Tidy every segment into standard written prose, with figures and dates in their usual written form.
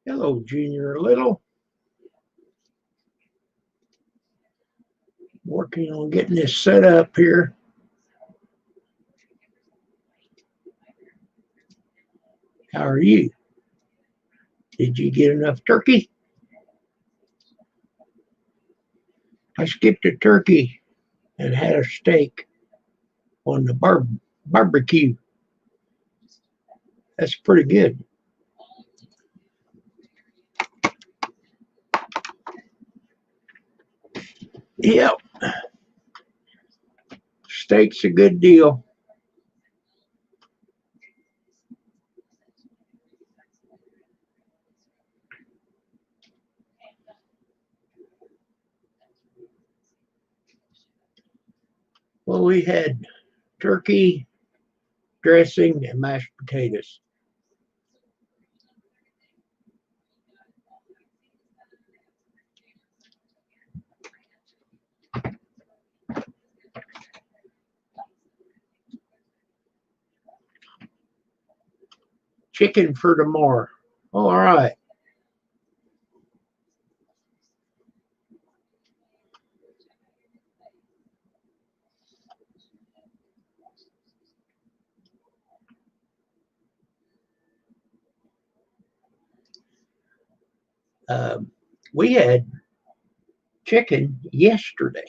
Hello, Junior Little. Working on getting this set up here. How are you? Did you get enough turkey? I skipped a turkey and had a steak on the barbecue. That's pretty good. Yep. Steak's a good deal. Well, we had turkey, dressing, and mashed potatoes. Chicken for tomorrow. All right. We had chicken yesterday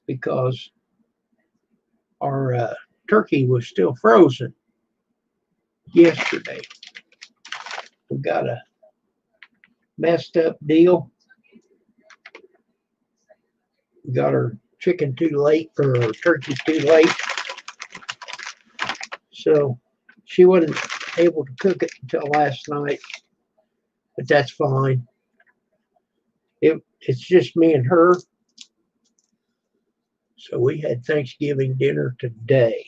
because our turkey was still frozen yesterday. We got a messed up deal. We got our chicken too late or our turkey too late. So she wasn't able to cook it until last night, but that's fine. It's just me and her. So we had Thanksgiving dinner today.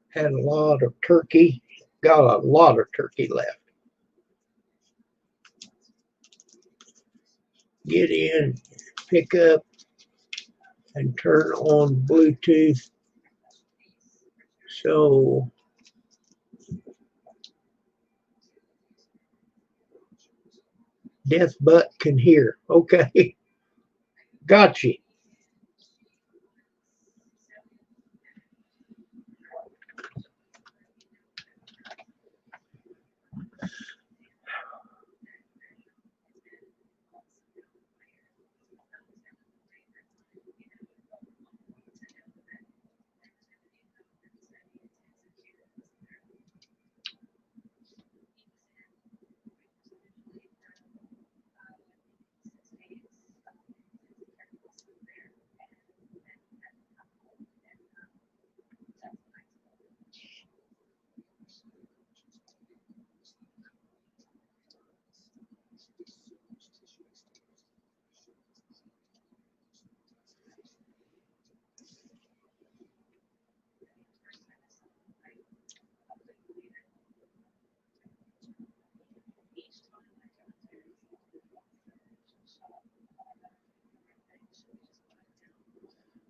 Had a lot of turkey, got a lot of turkey left. Get in, pick up, and turn on Bluetooth. So Death Butt can hear. Okay. Gotcha.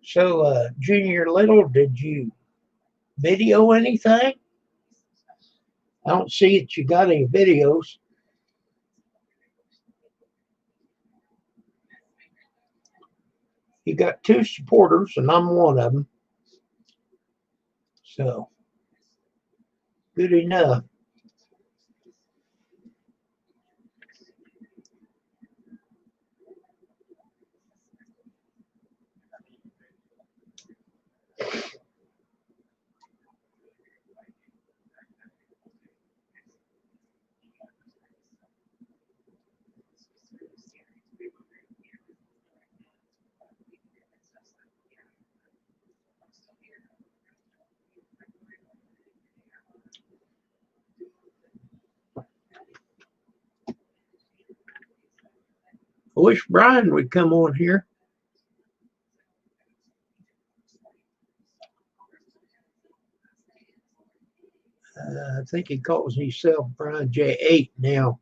So, Junior Little, did you video anything? I don't see that you got any videos. You got 2 supporters, and I'm one of them. So, good enough. I wish Brian would come on here. I think he calls himself Brian J8 now.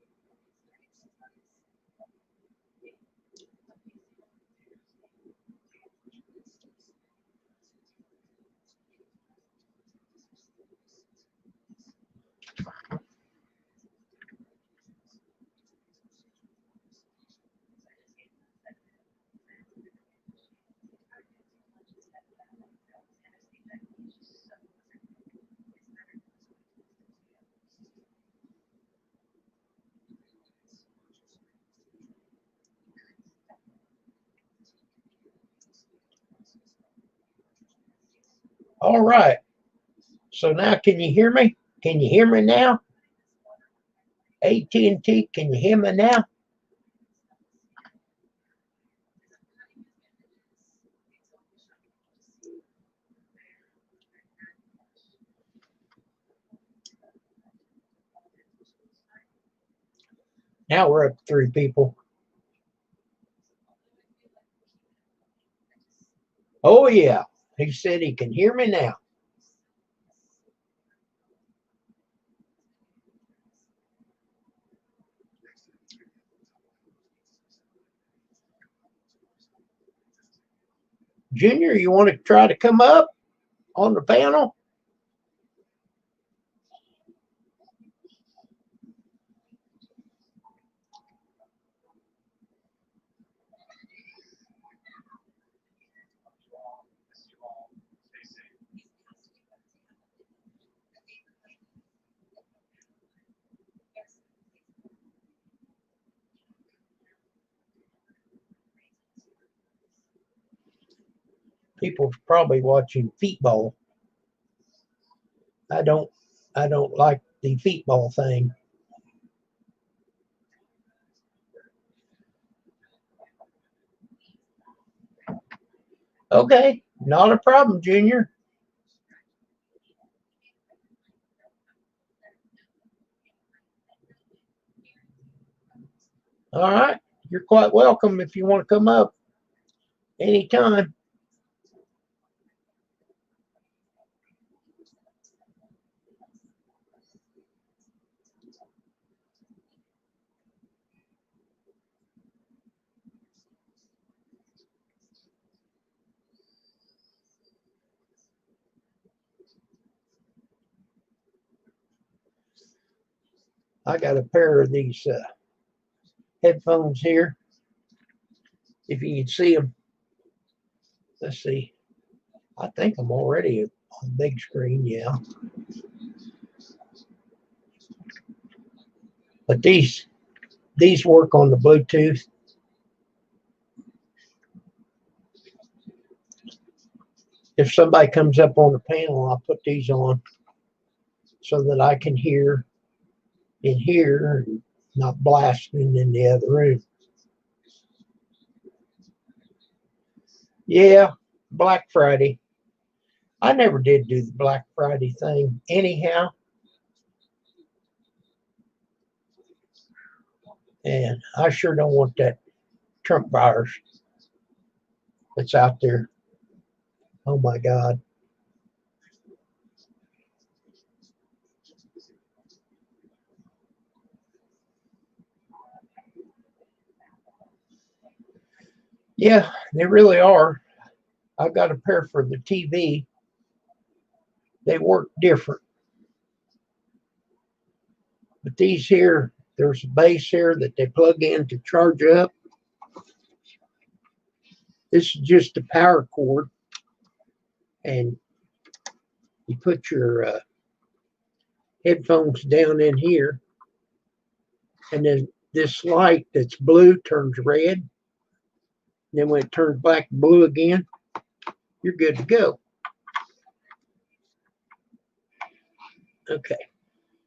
All right. So now can you hear me? Can you hear me now? AT&T, can you hear me now? Now we're up to 3 people. Oh, yeah. He said he can hear me now. Junior, you want to try to come up on the panel? People's probably watching feetball. I don't like the feetball thing. Okay, not a problem, Junior. All right, you're quite welcome if you want to come up anytime. I got a pair of these headphones here. If you can see them, let's see. I think I'm already on big screen, yeah. But these work on the Bluetooth. If somebody comes up on the panel, I'll put these on so that I can hear in here and not blasting in the other room. Yeah, Black Friday. I never did do the Black Friday thing anyhow. And I sure don't want that Trump virus that's out there. Oh my God. Yeah, they really are. I've got a pair for the TV. They work different. But these here, there's a base here that they plug in to charge up. This is just a power cord, and you put your headphones down in here, and then this light that's blue turns red. And then when it turns black and blue again, you're good to go. Okay,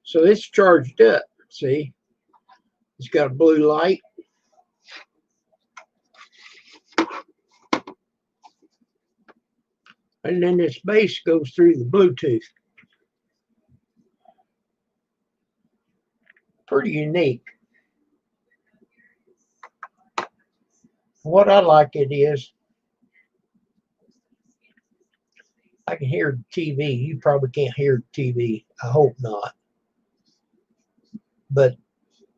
so it's charged up. See, it's got a blue light. And then this base goes through the Bluetooth. Pretty unique. What I like it is I can hear the TV. You probably can't hear the TV. I hope not. But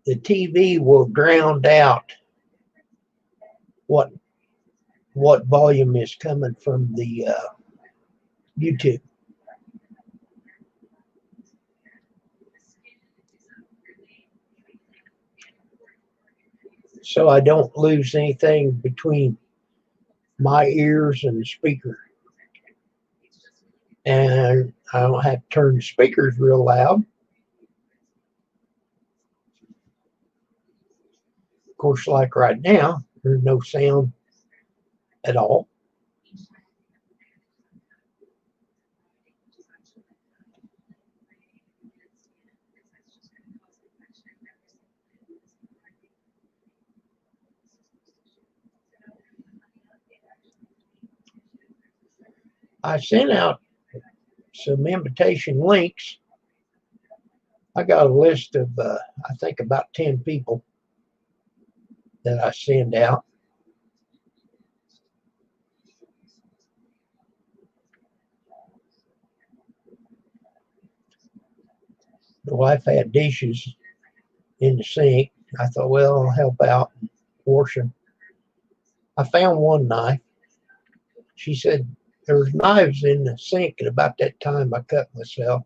the TV will drown out what volume is coming from the YouTube. So I don't lose anything between my ears and the speaker. And I don't have to turn the speakers real loud. Of course, like right now, there's no sound at all. I sent out some invitation links. I got a list of, I think, about 10 people that I send out. The wife had dishes in the sink. I thought, well, I'll help out and wash them. I found one knife. She said there was knives in the sink at about that time I cut myself.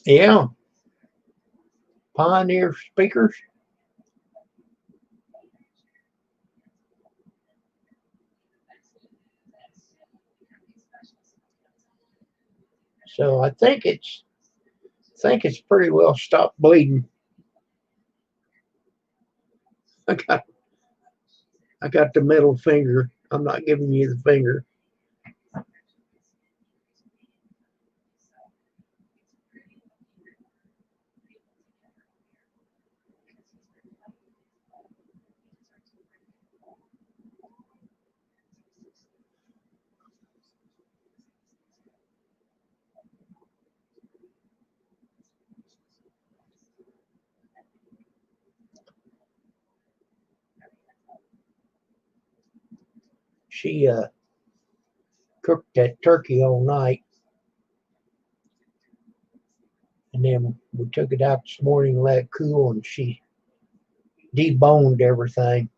Yeah, Pioneer speakers. So I think it's pretty well stopped bleeding. I got the middle finger. I'm not giving you the finger. She cooked that turkey all night, and then we took it out this morning, let it cool, and she deboned everything.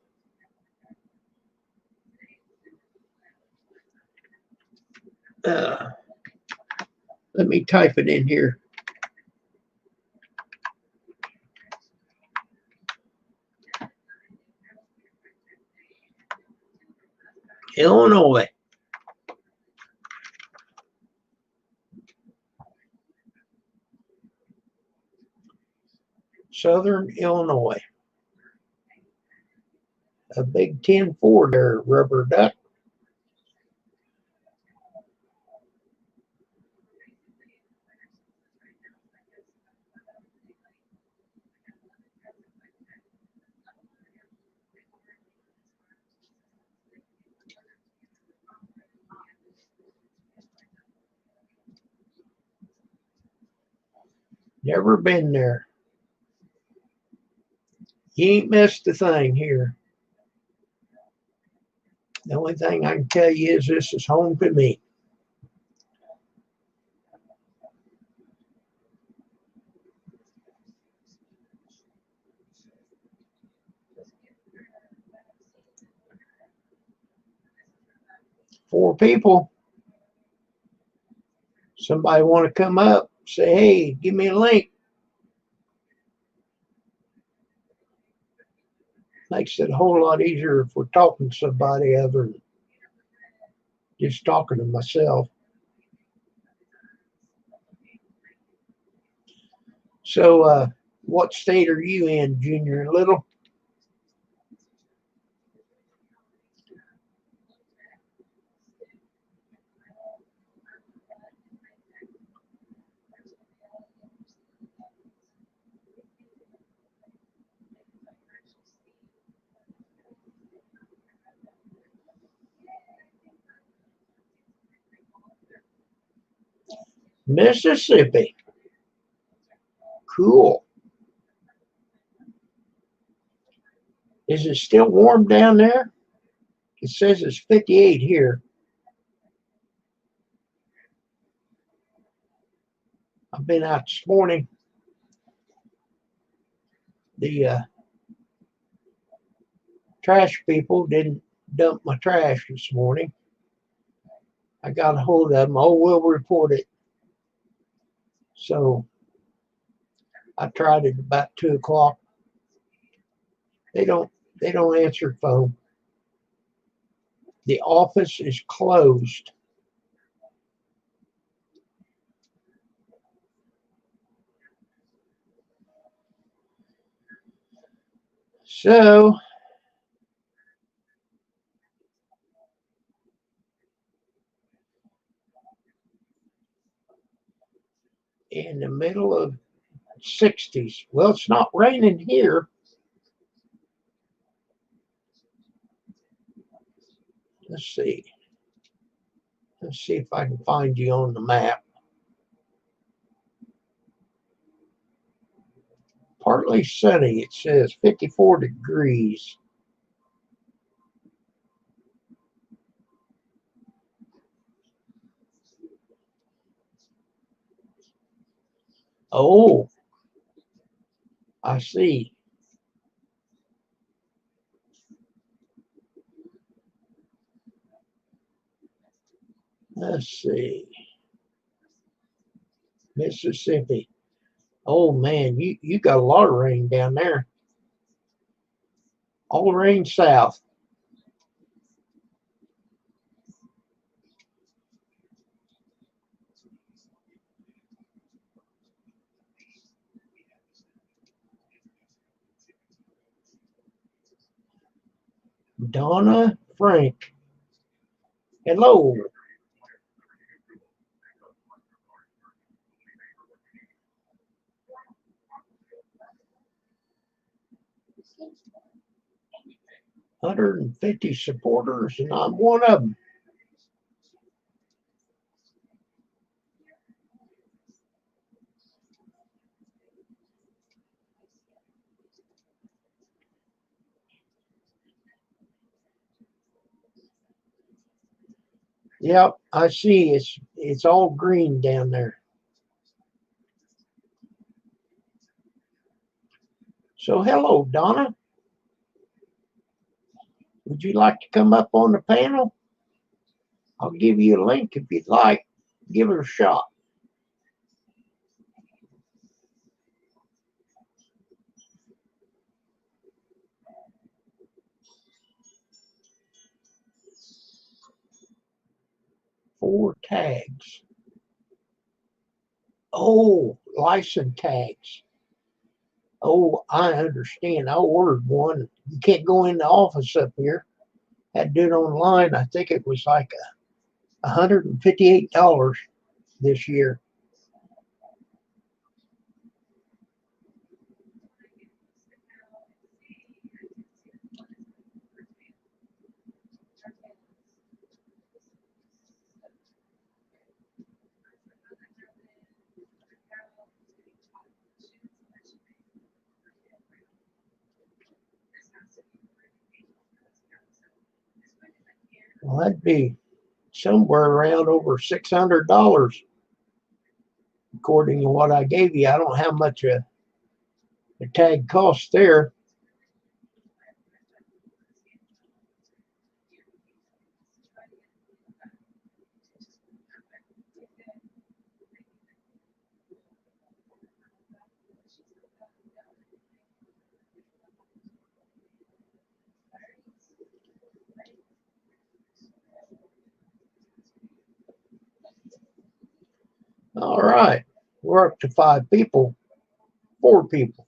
Let me type it in here. Illinois. Southern Illinois. A big 10-4 there, rubber duck. Never been there. You ain't missed a thing here. The only thing I can tell you is this is home to me. 4 people. Somebody want to come up, say, hey, give me a link. Makes it a whole lot easier if we're talking to somebody other than just talking to myself. So, what state are you in, Junior Little? Mississippi. Cool. Is it still warm down there? It says it's 58 here. I've been out this morning. The trash people didn't dump my trash this morning. I got a hold of them. Oh, we'll report it. So I tried it about 2 o'clock. They don't answer phone. The office is closed. So in the middle of 60s. Well, it's not raining here. Let's see. Let's see if I can find you on the map. Partly sunny. It says 54 degrees. Oh, I see. Let's see. Mississippi. Oh man, you got a lot of rain down there. All rain south. Donna Frank. Hello. "150 supporters, and I'm one of them." Yep, I see. It's all green down there. So hello, Donna. Would you like to come up on the panel? I'll give you a link if you'd like. Give it a shot. Four tags. Oh, license tags. Oh, I understand. I ordered one. You can't go in the office up here. Had to do it online. I think it was like $158 this year. Well, that'd be somewhere around over $600, according to what I gave you. I don't know how much a tag costs there. right. We're up to 5 people. 4 people.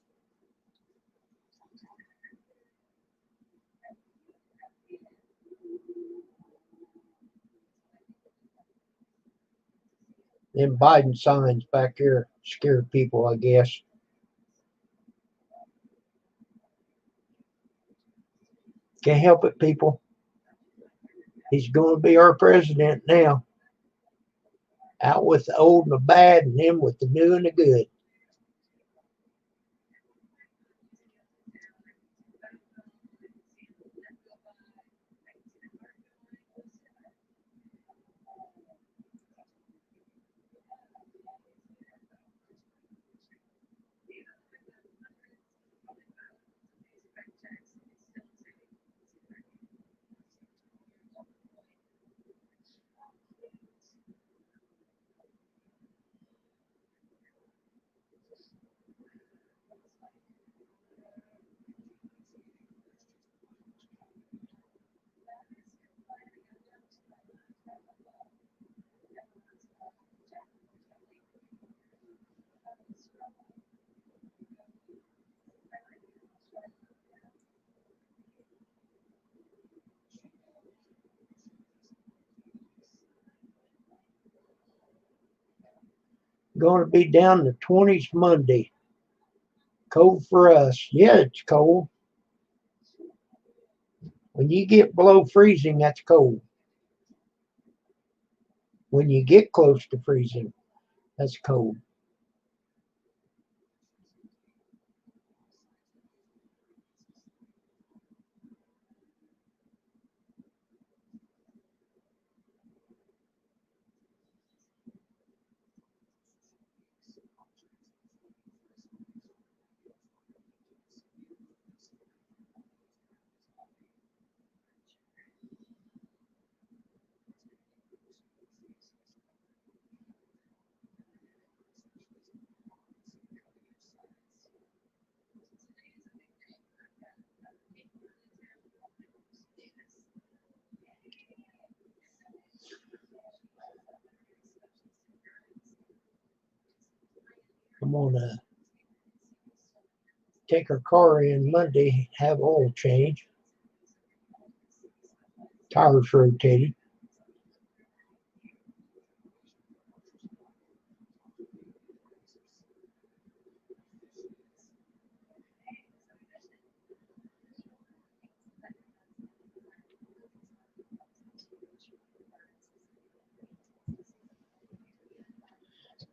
Them Biden signs back here scare people, I guess. Can't help it, people. He's going to be our president now. Out with the old and the bad, and in with the new and the good. Going to be down in the 20s Monday. Cold for us. Yeah, it's cold. When you get below freezing, that's cold. When you get close to freezing, that's cold. I'm going to take our car in Monday, have oil change. Tires rotated.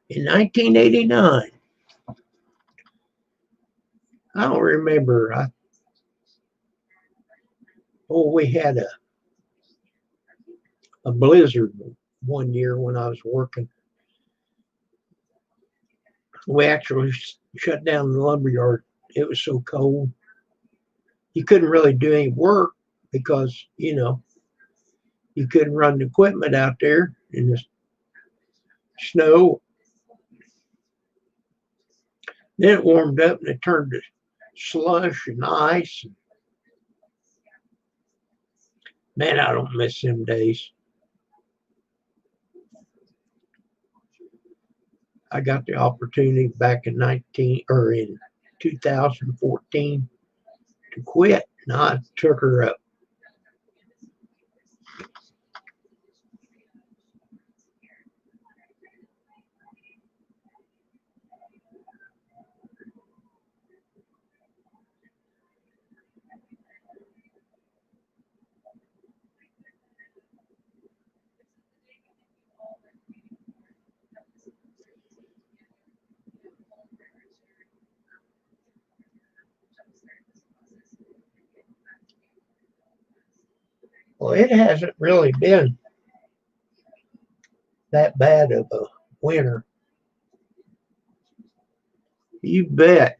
In 1989, I don't remember. We had a blizzard one year when I was working. We actually shut down the lumberyard. It was so cold. You couldn't really do any work because, you couldn't run the equipment out there in the snow. Then it warmed up and it turned to slush and ice. Man, I don't miss them days. I got the opportunity back in 2014 to quit, and I took her up. Well, it hasn't really been that bad of a winter. You bet.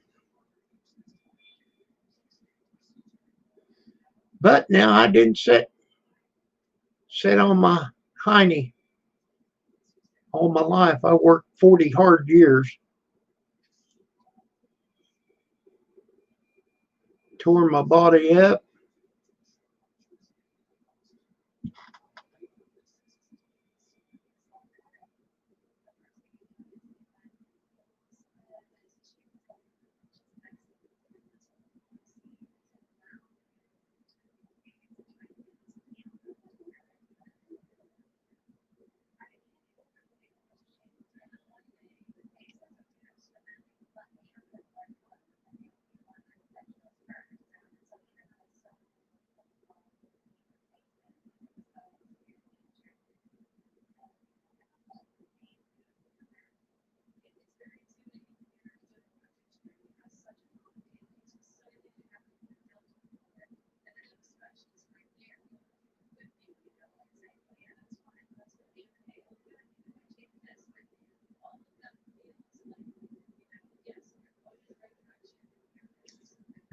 But now I didn't sit on my hiney all my life. I worked 40 hard years, tore my body up.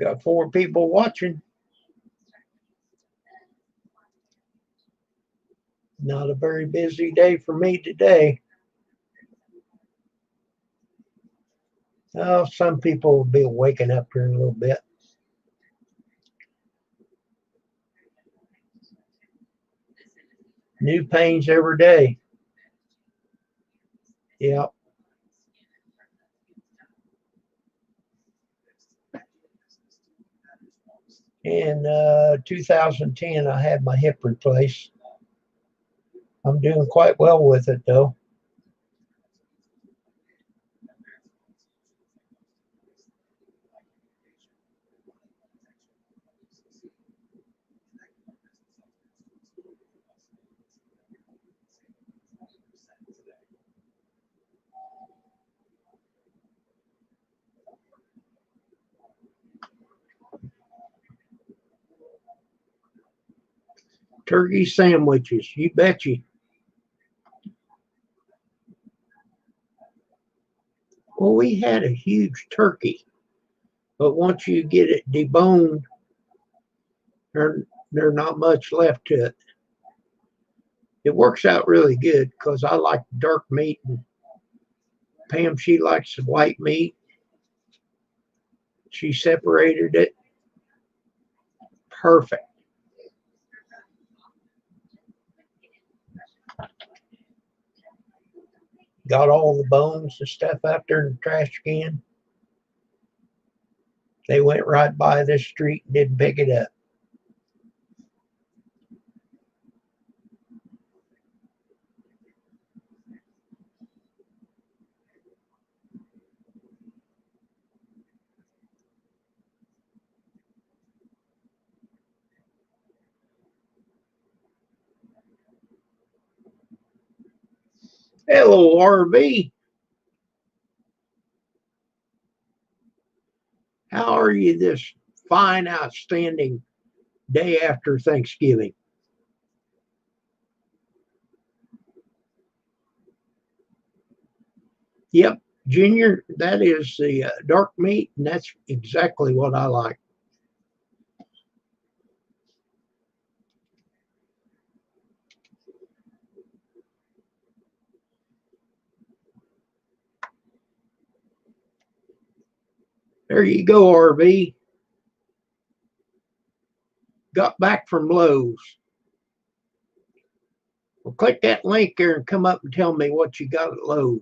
Got 4 people watching. Not a very busy day for me today. Oh, some people will be waking up here in a little bit. New pains every day. Yep. In 2010, I had my hip replaced. I'm doing quite well with it, though. Turkey sandwiches, you betcha. Well, we had a huge turkey, but once you get it deboned, there's not much left to it. It works out really good because I like dark meat, and Pam, she likes the white meat. She separated it perfect. Got all the bones and stuff out there in the trash can. They went right by this street and didn't pick it up. Hello, RV. How are you this fine, outstanding day after Thanksgiving? Yep, Junior, that is the dark meat, and that's exactly what I like. There you go, RV. Got back from Lowe's. Well, click that link there and come up and tell me what you got at Lowe's.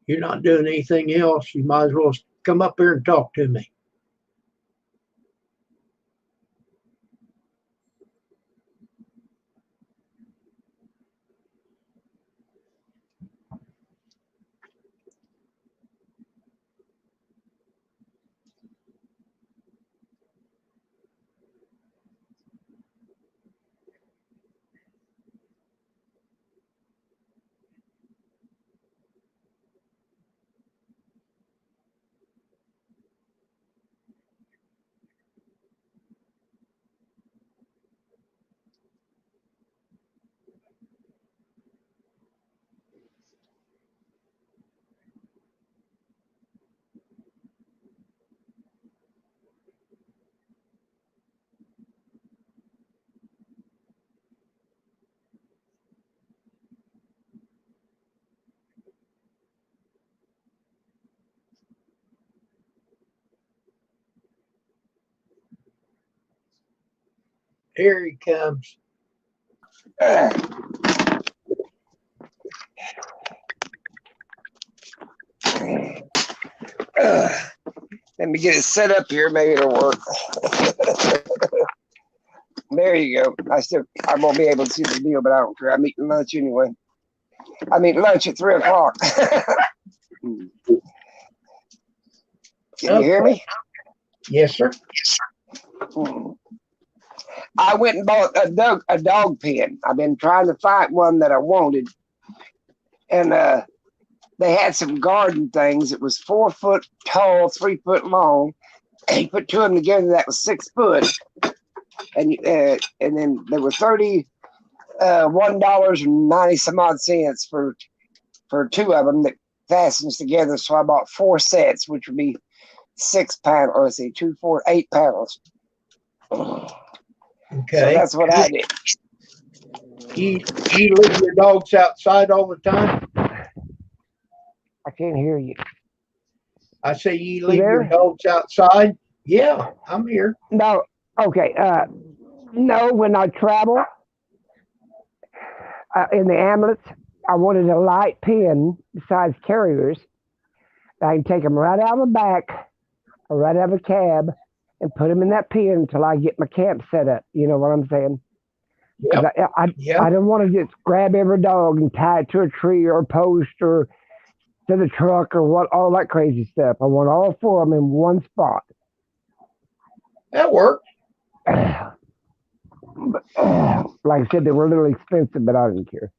You're not doing anything else. You might as well come up here and talk to me. Here he comes. Let me get it set up here. Maybe it'll work. There you go. I won't be able to see the deal, but I don't care. I'm eating lunch anyway. I'm eating lunch at 3 o'clock. Can you hear me? Yes, sir. I went and bought a dog pen. I've been trying to find one that I wanted, and they had some garden things. It was 4 foot tall, 3 foot long. And you put 2 of them together, that was 6 foot. And then they were $31.90 some odd cents for for 2 of them that fastens together. So I bought 4 sets, which would be 6 panels. Or let's see, 2, 4, 8 panels. So Okay. that's what I did. You leave your dogs outside all the time? I can't hear you. I say you leave your there? dogs outside? Yeah, I'm here. No. Okay. No, when I travel in the ambulance, I wanted a light pen besides carriers. I can take them right out of the back or right out of the cab and put them in that pen until I get my camp set up. You know what I'm saying? Yep. I don't want to just grab every dog and tie it to a tree or a post or to the truck or what, all that crazy stuff. I want all 4 of them in one spot. That worked. Like I said, they were a little expensive, but I didn't care.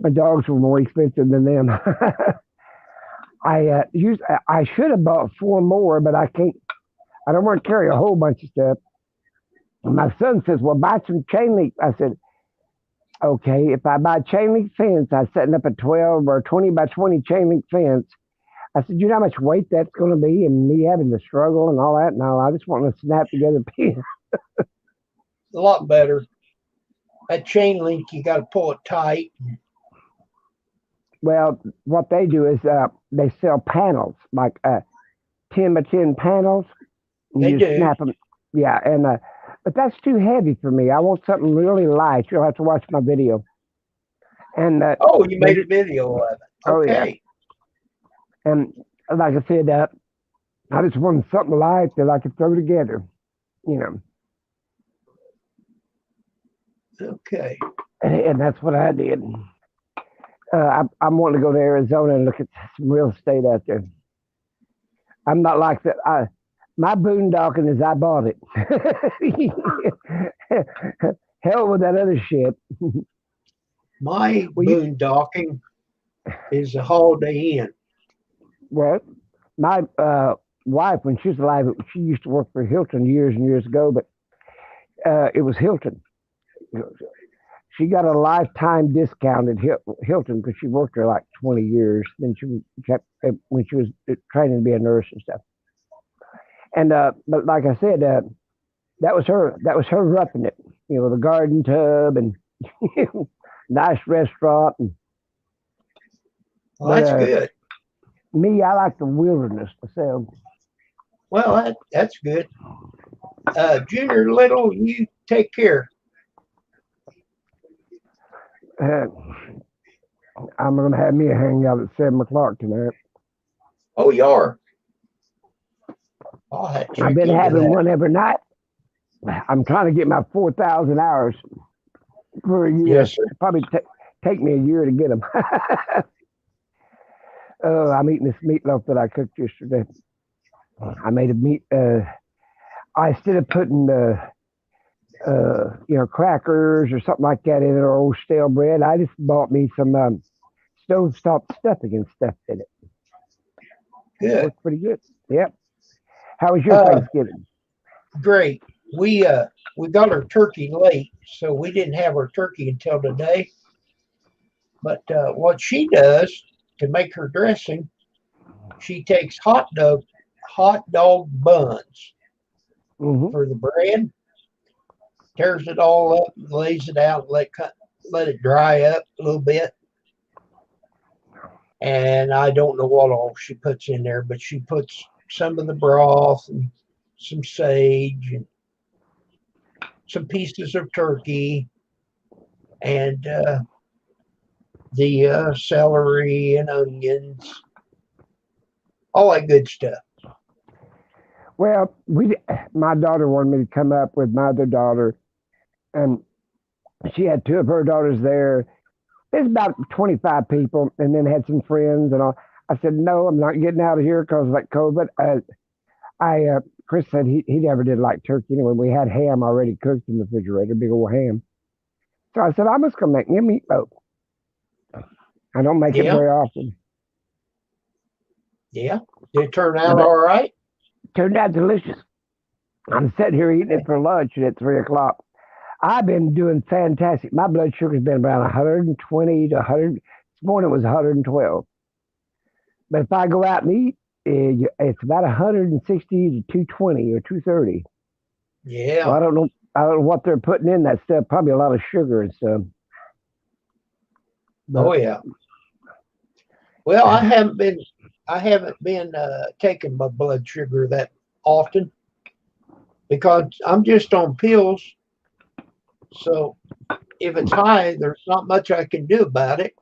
My dogs were more expensive than them. I should have bought 4 more, but I can't. I don't want to carry a whole bunch of stuff. And my son says, "Well, buy some chain link." I said, "Okay, if I buy chain link fence, I'm setting up a 12 or 20 by 20 chain link fence." I said, "You know how much weight that's going to be, and me having to struggle and all that? No, I just want to snap together pen." A lot better. That chain link, you got to pull it tight. Well, what they do is they sell panels, like 10 by 10 panels. They You do. snap them. Yeah, and but that's too heavy for me. I want something really light. You'll have to watch my video. And Oh, you made a video of it. Oh, yeah. Okay. And like I said, I just wanted something light that I could throw together, you know. Okay. And that's what I did. I'm wanting to go to Arizona and look at some real estate out there. I'm not like that. My boondocking is I bought it. Hell with that other shit. My Well, you- boondocking is a Holiday Inn. Well, my wife, when she was alive, she used to work for Hilton years and years ago, but it was Hilton. She got a lifetime discount at Hilton because she worked there like 20 years. Then she kept when she was training to be a nurse and stuff. And but like I said, that was her. That was her roughing it. You know, the garden tub and nice restaurant. And, Well, that's But, good. me, I like the wilderness myself. Well, that's good. Junior Little, you take care. I'm gonna have me a hangout at 7 o'clock tonight. Oh, you are. I'll have to check I've been into having that. one every night. I'm trying to get my 4,000 hours for a year. Yes, sir. It'll probably take me a year to get them. Oh, I'm eating this meatloaf that I cooked yesterday. I made a meat. I instead of putting crackers or something like that in it, or old stale bread, I just bought me some stovetop stuffing and stuffed in it. Good. Worked pretty good. Yep. How was your Thanksgiving? Great. We got our turkey late, so we didn't have our turkey until today. But what she does to make her dressing, she takes hot dog buns Mm-hmm. for the bread, tears it all up, lays it out, let it dry up a little bit. And I don't know what all she puts in there, but she puts some of the broth and some sage and some pieces of turkey and the celery and onions, all that good stuff. Well, my daughter wanted me to come up with my other daughter, and she had 2 of her daughters there. There's about 25 people, and then had some friends and all. I said, no, I'm not getting out of here because of that COVID. Chris said he never did like turkey anyway. We had ham already cooked in the refrigerator, big old ham. So I said, I'm just going to make me a meatloaf. I don't make it Yeah. very often. Yeah. Did it turn out all right? Turned out delicious. I'm sitting here eating it for lunch at 3 o'clock. I've been doing fantastic. My blood sugar's been around 120 to 100, morning was 112. But if I go out and eat, it's about 160 to 220 or 230. Yeah. So I don't know. I don't know what they're putting in that stuff. Probably a lot of sugar and stuff. Oh yeah. Well, I haven't been taking my blood sugar that often because I'm just on pills. So if it's high, there's not much I can do about it.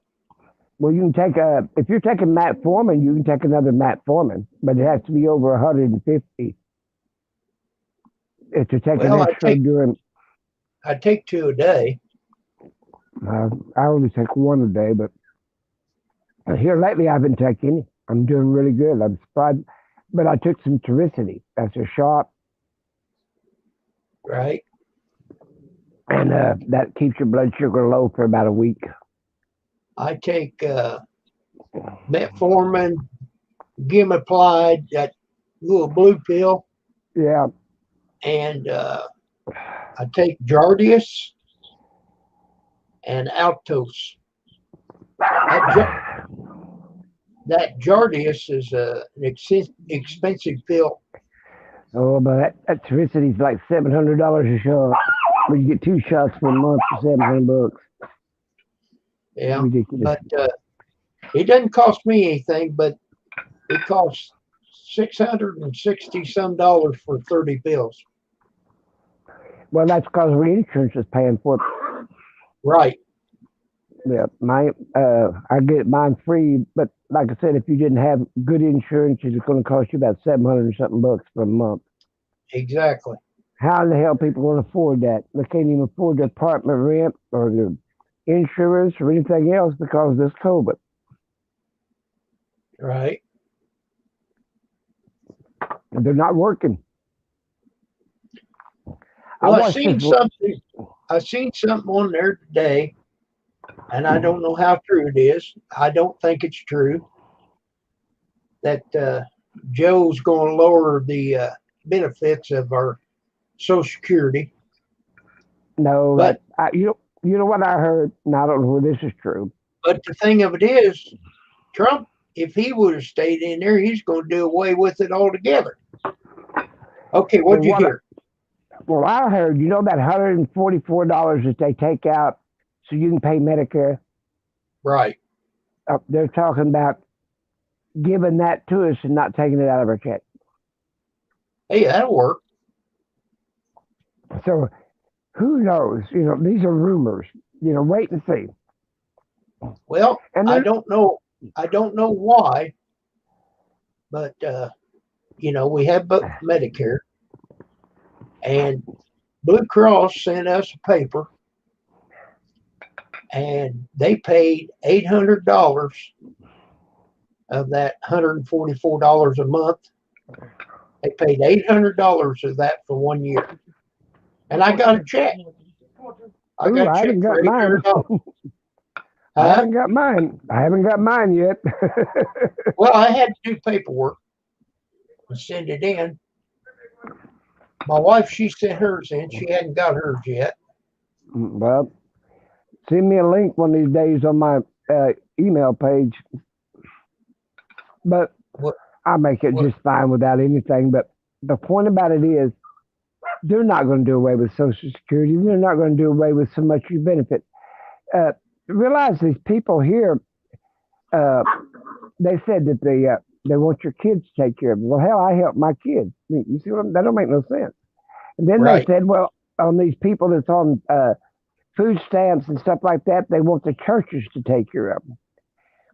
Well, you can take if you're taking metformin, you can take another metformin, but it has to be over 150. If you take an Well, extra during, I take 2 a day. I only take one a day, but here lately I've been taking any. I'm doing really good. I'm surprised, but I took some Trulicity. That's a shot, Right. and that keeps your blood sugar low for about a week. I take metformin, Gimapplied, that little blue pill, Yeah, and I take Jardius and Altos. That Jardius is an expensive pill. oh, but that Trulicity's like $700 a shot. But you get 2 shots for a month for $700. Yeah, Ridiculous. but it doesn't cost me anything, but it costs $660 some for 30 pills. Well, that's because our insurance is paying for it. Right. Yeah, I get mine free, but like I said, if you didn't have good insurance, it's going to cost you about 700 and something bucks for a month. Exactly. How in the hell people going to afford that? They can't even afford their apartment rent or their insurance or anything else because of this COVID. Right. They're not working. Well, I seen something. I seen something on there today, and I don't know how true it is. I don't think it's true that Joe's going to lower the benefits of our Social Security. No, But you know what I heard, and I don't know whether this is true. But the thing of it is, Trump, if he would have stayed in there, he's going to do away with it altogether. Okay, what'd you hear? Well, I heard, you know, that $144 that they take out so you can pay Medicare? Right. They're talking about giving that to us and not taking it out of our check. Hey, that'll work. So who knows? You know, these are rumors. You know, wait and see. Well, I don't know. I don't know why, but you know, we have Medicare, and Blue Cross sent us a paper, and they paid $800 of that $144 a month. They paid $800 of that for 1 year, and I got a check. I got a check for $800. I haven't got mine. I haven't got mine yet. Well, I had to do paperwork and send it in. My wife, she sent hers in. She hadn't got hers yet. Well, send me a link one of these days on my email page. But I make it just fine without anything. But the point about it is, they're not going to do away with Social Security. They're not going to do away with so much you benefit. Realize these people here, they said that they want your kids to take care of them. Well, hell, I help my kids. You see what that don't make no sense. And then they said, well, on these people that's on food stamps and stuff like that, they want the churches to take care of them.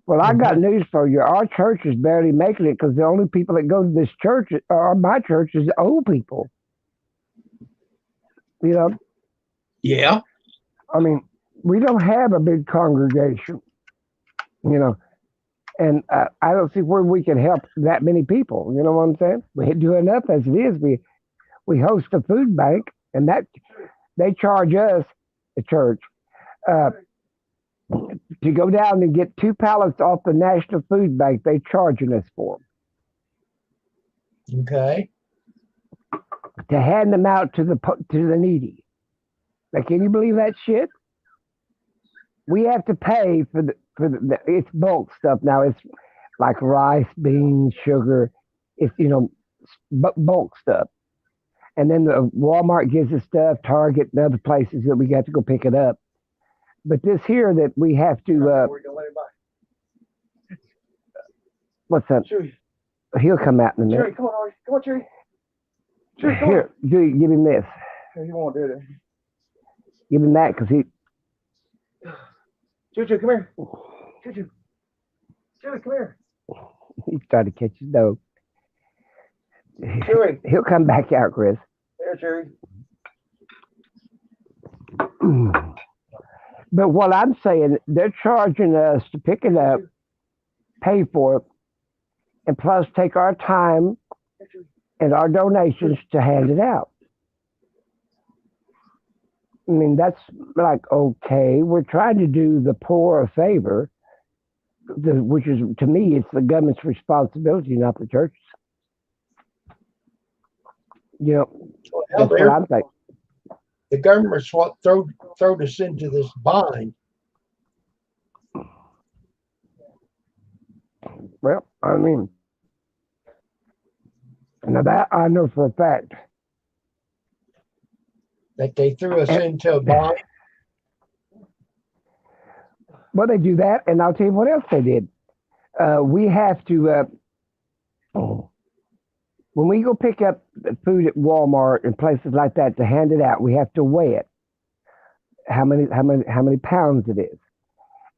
Well, I got news for you. Our church is barely making it because the only people that go to this church, or my church, is old people. You know? Yeah. I mean, we don't have a big congregation, you know, and I don't see where we can help that many people. You know what I'm saying? We do enough as it is. We host a food bank, and that they charge us, the church, to go down and get 2 pallets off the National Food Bank. They charging us for them. Okay. To hand them out to the needy. Like, can you believe that shit? We have to pay for for it's bulk stuff now. It's like rice, beans, sugar. It's bulk stuff. And then the Walmart gives us stuff, Target and other places that we got to go pick it up. But this here that we have to, what's that? Chewy. He'll come out in a minute. Chewy, come on, Ari. Come on, Chewy. Chewy, come Here, give him this. on. He won't do it. Give him that because he. Chewy, come here. Chewy. Chewy, come here. He's trying to catch his dog. Chewy. He'll come back out, Chris. There, Chewy. But what I'm saying, they're charging us to pick it up, pay for it, and plus take our time and our donations to hand it out. I mean, that's like, okay, we're trying to do the poor a favor, which is, to me, it's the government's responsibility, not the church's. Well, That's what I'm thinking. the government's what throw us into this bind. Well, I mean, now that I know for a fact. That they threw us into a bind. Well, they do that, and I'll tell you what else they did. We have to, when we go pick up food at Walmart and places like that to hand it out, we have to weigh it. How many pounds it is,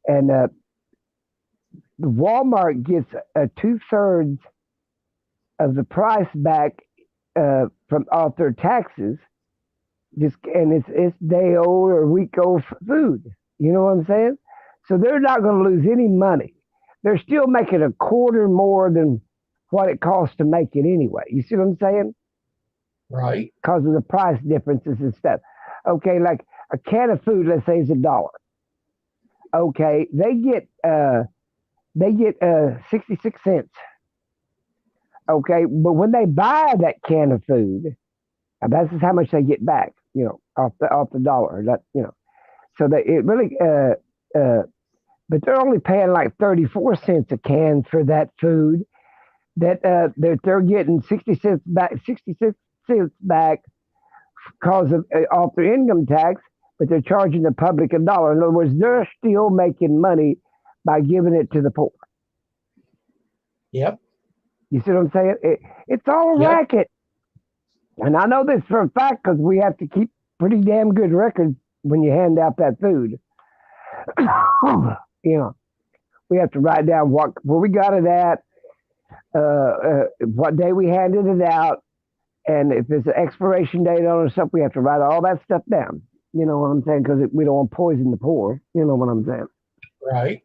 and the Walmart gets 2/3 of the price back from off their taxes. And it's day old or week old food. You know what I'm saying? So they're not going to lose any money. They're still making a quarter more than what it costs to make it anyway. You see what I'm saying? Right. Because of the price differences and stuff. Okay, like a can of food, let's say, is $1. Okay, they get 66 cents. Okay, but when they buy that can of food, that's how much they get back, off the dollar. So it really, but they're only paying like 34 cents a can for that food. That they're getting 66 cents back because of off their income tax, but they're charging the public $1. In other words, they're still making money by giving it to the poor. Yep. You see what I'm saying? It's all a racket. And I know this for a fact because we have to keep pretty damn good records when you hand out that food. We have to write down where we got it at, what day we handed it out, and if there's an expiration date on it or something, we have to write all that stuff down. You know what I'm saying? Because we don't want to poison the poor. You know what I'm saying? Right.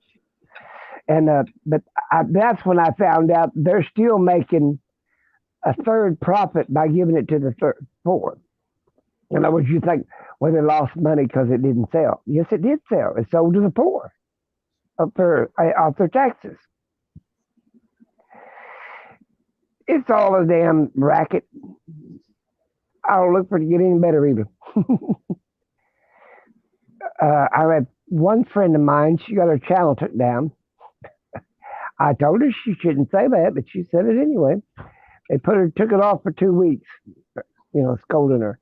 And but that's when I found out they're still making a third profit by giving it to the poor. In other words, you think, well, they lost money because it didn't sell. Yes, it did sell. It sold to the poor off their taxes. It's all a damn racket. I don't look for it to get any better either. I had one friend of mine, she got her channel took down. I told her she shouldn't say that, but she said it anyway. They took it off for 2 weeks, scolding her.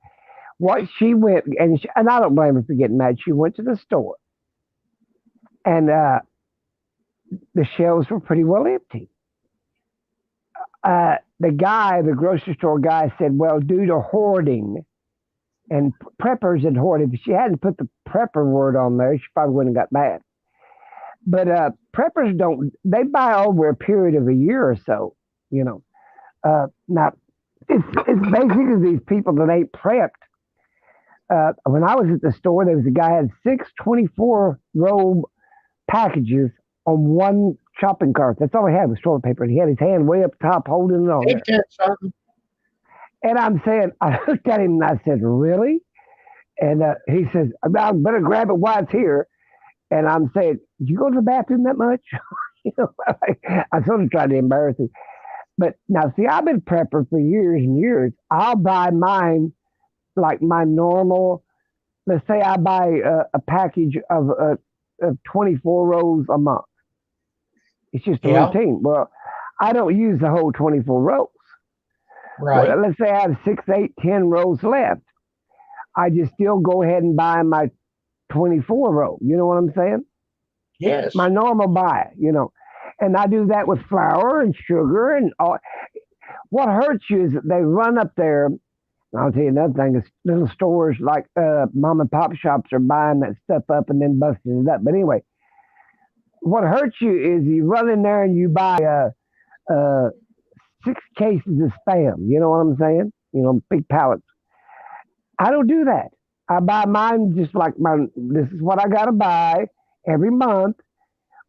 She went, and I don't blame her for getting mad. She went to the store, and the shelves were pretty well empty. The grocery store guy said, well, due to hoarding, and preppers and hoarding, if she hadn't put the prepper word on there, she probably wouldn't have got mad. But preppers they buy over a period of a year or so, Now, it's basically these people that ain't prepped. When I was at the store, there was a guy who had 6 24-roll packages on one shopping cart. That's all he had was toilet paper. And he had his hand way up top holding it on there. And I'm saying, I looked at him and I said, really? And he says, I better grab it while it's here. And I'm saying, did you go to the bathroom that much? I sort of tried to embarrass him. But now, see, I've been prepper for years and years. I'll buy mine like my normal. Let's say I buy a package of of 24 rolls a month. It's just a Yeah. routine. Well, I don't use the whole 24 rolls. Right. Well, let's say I have 6, 8, 10 rolls left. I just still go ahead and buy my 24 roll. You know what I'm saying? Yes. My normal buy, And I do that with flour and sugar and all. What hurts you is that they run up there. I'll tell you another thing: is little stores like mom and pop shops are buying that stuff up and then busting it up. But anyway, what hurts you is you run in there and you buy 6 cases of Spam. You know what I'm saying? Big pallets. I don't do that. I buy mine just like this is what I got to buy every month.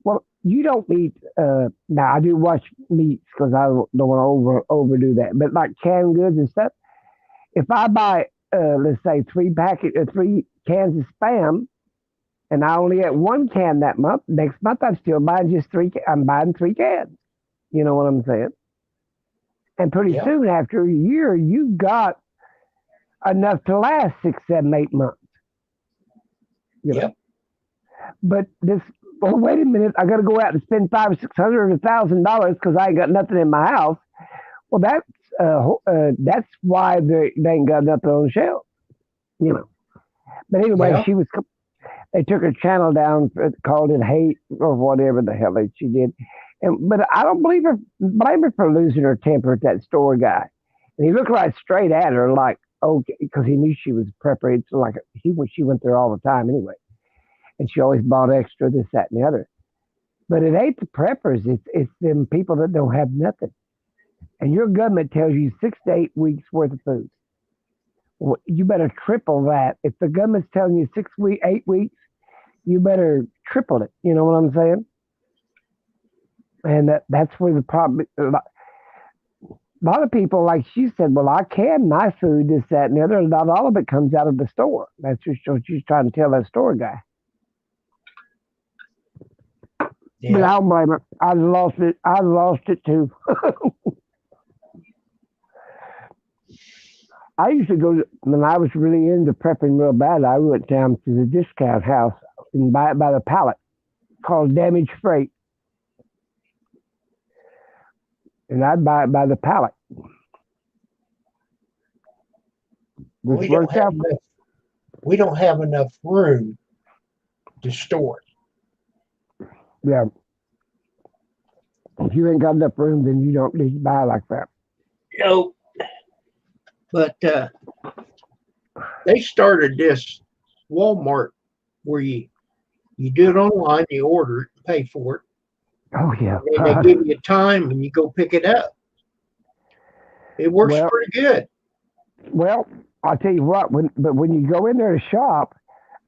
Well, you don't eat. Now I do watch meats because I don't want to overdo that. But like canned goods and stuff, if I buy, let's say 3 cans of Spam, and I only get 1 can that month, next month I'm still buying just 3. I'm buying 3 cans. You know what I'm saying? And pretty Yeah. soon after a year, you've got enough to last 6, 7, 8 months. Yep. But this, wait a minute, I got to go out and spend $500 or $600 or $1,000 because I ain't got nothing in my house. Well, that's why they ain't got nothing on the shelf. But anyway, Yeah. they took her channel down, called it hate or whatever the hell she did. But I don't blame her for losing her temper at that store guy. And he looked right straight at her like, okay, because he knew she was prepared. So like she went there all the time anyway. And she always bought extra, this, that, and the other. But it ain't the preppers. It's them people that don't have nothing. And your government tells you 6 to 8 weeks worth of food. Well, you better triple that. If the government's telling you 8 weeks, you better triple it. You know what I'm saying? And that's where the problem. A lot of people, like she said, well, I can my food, this, that, and the other. Not all of it comes out of the store. That's just what she's trying to tell that store guy. Yeah. But I don't blame her. I lost it too. I used to go when I was really into prepping real bad. I went down to the discount house and buy it by the pallet, called Damage Freight, and I'd buy it by the pallet. We don't have enough room to store it. Yeah. If you ain't got enough room, then you don't need to buy like that. No. But they started this Walmart where you do it online, you order it, pay for it, Oh yeah. and they give you time and you go pick it up. It works pretty good. Well, I'll tell you what. When you go in there to shop,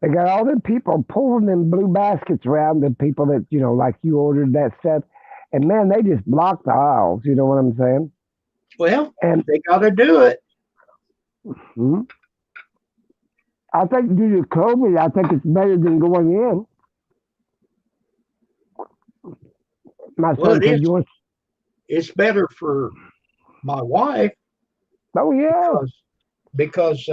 they got all them people pulling them blue baskets around, the people that like you ordered that stuff, and man, they just block the aisles. You know what I'm saying? Well, And they got to do it. I think due to COVID, I think it's better than going in. My son said, it's better for my wife. Oh yeah. Because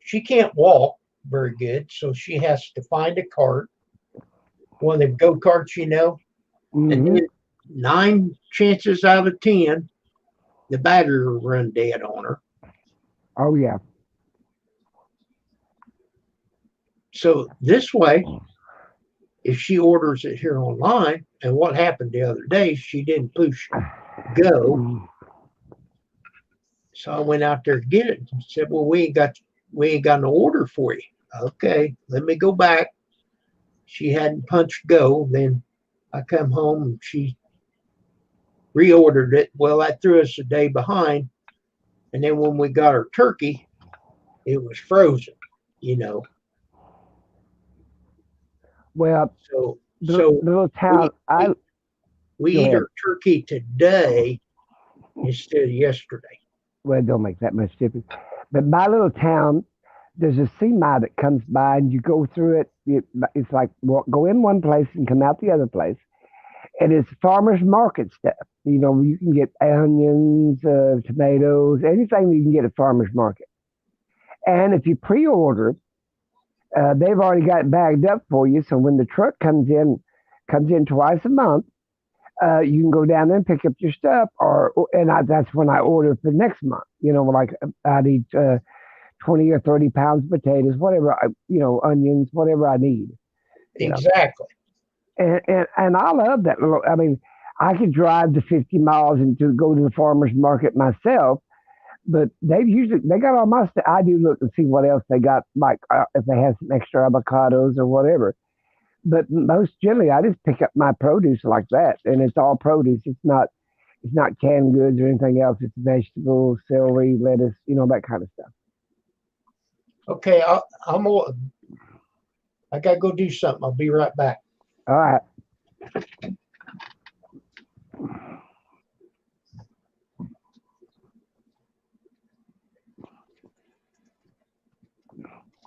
she can't walk very good, so she has to find a cart, one of the go-karts, and then 9 chances out of 10, the battery will run dead on her. Oh yeah. So this way, if she orders it here online, and what happened the other day, she didn't push go. So I went out there to get it and said, well, we ain't got no order for you. Okay, let me go back. She hadn't punched go. Then I come home and she reordered it. Well, that threw us a day behind. And then when we got our turkey, it was frozen, Well, So little town. we eat our turkey today instead of yesterday. Well, it don't make that much difference. But my little town, there's a semi that comes by, and you go through it. It's like go in one place and come out the other place, and it's farmers market stuff. You can get onions, tomatoes, anything you can get at farmers market. And if you pre-order, they've already got it bagged up for you. So when the truck comes in twice a month, you can go down there and pick up your stuff, that's when I order for next month. Like I need 20 or 30 pounds of potatoes, whatever, onions, whatever I need. Exactly. And I love that. I mean, I could drive the 50 miles and to go to the farmer's market myself, but they got all my stuff. I do look and see what else they got, like if they have some extra avocados or whatever. But most generally, I just pick up my produce like that, and it's all produce. It's not canned goods or anything else. It's vegetables, celery, lettuce, that kind of stuff. Okay, I gotta go do something. I'll be right back. All right.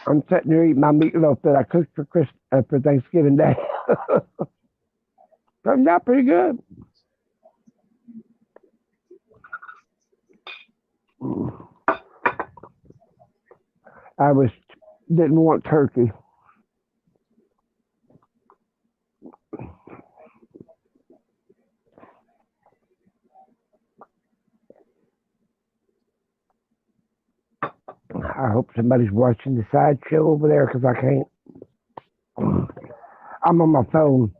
I'm sitting there eating my meatloaf that I cooked for Thanksgiving Day. Turned out pretty good. I didn't want turkey. I hope somebody's watching the sideshow over there because I can't. I'm on my phone.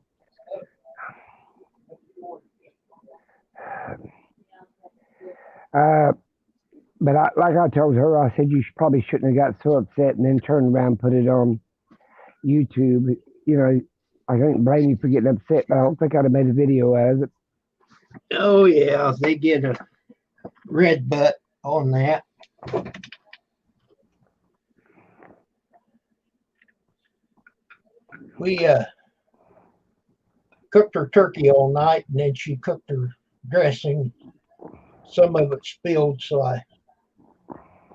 But like I told her, I said you probably shouldn't have got so upset and then turned around and put it on YouTube. I can't blame you for getting upset, but I don't think I'd have made a video out of it. Oh yeah, they get a red butt on that. We cooked her turkey all night, and then she cooked her dressing. Some of it spilled, so I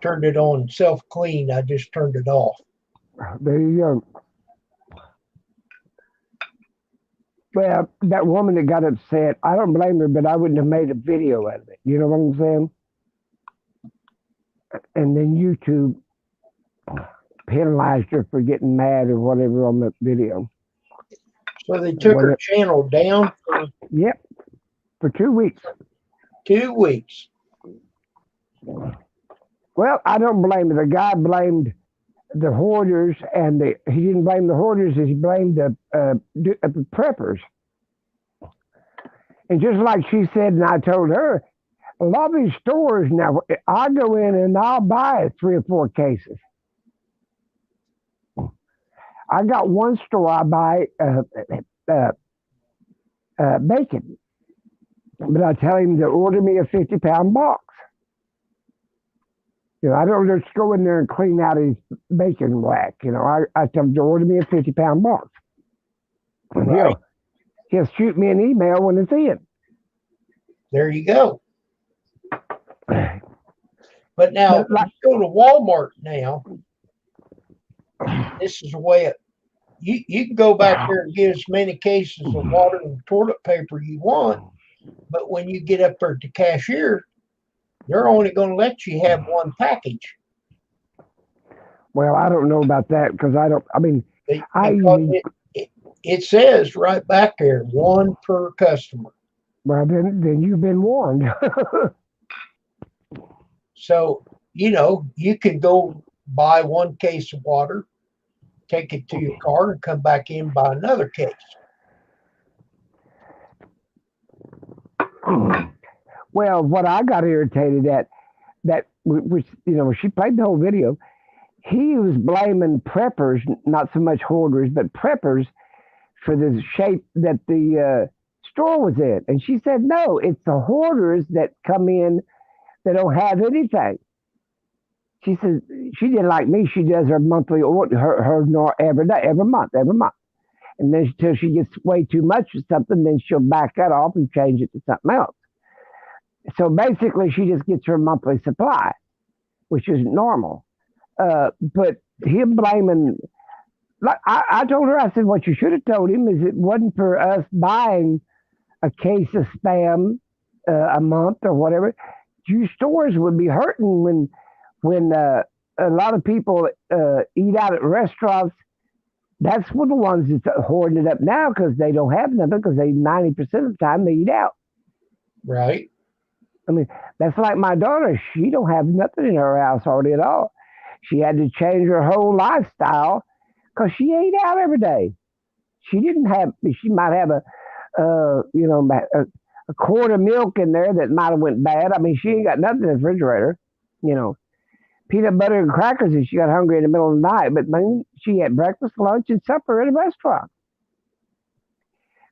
turned it on self-clean. I just turned it off. There you go. Well, that woman that got upset, I don't blame her, but I wouldn't have made a video out of it. You know what I'm saying? And then YouTube penalized her for getting mad or whatever on the video. So they took her channel down? Yep, for 2 weeks. 2 weeks. Well, I don't blame her. The guy blamed the hoarders, and he didn't blame the hoarders, he blamed the preppers. And just like she said, and I told her, a lot of these stores now, I go in and I'll buy 3 or 4 cases. I got one store I buy bacon, but I tell him to order me a 50-pound box. I don't just go in there and clean out his bacon rack. I tell him to order me a 50-pound box. Right. He'll shoot me an email when it's in. There you go. But now, you go to Walmart now, this is the way you can go back there and get as many cases of water and toilet paper you want, but when you get up there at the cashier, they're only going to let you have one package. Well, I don't know about that because it says right back there, 1 per customer. Well, then you've been warned. So, you can go buy 1 case of water, take it to your car, and come back in, buy another case. Well, what I got irritated at, which she played the whole video, he was blaming preppers, not so much hoarders, but preppers for the shape that the store was in. And she said, no, it's the hoarders that come in that don't have anything. She says she didn't like me. She does her monthly order, her every month. And then until she gets way too much of something, then she'll back that off and change it to something else. So basically, she just gets her monthly supply, which is normal. But him blaming, like I told her, I said, what you should have told him is it wasn't for us buying a case of Spam a month or whatever. You stores would be hurting when a lot of people eat out at restaurants. That's one of the ones that's hoarding it up now because they don't have nothing because they 90% of the time they eat out. Right. I mean, that's like my daughter. She don't have nothing in her house hardly at all. She had to change her whole lifestyle because she ate out every day. She didn't have. She might have a quart of milk in there that might have went bad. I mean, she ain't got nothing in the refrigerator. You know, peanut butter and crackers if she got hungry in the middle of the night. But man, she had breakfast, lunch, and supper at a restaurant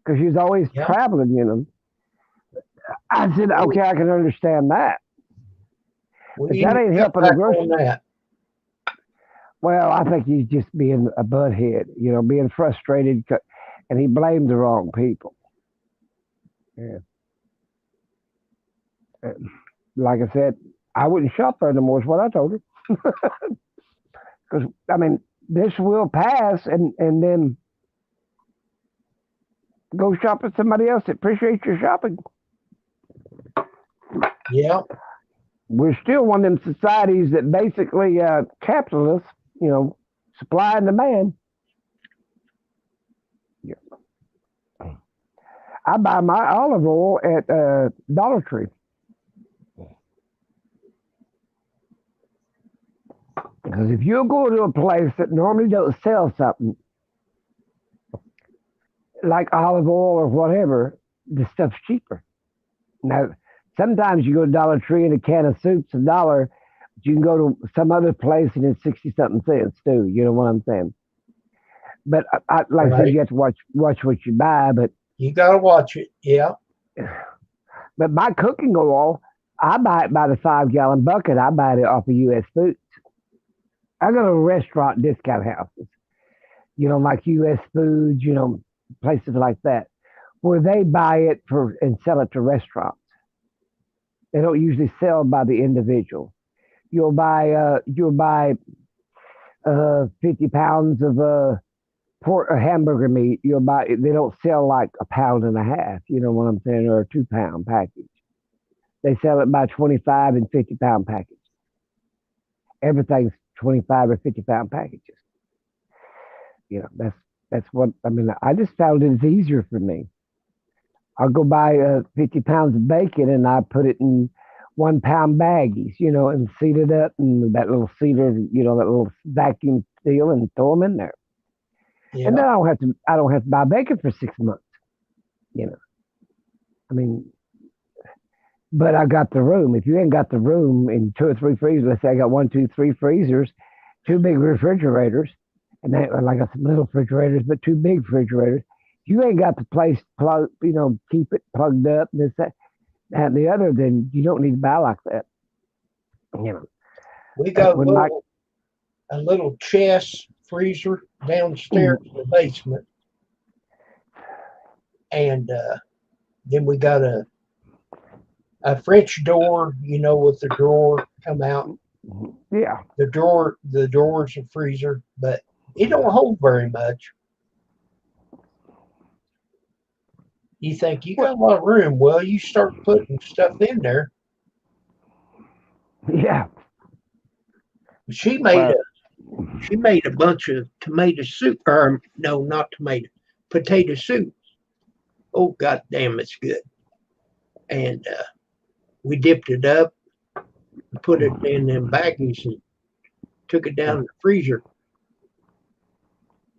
because she was always Yeah. traveling. I said, okay, I can understand that. Well, But you that need ain't to cut helping the back grocery. on that. Well, I think he's just being a butthead, being frustrated, and he blamed the wrong people. Yeah. Like I said, I wouldn't shop there no more, is what I told her. Because, I mean, this will pass, and then go shop at somebody else that appreciates your shopping. Yeah. We're still one of them societies that basically capitalists, supply and demand. Yeah. I buy my olive oil at Dollar Tree. Because if you go to a place that normally don't sell something like olive oil or whatever, the stuff's cheaper. Now, sometimes you go to Dollar Tree and a can of soup's $1, but you can go to some other place and it's 60-something cents too. You know what I'm saying? But I like I said, you have to watch what you buy. But you gotta watch it. Yeah. But my cooking oil, I buy it by the 5-gallon bucket. I buy it off of U.S. Foods. I go to restaurant discount houses, like U.S. Foods, places like that, where they buy it and sell it to restaurants. They don't usually sell by the individual. You'll buy 50 pounds of pork or hamburger meat. They don't sell like a pound and a half, you know what I'm saying, or a 2-pound package. They sell it by 25 and 50-pound packages. Everything's 25 or 50-pound packages. That's what I mean. I just found it's easier for me. I'll go buy 50 pounds of bacon and I put it in 1-pound baggies, and seal it up and that little sealer, that little vacuum seal, and throw them in there. Yeah. And then I don't have to buy bacon for 6 months. I mean, but I got the room. If you ain't got the room in 2 or 3 freezers, let's say I got 1, 2, 3 freezers, 2 big refrigerators, and then I got some little refrigerators, but 2 big refrigerators. You ain't got the place plug, keep it plugged up, and this, that, and the other, then you don't need to buy like that. We got a little chest freezer downstairs in the basement. And then we got a French door, with the drawer come out. Yeah. The door's a freezer, but it don't hold very much. You think you got a lot of room. Well, you start putting stuff in there. Yeah. She made a bunch of tomato soup, or no, not tomato, potato soup. Oh, God damn, it's good. And we dipped it up, put it in them baggies, and took it down in the freezer.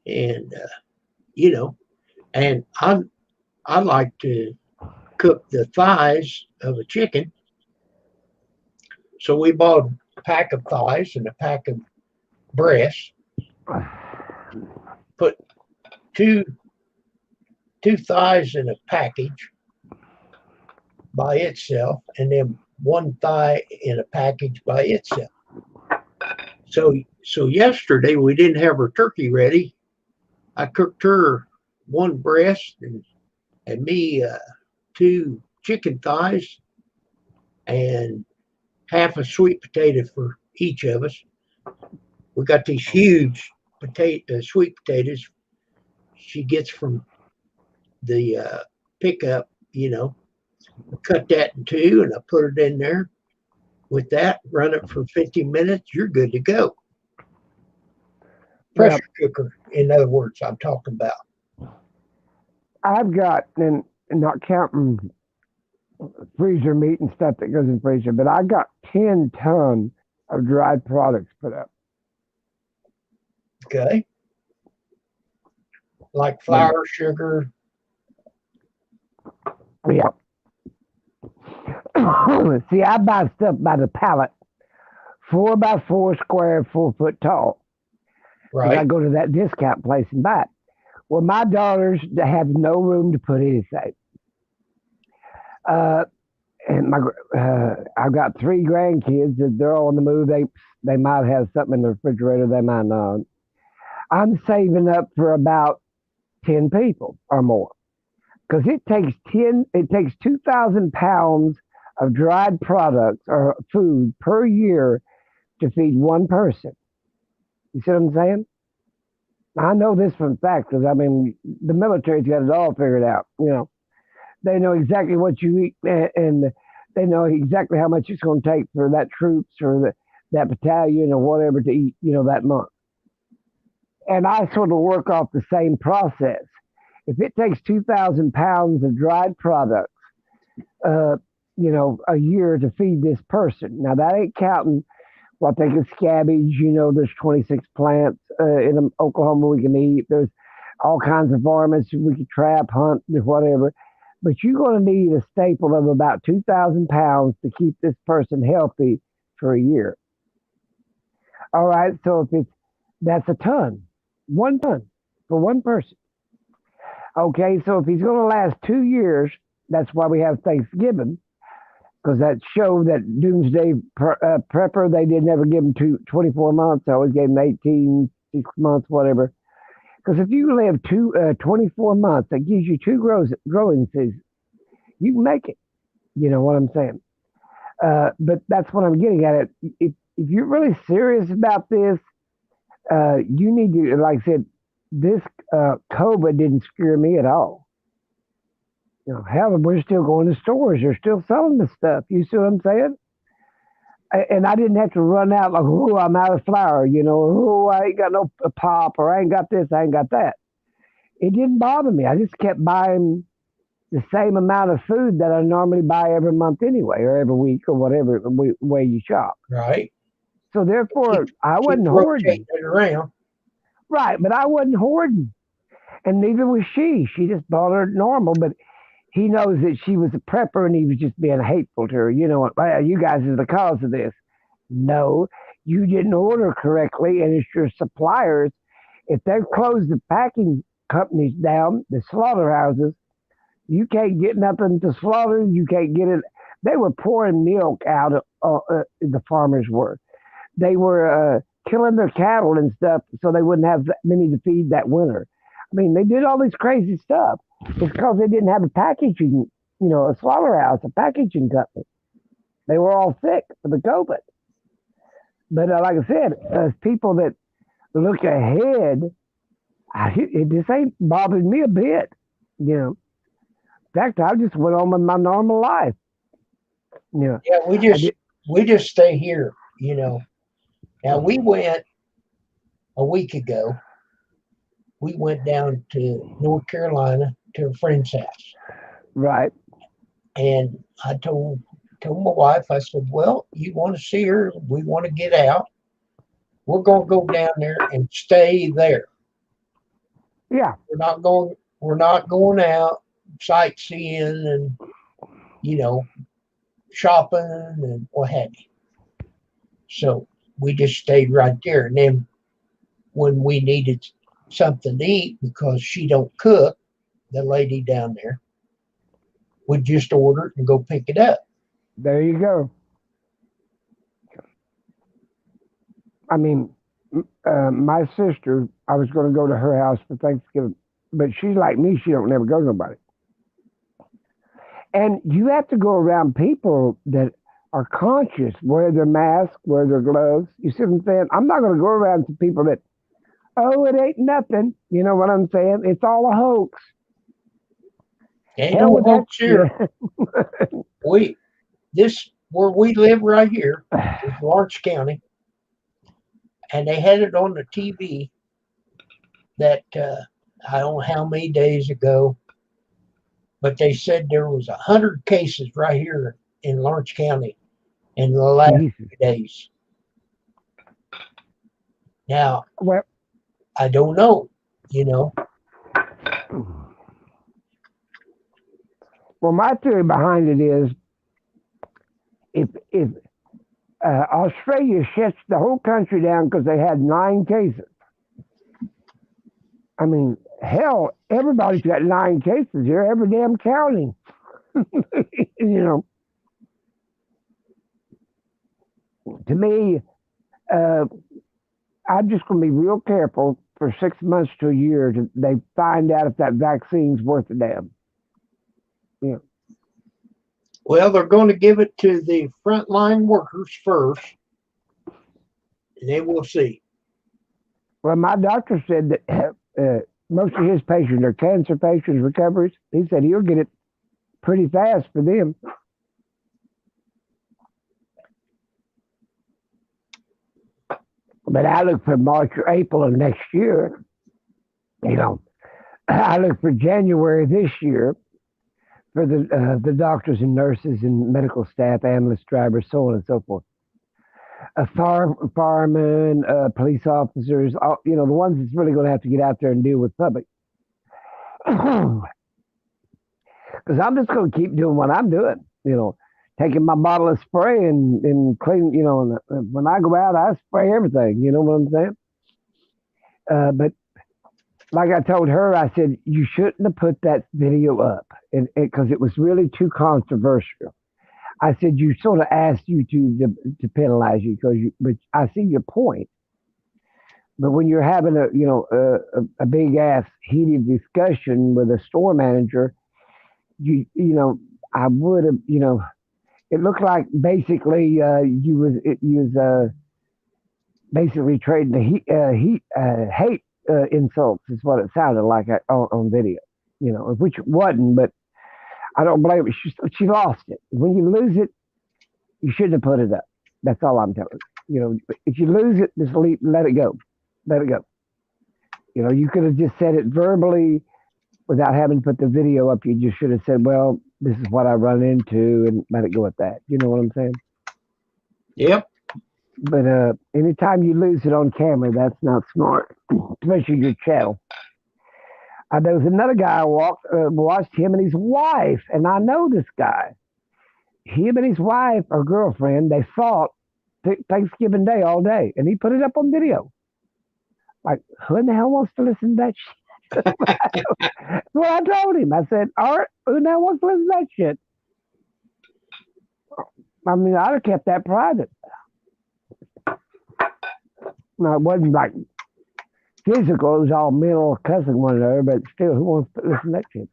And and I like to cook the thighs of a chicken. So we bought a pack of thighs and a pack of breasts. Put two thighs in a package by itself, and then 1 thigh in a package by itself. So yesterday we didn't have her turkey ready. I cooked her 1 breast and me 2 chicken thighs and half a sweet potato for each of us. We got these huge sweet potatoes she gets from the pickup. I cut that in 2 and I put it in there. With that, run it for 50 minutes, you're good to go. Yeah. Pressure cooker, in other words, I'm talking about. I've got, and not counting freezer meat and stuff that goes in freezer, but I got 10 tons of dried products put up. Okay. Like flour, sugar. Yeah. See, I buy stuff by the pallet, 4x4 square, 4 foot tall. Right. I go to that discount place and buy it. Well, my daughters have no room to put anything. And I've got 3 grandkids that they're all on the move. They might have something in the refrigerator, they might not. I'm saving up for about 10 people or more, because it takes 2,000 pounds of dried products or food per year to feed one person. You see what I'm saying? I know this from fact, because I mean the military's got it all figured out. They know exactly what you eat, and they know exactly how much it's going to take for that troops or that battalion or whatever to eat, that month. And I sort of work off the same process. If it takes 2,000 pounds of dried products, a year to feed this person. Now that ain't counting what they can scavenge. There's 26 plants in Oklahoma we can eat. There's all kinds of varmints we can trap, hunt, whatever. But you're going to need a staple of about 2,000 pounds to keep this person healthy for a year. All right, so that's a ton, 1 ton for one person. Okay, so if he's going to last 2 years, that's why we have Thanksgiving, because that show that Doomsday Prepper, they did never give him 24 months. I always gave him 18, 6 months, whatever. Because if you live 24 months, that gives you 2 growing seasons. You can make it. You know what I'm saying? But that's what I'm getting at. If you're really serious about this, you need to, like I said, this COVID didn't scare me at all. Hell, we're still going to stores. They're still selling the stuff. You see what I'm saying? And I didn't have to run out like, oh, I'm out of flour, oh, I ain't got no pop, or I ain't got this, I ain't got that. It didn't bother me. I just kept buying the same amount of food that I normally buy every month anyway, or every week, or whatever way you shop. Right. So therefore, I wasn't hoarding. It around. Right, but I wasn't hoarding. And neither was she. She just bought her normal, but he knows that she was a prepper and he was just being hateful to her. Well, you guys are the cause of this. No, you didn't order correctly, and it's your suppliers. If they've closed the packing companies down, the slaughterhouses, you can't get nothing to slaughter. You can't get it. They were pouring milk out of the farmers were. They were killing their cattle and stuff so they wouldn't have that many to feed that winter. I mean, they did all this crazy stuff. It's because they didn't have a packaging, a slaughterhouse, a packaging company. They were all sick for the COVID. But like I said, as people that look ahead, it just ain't bothered me a bit. In fact, I just went on with my normal life. Yeah, we just stay here. Now we went a week ago. We went down to North Carolina to a friend's house. Right. And I told my wife, I said, well, you want to see her? We want to get out. We're going to go down there and stay there. Yeah. We're not going out sightseeing and, shopping and what have you. So we just stayed right there. And then when we needed something to eat, because she don't cook, the lady down there, would just order it and go pick it up. There you go. I mean, my sister, I was going to go to her house for Thanksgiving, but she's like me. She don't never go to nobody. And you have to go around people that are conscious, wear their mask, wear their gloves. You see what I'm saying? I'm not going to go around to people that, oh, it ain't nothing. You know what I'm saying? It's all a hoax. Ain't no hoax here. This where we live right here is Lawrence County, and they had it on the TV that I don't know how many days ago, but they said there was 100 cases right here in Lawrence County in the last Jesus. few days. Now, Well, I don't know, you know. well, my theory behind it is if Australia shuts the whole country down because they had 9 cases. I mean, hell, everybody's got 9 cases here, every damn county. You know, to me, I'm just going to be real careful for 6 months to a year to they find out if that vaccine's worth a damn. Yeah. Well, they're going to give it to the frontline workers first, and then we'll see. Well, my doctor said that most of his patients are cancer patients, recoveries. He said he'll get it pretty fast for them. But I look for March or April of next year. You know, I look for January this year for the doctors and nurses and medical staff, ambulance drivers, so on and so forth. Firemen, police officers, you know, the ones that's really going to have to get out there and deal with public. Because I'm just going to keep doing what I'm doing, you know, taking my bottle of spray and clean, you know, and when I go out, I spray everything, you know what I'm saying? But like I told her, I said, you shouldn't have put that video up because it was really too controversial. I said, you sort of asked YouTube to penalize you but I see your point. But when you're having a big ass heated discussion with a store manager, you know, I would have, you know, it looked like basically you was basically trading the hate insults is what it sounded like on video, you know, which it wasn't, but I don't blame her. She lost it. When you lose it, you shouldn't have put it up. That's all I'm telling you. You know, if you lose it, just let it go. Let it go. You know, you could have just said it verbally without having to put the video up. You just should have said, well, this is what I run into, and let it go at that. You know what I'm saying? Yep. But anytime you lose it on camera, that's not smart, especially your channel. There was another guy I watched him and his wife, and I know this guy. Him and his wife or girlfriend, they fought Thanksgiving Day all day, and he put it up on video. Like, who in the hell wants to listen to that shit? Well, I told him. I said, all right, who in the hell wants to listen to that shit? I mean, I'd have kept that private. No, it wasn't like physical, it was all mental cussing one another, but still, who wants to listen to that shit?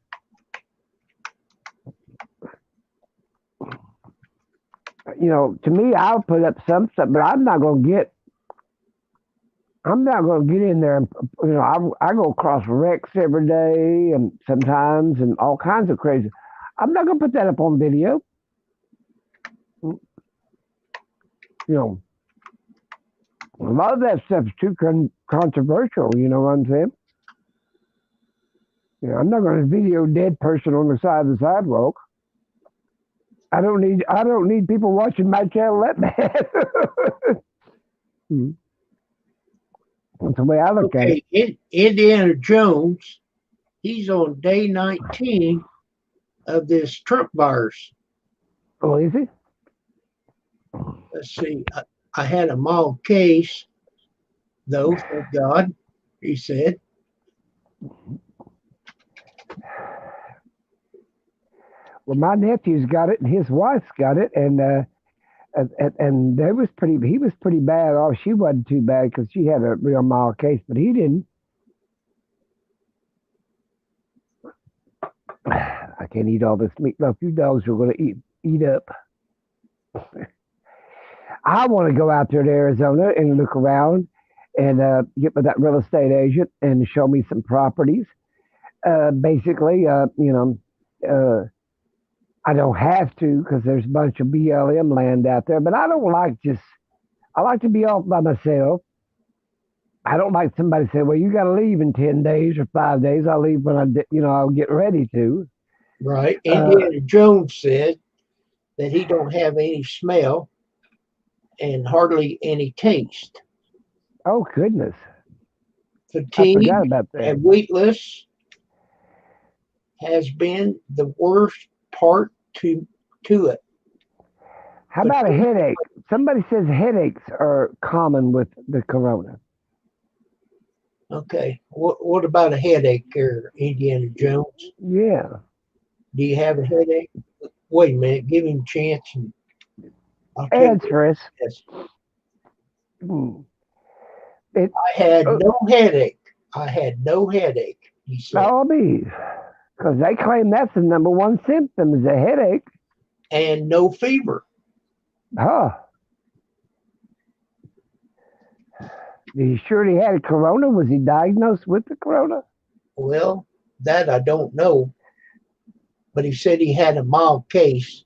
You know, to me, I'll put up some stuff, but I'm not going to get in there and, you know, I go across wrecks every day and sometimes and all kinds of crazy. I'm not going to put that up on video. You know, a lot of that stuff is too controversial, you know what I'm saying? You know, I'm not going to video a dead person on the side of the sidewalk. I don't need people watching my channel that bad. That's the way I look at it. Indiana Jones, he's on day 19 of this Trump virus. Oh, is he? Let's see. I had a mild case, though, thank God, he said. Well, my nephew's got it, and his wife's got it, and they was he was pretty bad. Oh, she wasn't too bad because she had a real mild case, but he didn't. I can't eat all this meat. No, you dogs are going to eat up. I want to go out there to Arizona and look around and get with that real estate agent and show me some properties. Basically, you know, I don't have to because there's a bunch of BLM land out there, but I don't like I like to be off by myself. I don't like somebody say, well, you got to leave in 10 days or 5 days. I'll leave when I'll get ready to. Right. Indiana Jones said that he don't have any smell and hardly any taste. Oh, goodness. I Fatigue forgot about that. and weightless has been the worst part to it. How about a headache? Somebody says headaches are common with the corona. Okay. What about a headache there, Indiana Jones? Yeah. Do you have a headache? Wait a minute. Give him a chance and I'll tell you. Answer us. Yes. Hmm. I had no headache. I had no headache, he said. I'll be. Because they claim that's the number one symptom is a headache. And no fever. Huh. He surely had a corona. Was he diagnosed with the corona? Well, that I don't know. But he said he had a mild case.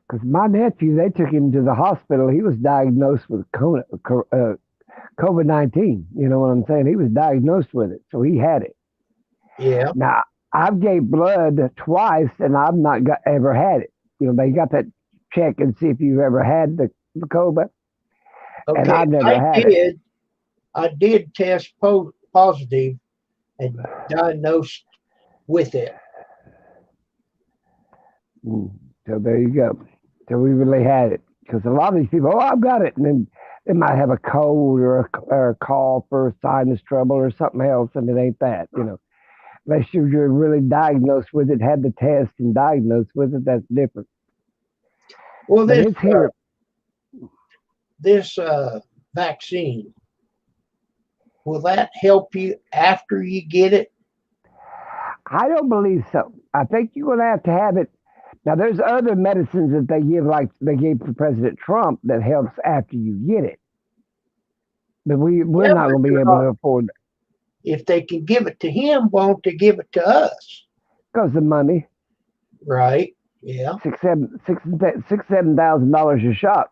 Because my nephew, they took him to the hospital. He was diagnosed with COVID-19. You know what I'm saying? He was diagnosed with it, so he had it. Yeah. Now, I've gave blood twice, and I've not ever had it. You know, they got that check and see if you've ever had the COVID. Okay. And I've never had it. I did test positive and diagnosed with it. So there you go. So we really had it. Because a lot of these people, oh, I've got it. And then they might have a cold or a cough or sinus trouble or something else, and it ain't that, you know. Unless you're really diagnosed with it, had the test and diagnosed with it, that's different. Well, But it's here. This vaccine, will that help you after you get it? I don't believe so. I think you're going to have it. Now, there's other medicines that they give, like they gave for President Trump, that helps after you get it. But we're not going to be able to afford it. If they can give it to him, won't they give it to us? Because of money. Right. Yeah. $7,000 a shot.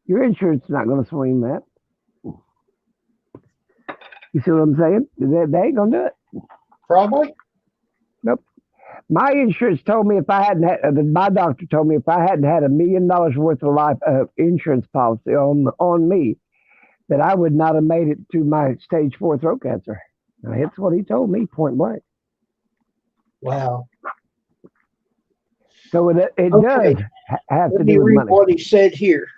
Your insurance is not going to swing that. You see what I'm saying? They ain't going to do it. Probably. Nope. My insurance told me my doctor told me if I hadn't had $1 million worth of life insurance policy on me, that I would not have made it to my stage 4 throat cancer. Now, that's what he told me, point blank. Wow. So it does have to do with money. What he said here.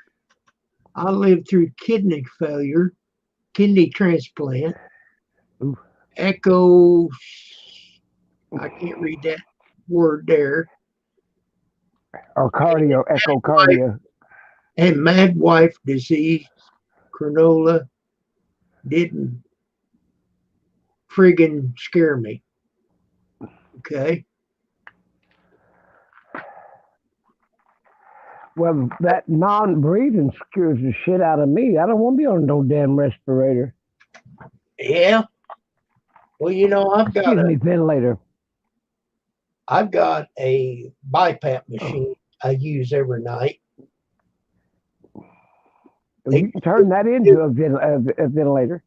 I lived through kidney failure, kidney transplant, echo. I can't read that word there. Or echocardia. And mad wife disease, Cronulla, didn't friggin' scare me. Okay. Well, that non-breathing scares the shit out of me. I don't want to be on no damn respirator. Yeah. Well, you know, ventilator. I've got a BiPAP machine I use every night. You can turn that into a ventilator.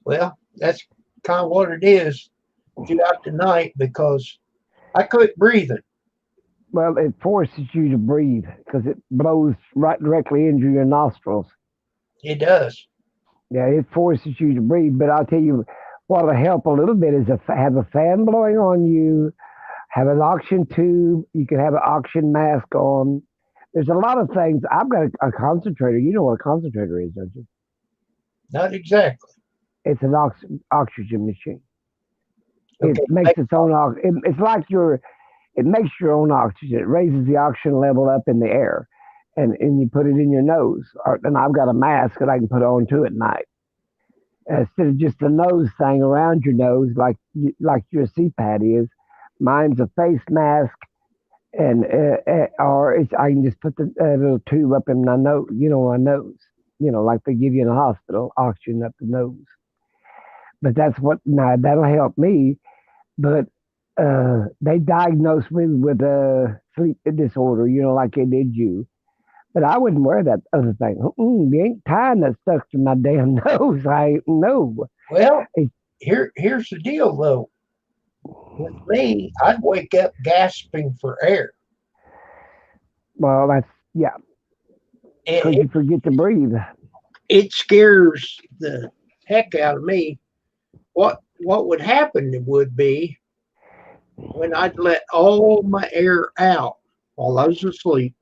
Well, that's kind of what it is throughout the night because I quit breathing. Well, it forces you to breathe because it blows right directly into your nostrils. It does. Yeah, it forces you to breathe. But I'll tell you what'll help a little bit is have a fan blowing on you, have an oxygen tube. You can have an oxygen mask on. There's a lot of things. I've got a concentrator. You know what a concentrator is, don't you? Not exactly. It's an oxygen machine. It makes its own oxygen. It's like it makes your own oxygen. It raises the oxygen level up in the air, and you put it in your nose. And I've got a mask that I can put on too at night. Instead of just a nose thing around your nose like your CPAP is, mine's a face mask, and I can just put the little tube up in my nose. My nose. Like they give you in the hospital, oxygen up the nose. But that'll help me. But they diagnosed me with a sleep disorder, like they did you. But I wouldn't wear that other thing. You ain't tying that stuff to my damn nose. I ain't no. Well, It, here's the deal though. With me, I'd wake up gasping for air. well, that's yeah, because It, you forget to breathe. it scares the heck out of me. What would happen would be when I'd let all my air out while I was asleep,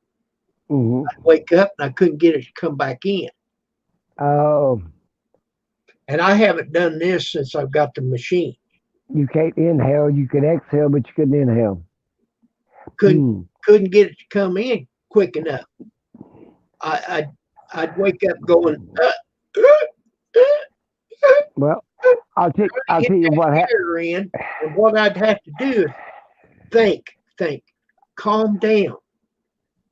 Hmm. I'd wake up and I couldn't get it to come back in. Oh, And I haven't done this since I've got the machine. you can't inhale. You could exhale, but you couldn't inhale. Couldn't Hmm. couldn't get it to come in quick enough. I'd wake up going, Well, I'll get tell you what that happened. air in, and what I'd have to do is think, calm down.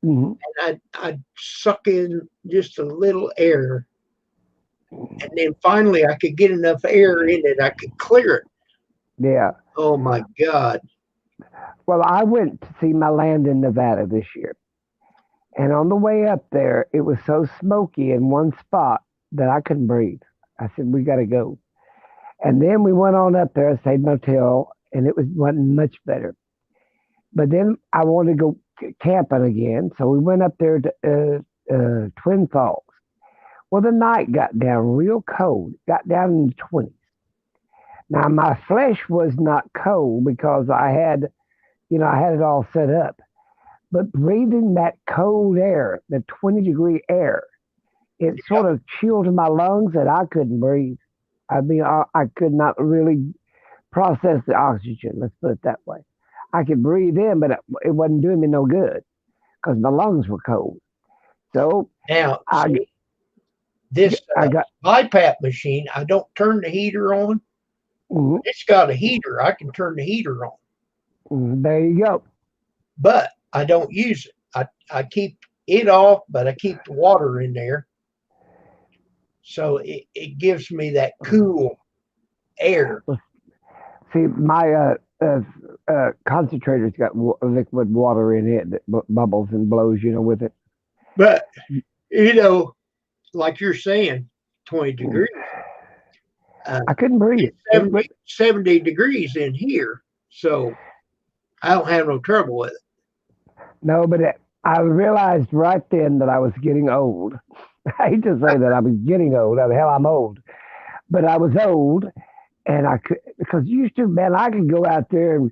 Hmm. And I'd suck in just a little air, and then finally I could get enough air in it I could clear it. Yeah. Oh my God! Well, I went to see my land in Nevada this year. And on the way up there, it was so smoky in one spot that I couldn't breathe. I said, we got to go. And then we went on up there, stayed motel, and wasn't much better. But then I wanted to go camping again. So we went up there to Twin Falls. Well, the night got down real cold, got down in the 20s. Now, my flesh was not cold because I had it all set up. But breathing that cold air, the 20-degree air, it Yep. sort of chilled my lungs and I couldn't breathe. I mean, I could not really process the oxygen. Let's put it that way. I could breathe in, but it wasn't doing me no good because my lungs were cold. So Now, I, see, this I got, BiPAP machine, I don't turn the heater on. mhm, It's got a heater. I can turn the heater on, there you go. but I don't use it. I keep it off, but I keep the water in there. So it gives me that cool air. See, my concentrator's got liquid water in it that bubbles and blows, with it. But, you know, like you're saying, 20 Mm. degrees. Uh, I couldn't breathe. it's 70 degrees in here. So I don't have no trouble with it. No, but I realized right then that I was getting old. I hate to say that I was getting old. Hell, I'm old, but I was old, and I could because used to, man, I could go out there and,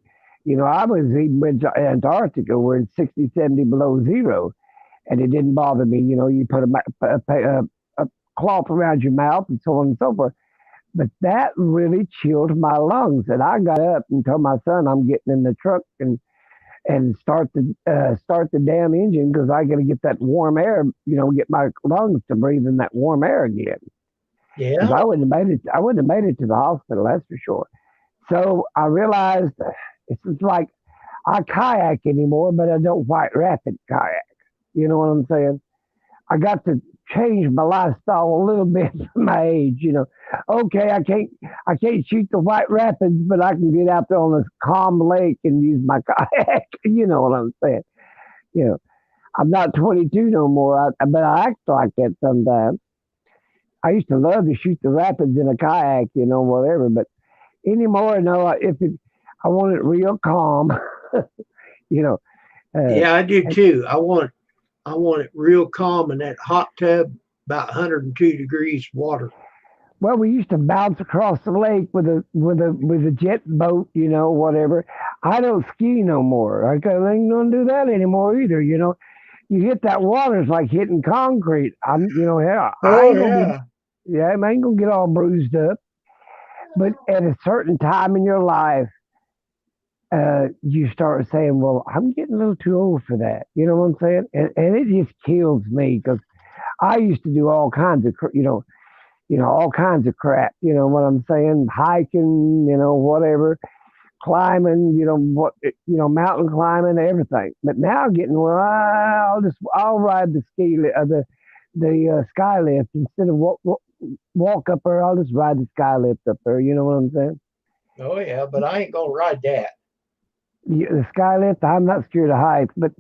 I was even went to Antarctica where it's 60, 70 below zero, and it didn't bother me. You put a cloth around your mouth and so on and so forth. But that really chilled my lungs, and I got up and told my son I'm getting in the truck and start the damn engine because I got to get that warm air, get my lungs to breathe in that warm air again. Because Yeah. I wouldn't have made it. I wouldn't have made it to the hospital. That's for sure. So I realized it's just like I kayak anymore, but I don't white rapid kayak. You know what I'm saying? I got to change my lifestyle a little bit for my age. Okay, I can't shoot the White Rapids, but I can get out there on this calm lake and use my kayak. You know what I'm saying? You know, I'm not 22 no more, but I act like that sometimes. I used to love to shoot the rapids in a kayak, whatever. But anymore, no. I want it real calm. you know, uh, Yeah, I do too. I want it real calm in that hot tub, about 102 degrees water. well, we used to bounce across the lake with a jet boat, whatever. I don't ski no more. I ain't gonna do that anymore either. You hit that water, it's like hitting concrete. Hell, I Oh ain't gonna be, yeah. yeah, I ain't gonna get all bruised up. But at a certain time in your life, you start saying, "Well, I'm getting a little too old for that." You know what I'm saying? And it just kills me because I used to do all kinds of, all kinds of crap. You know what I'm saying? Hiking, whatever, climbing, mountain climbing, everything. But now getting, well, I'll ride the the sky lift instead of walk up there. I'll just ride the sky lift up there. You know what I'm saying? Oh yeah, but I ain't gonna ride that. the sky lift. I'm not scared of heights, but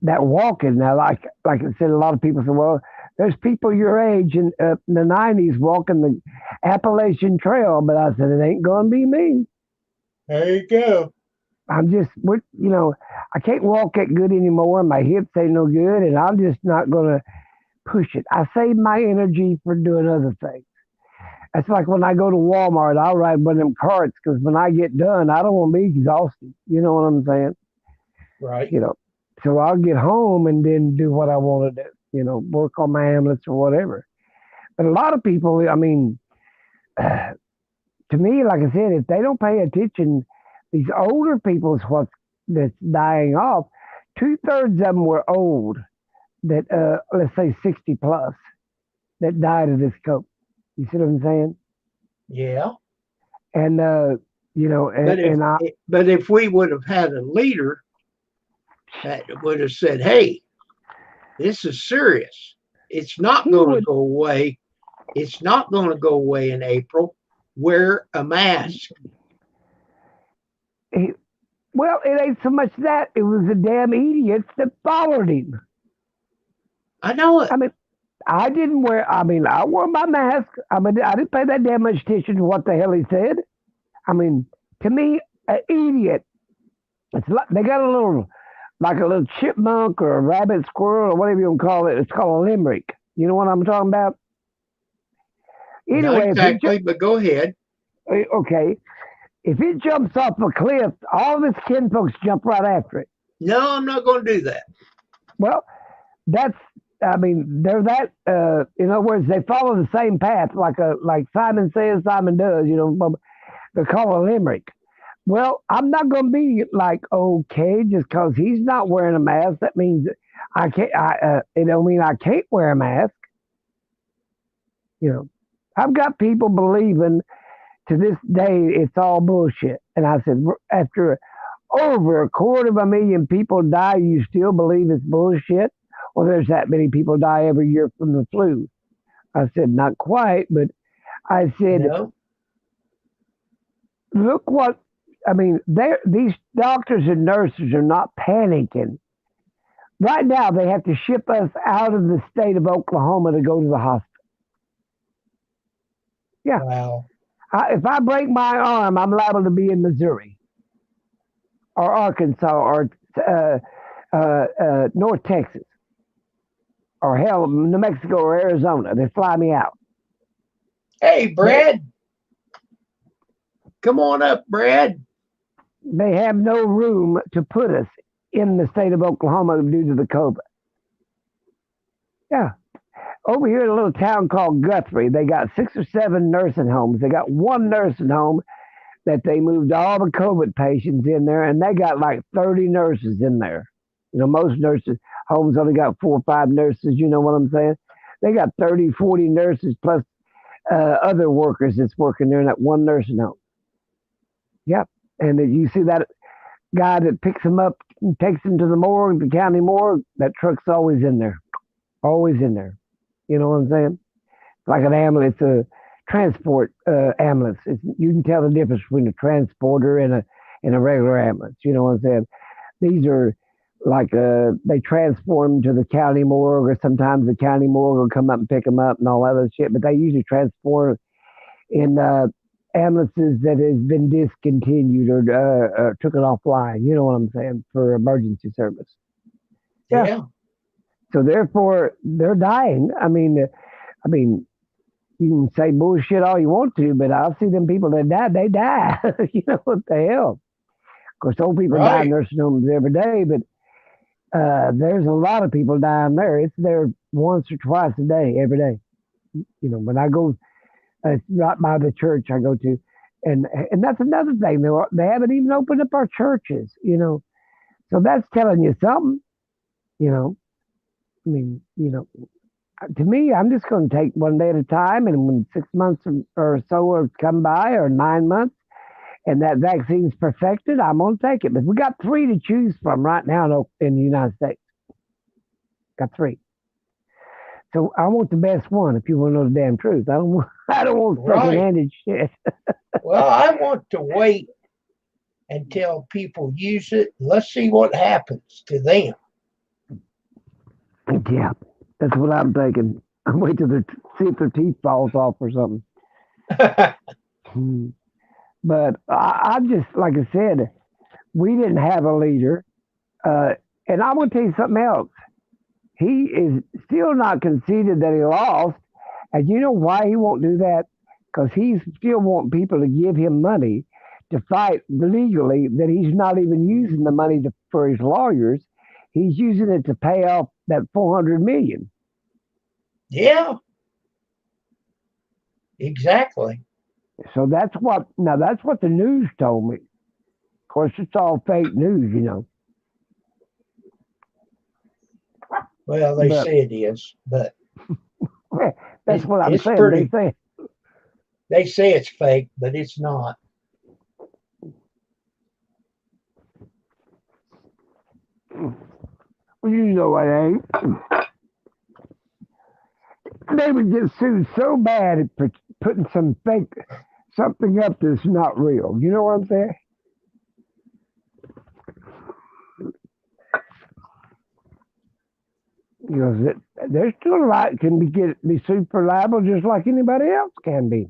that walking now, like I said, a lot of people say, well, there's people your age in the '90s walking the Appalachian Trail, but I said it ain't gonna be me. There you go. I'm just, I can't walk that good anymore. My hips ain't no good, and I'm just not gonna push it. I save my energy for doing other things. It's like when I go to Walmart, I'll ride one of them carts because when I get done, I don't want to be exhausted. You know what I'm saying? Right. So I'll get home and then do what I want to do. Work on my amulets or whatever. But a lot of people, I mean, to me, like I said, if they don't pay attention, these older people is that's dying off. 2/3 of them were old, that let's say 60 plus, that died of this coke. You see what I'm saying? Yeah. And But if we would have had a leader that would have said, "Hey, this is serious. It's not going to go away. It's not going to go away in April. Wear a mask." Well, it ain't so much that. It was the damn idiots that followed him. I know it. I mean, I didn't wear, I wore my mask. I didn't pay that damn much attention to what the hell he said. I mean, to me, an idiot. It's like they got like a little chipmunk or a rabbit, squirrel, or whatever you want to call it. It's called a limerick. You know what I'm talking about? Anyway, not exactly, but go ahead. Okay. If it jumps off a cliff, all of its kinfolks jump right after it. No, I'm not going to do that. Well, they're that, in other words, they follow the same path, like Simon says, Simon does, they're called a limerick. Well, I'm not going to be like, okay, just because he's not wearing a mask, that means I can't, it don't mean I can't wear a mask. I've got people believing to this day it's all bullshit. And I said, after over 250,000 people die, you still believe it's bullshit? Well, there's that many people die every year from the flu. I said, not quite, but I said, no. Look what, these doctors and nurses are not panicking. Right now, they have to ship us out of the state of Oklahoma to go to the hospital. Yeah. Wow. If I break my arm, I'm liable to be in Missouri or Arkansas or North Texas or hell, New Mexico or Arizona. They fly me out. Hey, Brad. Come on up, Brad. They have no room to put us in the state of Oklahoma due to the COVID. Yeah. Over here in a little town called Guthrie, they got 6 or 7 nursing homes. They got one nursing home that they moved all the COVID patients in there, and they got like 30 nurses in there. Most nursing homes only got 4 or 5 nurses. You know what I'm saying? They got 30, 40 nurses plus other workers that's working there in that one nursing home. Yep. And you see that guy that picks them up and takes them to the morgue, the county morgue, that truck's always in there. Always in there. You know what I'm saying? Like an ambulance, a transport ambulance. You can tell the difference between a transporter and a regular ambulance. You know what I'm saying? These are like they transport them to the county morgue, or sometimes the county morgue will come up and pick them up and all that other shit. But they usually transport in ambulances that has been discontinued or took it offline. You know what I'm saying? For emergency service. Yeah. So therefore, they're dying. You can say bullshit all you want to, but I'll see them people that die. They die. You know what the hell? Of course, old people die in nursing homes every day, but there's a lot of people dying there. It's there once or twice a day, every day. When I go, it's right by the church I go to, and that's another thing. They haven't even opened up our churches. So that's telling you something. To me, I'm just going to take one day at a time, and when 6 months or so have come by, or 9 months, and that vaccine's perfected, I'm going to take it. But we got 3 to choose from right now in the United States. Got 3. So I want the best one. If you want to know the damn truth, I don't want second-handed shit. Well, I want to wait until people use it. Let's see what happens to them. Yeah, that's what I'm thinking. Wait till see if their teeth falls off or something. Hmm. But I just, like I said, we didn't have a leader. And I'm going to tell you something else. He is still not conceded that he lost. And you know why he won't do that? Because he still wants people to give him money to fight legally, that he's not even using the money for his lawyers. He's using it to pay off that $400 million. Yeah, exactly. So that's what the news told me. Of course, it's all fake news, you know. Well, they say it is, but that's what I'm it's saying. pretty. They say They say it's fake, but it's not. Well, you know it ain't. They would get sued so bad for putting something up that's not real. You know what I'm saying? You know, there's still a lot can be sued for libel just like anybody else can be.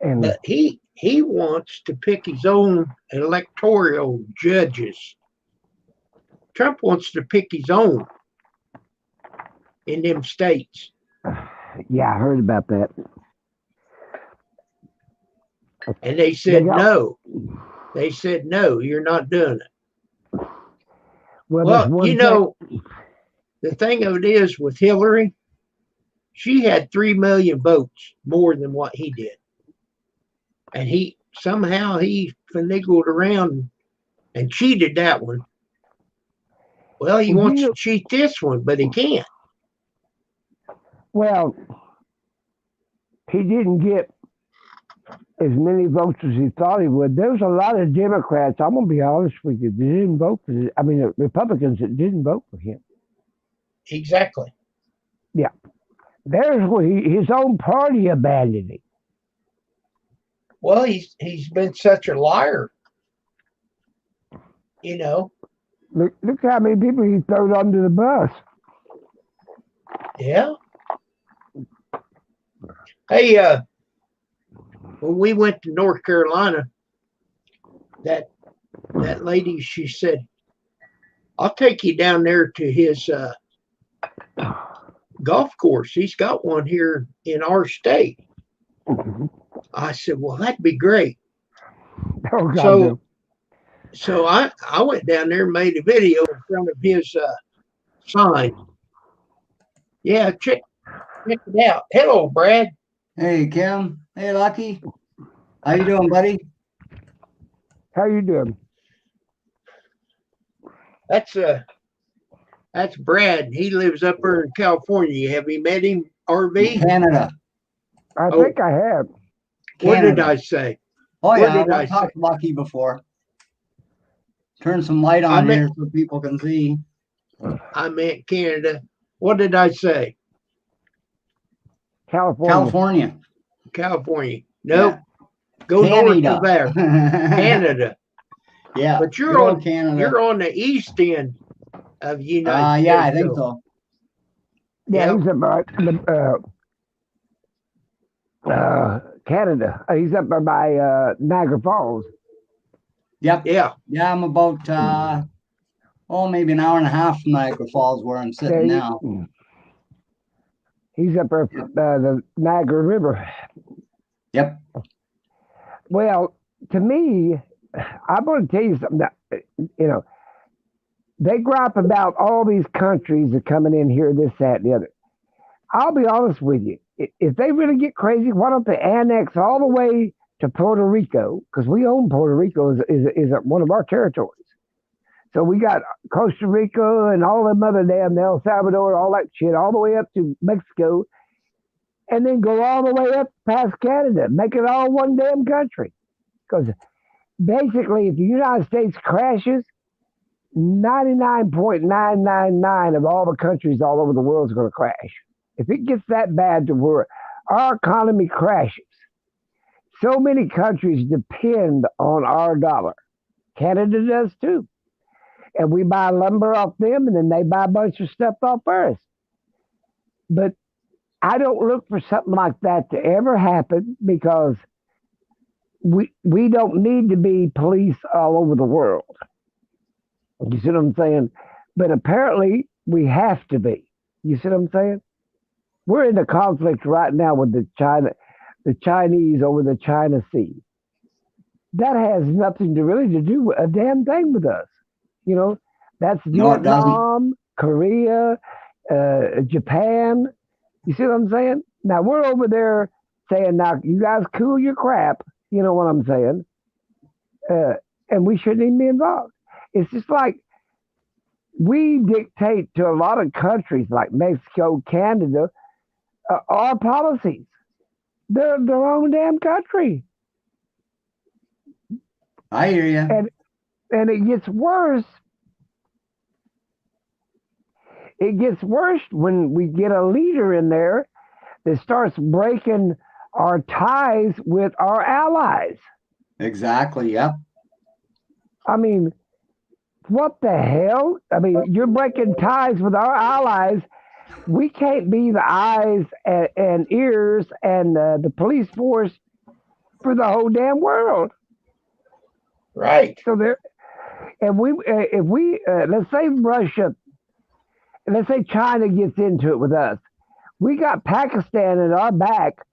And But he wants to pick his own electoral judges. Trump wants to pick his own in them states. yeah, I heard about that. And they said no. They said no, you're not doing it. Well, you know, the thing of it is with Hillary, she had 3 million votes more than what he did. And he finagled around and cheated that one. Well, he wants to cheat this one, but he can't. Well, he didn't get as many votes as he thought he would. There was a lot of Democrats, I'm going to be honest with you, that didn't vote for him. I mean, Republicans that didn't vote for him. Exactly. Yeah. There's where his own party abandoned him. Well, he's been such a liar. You know. Look how many people he threw under the bus. Yeah. Hey, when we went to North Carolina, that lady, she said, I'll take you down there to his golf course. He's got one here in our state. Mm-hmm. I said, well, that'd be great. Oh, God, so I went down there and made a video in front of his sign. Yeah, check it out. Hello, Brad. Hey, Kim. Hey, Lucky. How you doing, buddy? How you doing? That's Brad. He lives up there in California. Have you met him, RV? Canada. I think I have. What did I say? Oh, yeah. I've talked to Lucky before. Turn some light on here so people can see. I meant Canada. What did I say? California. Nope. Yeah. Go north of there. Canada. Yeah. But you're on Canada. You're on the east end of the United States. Yeah, I think so. Yeah, he's about Canada. He's up there by Niagara Falls. Yep. Yeah. Yeah, I'm about maybe an hour and a half from Niagara Falls where I'm sitting now. He's up there the Niagara River. Yep. Well, to me, I'm going to tell you something that, you know, they gripe about all these countries that are coming in here, this, that, and the other. I'll be honest with you. If they really get crazy, why don't they annex all the way to Puerto Rico? Because we own Puerto Rico is one of our territories. So we got Costa Rica and all them other damn El Salvador, all that shit, all the way up to Mexico, and then go all the way up past Canada, make it all one damn country. Because basically, if the United States crashes, 99.999 of all the countries all over the world is going to crash. If it gets that bad to where our economy crashes, so many countries depend on our dollar. Canada does too. And we buy lumber off them, and then they buy a bunch of stuff off us. But I don't look for something like that to ever happen because we don't need to be police all over the world. You see what I'm saying? But apparently we have to be. You see what I'm saying? We're in a conflict right now with the Chinese over the China Sea. That has nothing to really to do with a damn thing with us. You know, that's No, it doesn't. Vietnam, Korea, Japan. You see what I'm saying? Now we're over there saying, now you guys cool your crap. You know what I'm saying? And we shouldn't even be involved. It's just like we dictate to a lot of countries like Mexico, Canada, our policies. They're their own damn country. I hear you. And it gets worse. It gets worse when we get a leader in there that starts breaking our ties with our allies. Exactly. Yep. I mean, what the hell? I mean, you're breaking ties with our allies. We can't be the eyes and ears and the police force for the whole damn world. Right. So there, and if we let's say Russia, let's say China gets into it with us, we got Pakistan at our back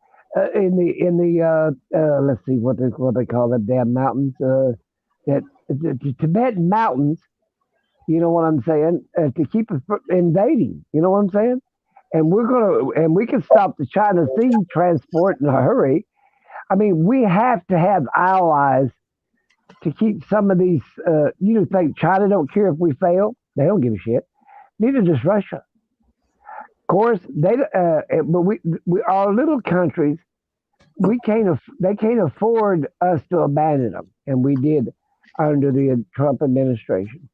in the let's see what they call the damn mountains, that the Tibetan mountains. You know what I'm saying? To keep us from invading. You know what I'm saying? And we can stop the China Sea transport in a hurry. I mean, we have to have allies to keep some of these. You think China don't care if we fail? They don't give a shit. Neither does Russia. Of course, but we our little countries, they can't afford us to abandon them, and we did under the Trump administration.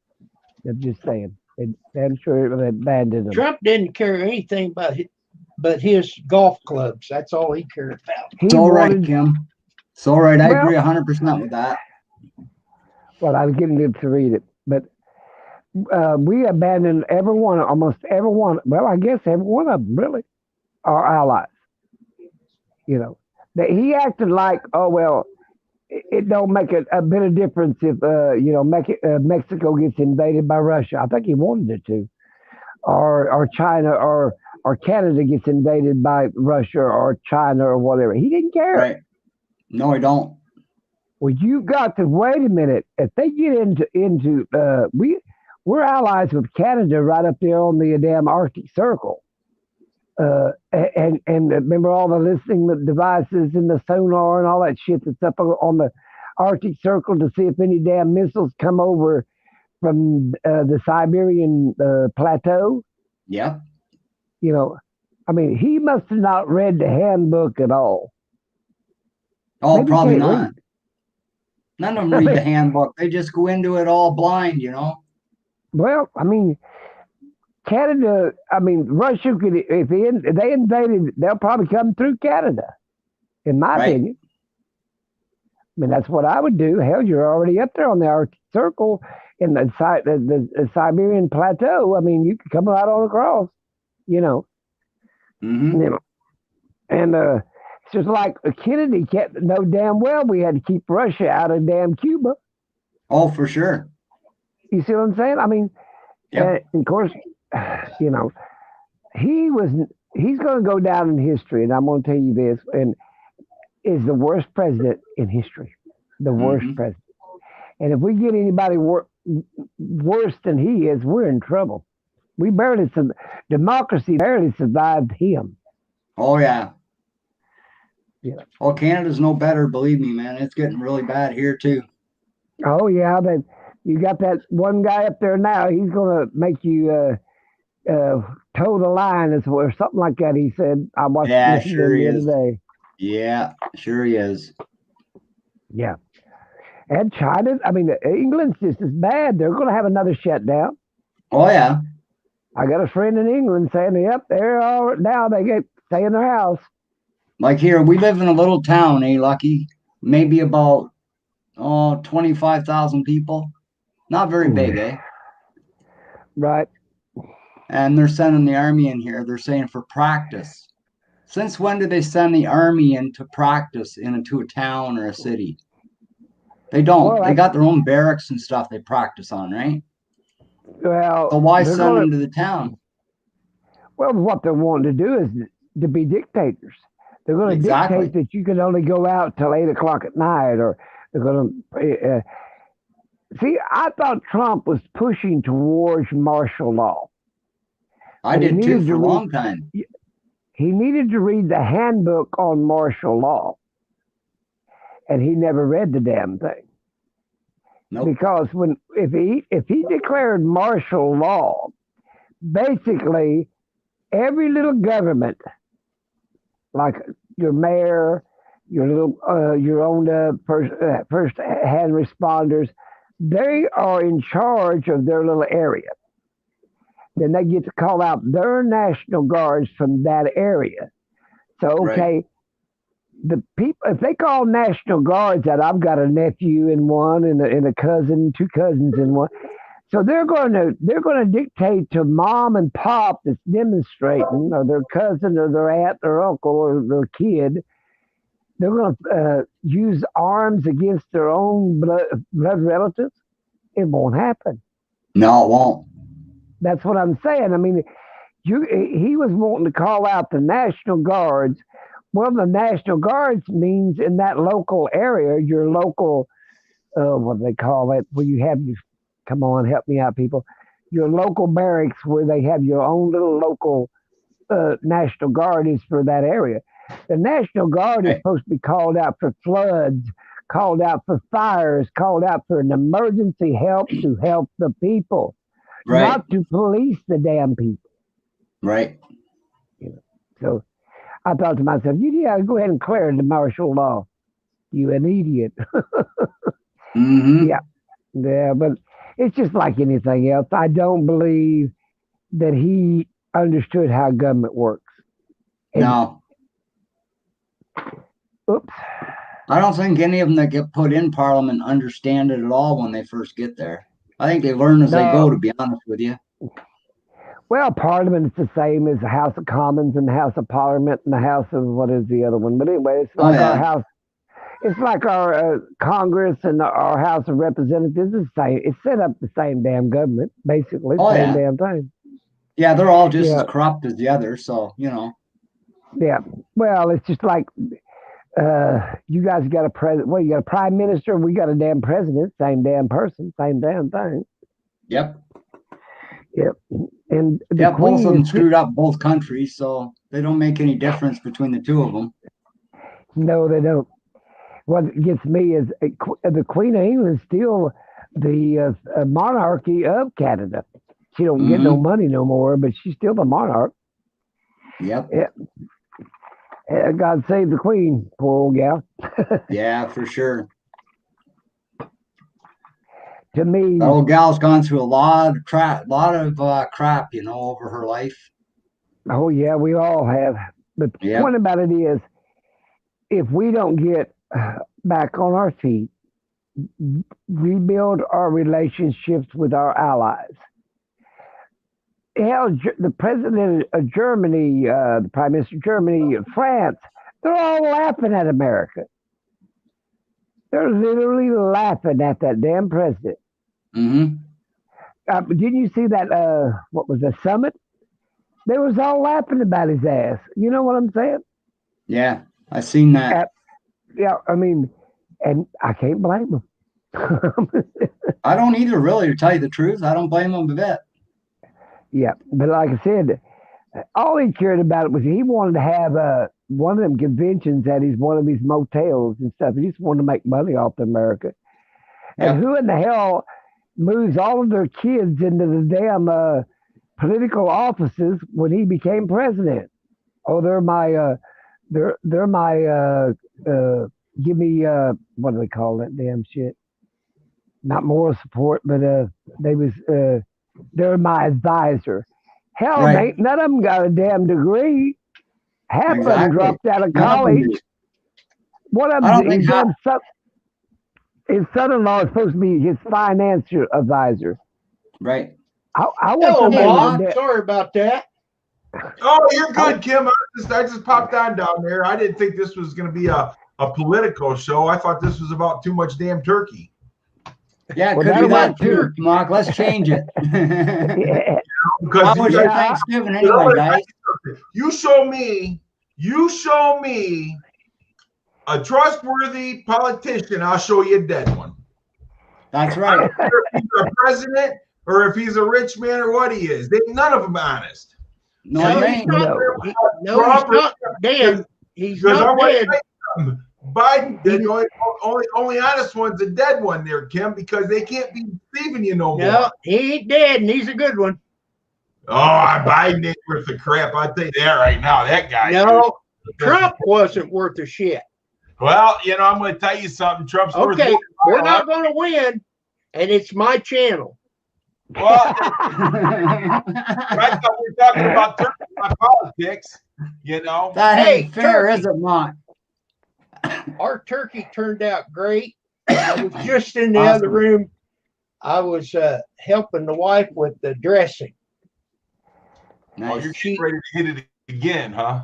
I'm just saying. I'm sure they abandoned them. Trump didn't care anything but his golf clubs. That's all he cared about. It's all right, Kim. It's all right. I agree 100% with that. Well, I was getting to read it, but we abandoned almost every one. Well, I guess every one of them, really, our allies. You know, he acted like, oh well, it don't make a bit of difference if Mexico gets invaded by Russia. I think he wanted it to, or China or Canada gets invaded by Russia or China or whatever. He didn't care. Right? No, I don't. Well, you got to wait a minute. If they get into we're allies with Canada right up there on the damn Arctic Circle. And remember all the listening devices and the sonar and all that shit that's up on the Arctic Circle to see if any damn missiles come over from the Siberian plateau. Yeah. You know, I mean, he must have not read the handbook at all. Oh, Maybe probably can't not. read. None of them read the handbook. They just go into it all blind, you know. Well, I mean, Canada, Russia could, if they invaded, they'll probably come through Canada, in my opinion. I mean, that's what I would do. Hell, you're already up there on the Arctic Circle in the Siberian plateau. I mean, you could come right on across, you know. Mm-hmm. You know. And it's just like Kennedy kept know damn well we had to keep Russia out of damn Cuba. Oh, for sure. You see what I'm saying? I mean, Yep. of course, you know, he's going to go down in history, and I'm going to tell you this, and is the worst president in history, the worst president. And if we get anybody worse than he is, we're in trouble. Democracy barely survived him. Oh, yeah. Yeah. Oh, Canada's no better, believe me, man. It's getting really bad here, too. Oh, yeah, but you got that one guy up there now. He's going to make you toe the line or something like that. He said, I watched Yeah, him sure he the other is. day. Yeah, sure he is. Yeah. And China, England's just as bad. They're going to have another shutdown. Oh, yeah. I got a friend in England saying, yep, they're all now they get stay in their house. Like here, we live in a little town, Lucky? maybe about 25,000 people. Not very big, eh? Right. And they're sending the army in here. They're saying for practice. Since when do they send the army in to practice into a town or a city? They don't. Well, They got their own barracks and stuff they practice on, right? well, So why they're send gonna. them to the town? Well, what they're wanting to do is to be dictators. They're going to Exactly. dictate that you can only go out till 8 o'clock at night, or they're going to. See, I thought Trump was pushing towards martial law. I But he did too needed for to a read- long time. He needed to read the handbook on martial law, and he never read the damn thing. Nope. Because if he declared martial law, basically every little government, like your mayor, your own first hand responders, they are in charge of their little area. Then they get to call out their national guards from that area. So okay, the people, if they call national guards out, I've got a nephew in one and a cousin, two cousins in one. So they're going to dictate to mom and pop that's demonstrating, or their cousin, or their aunt, or uncle, or their kid. They're going to use arms against their own blood relatives. It won't happen. No, it won't. That's what I'm saying. I mean, he was wanting to call out the National Guards. Well, the National Guards means in that local area, your local, what do they call it, where you have your, come on, help me out, people, your local barracks where they have your own little local National Guard is for that area. The National Guard is supposed to be called out for floods, called out for fires, called out for an emergency help to help the people, not to police the damn people. Right. So I thought to myself, yeah, go ahead and declare the martial law. You an idiot. Mm-hmm. Yeah, but it's just like anything else. I don't believe that he understood how government works. And, No. Oops. I don't think any of them that get put in Parliament understand it at all when they first get there. I think they learn as they go, to be honest with you. Well, Parliament is the same as the House of Commons and the House of Parliament and the House of, what is the other one? But anyway, it's like our House. It's like our Congress and our House of Representatives is the same. It's set up the same damn government, basically, same damn thing. Yeah, they're all just as corrupt as the others, so, you know. Yeah, well, it's just like you guys got a president. Well, you got a prime minister. We got a damn president. Same damn person. Same damn thing. Yep. And both of them screwed up both countries, so they don't make any difference between the two of them. No, they don't. What gets me is the Queen of England is still the monarchy of Canada. She don't get no money no more, but she's still the monarch. Yep. Yeah. God save the Queen, poor old gal. Yeah, for sure. To me, that old gal's gone through a lot of crap, you know, over her life. Oh yeah, we all have. But the point about it is, if we don't get back on our feet, rebuild our relationships with our allies. Hell, the president of Germany, the prime minister of Germany, France, they're all laughing at America. They're literally laughing at that damn president. Mm-hmm. Didn't you see that, what was the summit? They was all laughing about his ass. You know what I'm saying? Yeah, I seen that. Yeah, I mean, and I can't blame them. I don't either, really, to tell you the truth. I don't blame them a bit. Yeah, but like I said, all he cared about was he wanted to have one of them conventions at one of these motels and stuff. He just wanted to make money off America. And who in the hell moves all of their kids into the damn political offices when he became president? Oh, they're my give me what do they call that damn shit? Not moral support, but they're my advisor. Hell, ain't none of them got a damn degree. Half of them dropped out of college. one of I don't them, think his son-in-law is supposed to be his financial advisor. right. I want Hello, somebody Bob. with that. Sorry about that. Oh, you're good, Kim. I just popped on down there. I didn't think this was going to be a political show. I thought this was about too much damn turkey. Yeah, it Well, could be that'll that work, too, too. Mark. Let's change it. Yeah. Because How was you your guys- Thanksgiving you know anyway, what? guys? You show me a trustworthy politician, I'll show you a dead one. That's I right. don't care if he's a president or if he's a rich man or what he is. None of them honest. No, No, you he's ain't. not. No, he's Robert- not dead. He's Because I not want dead. Biden, the only honest one's a dead one there, Kim, because they can't be deceiving you no more. No, he ain't dead, and he's a good one. Oh, Biden ain't worth the crap. I'll tell you that right now. That guy. No, dude. Trump wasn't worth a shit. Well, I'm going to tell you something. Trump's worth Okay, more we're than not going to win, and it's my channel. Well, I thought we were talking about Turkey, not politics. That Hey, ain't fair, turkey. is it, Mark? Our turkey turned out great. I was just in the Awesome. other room. I was helping the wife with the dressing. Oh, Nice. you're getting ready to hit it again, huh?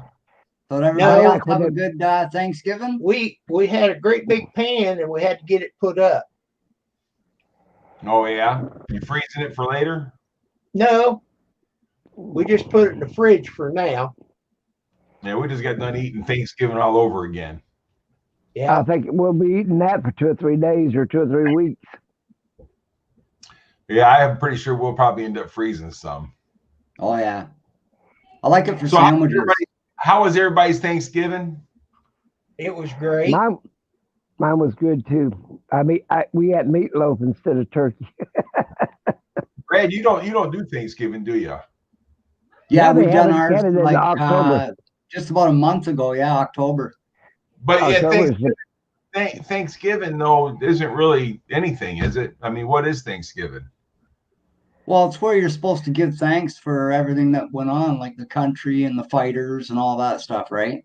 So did everybody No, else have a good Thanksgiving? We had a great big pan, and we had to get it put up. Oh yeah. You freezing it for later? No, we just put it in the fridge for now. Yeah, we just got done eating Thanksgiving all over again. Yeah, I think we'll be eating that for 2 or 3 days or 2 or 3 weeks. Yeah, I'm pretty sure we'll probably end up freezing some. Oh yeah. I like it for So sandwiches. how was everybody's Thanksgiving? it was great. Mine was good too. I mean, we had meatloaf instead of turkey. Brad, you don't do Thanksgiving, do you? Yeah, Yeah, we they done have it ours Canada in like October. just about a month ago. Yeah, October. But yeah, October is the- Thanksgiving though isn't really anything, is it? I mean, what is Thanksgiving? Well, it's where you're supposed to give thanks for everything that went on, like the country and the fighters and all that stuff, right?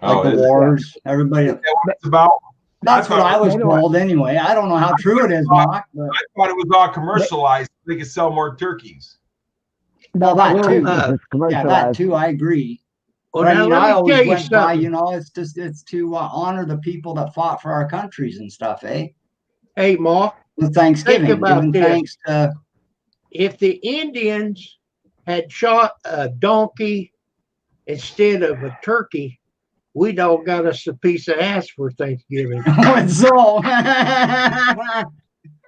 Like the is it? wars. Everybody. Is that what it's about? That's what I was They don't- told anyway. I don't know how true it is, Mark. But I thought it was all commercialized so they could sell more turkeys. well, that Well, too. It's Yeah, that commercialized. too. I agree. Well, But I now mean, I let me tell always you went by, something. it's to honor the people that fought for our countries and stuff, eh? Hey, Ma, With Thanksgiving, about giving this. thanks to if the Indians had shot a donkey instead of a turkey, we'd all got us a piece of ass for Thanksgiving. so. That's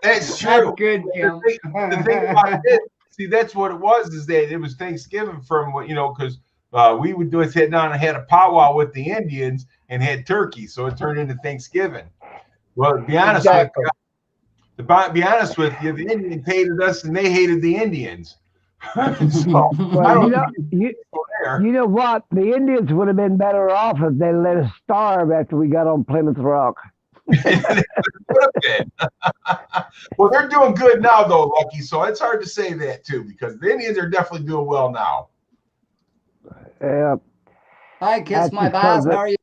That's true. good, Jim. The thing about this, see, that's what it was, is that it was Thanksgiving from what, because we would do is head down and had a powwow with the Indians and had turkey. So it turned into Thanksgiving. Well, to be honest Exactly. with you, the Indians hated us and they hated the Indians. So, Well, there. you know what? The Indians would have been better off if they let us starve after we got on Plymouth Rock. Well, they're doing good now, though, Lucky. So it's hard to say that too, because the Indians are definitely doing well now. Hi, Kiss That's My because Bass. it- How are you?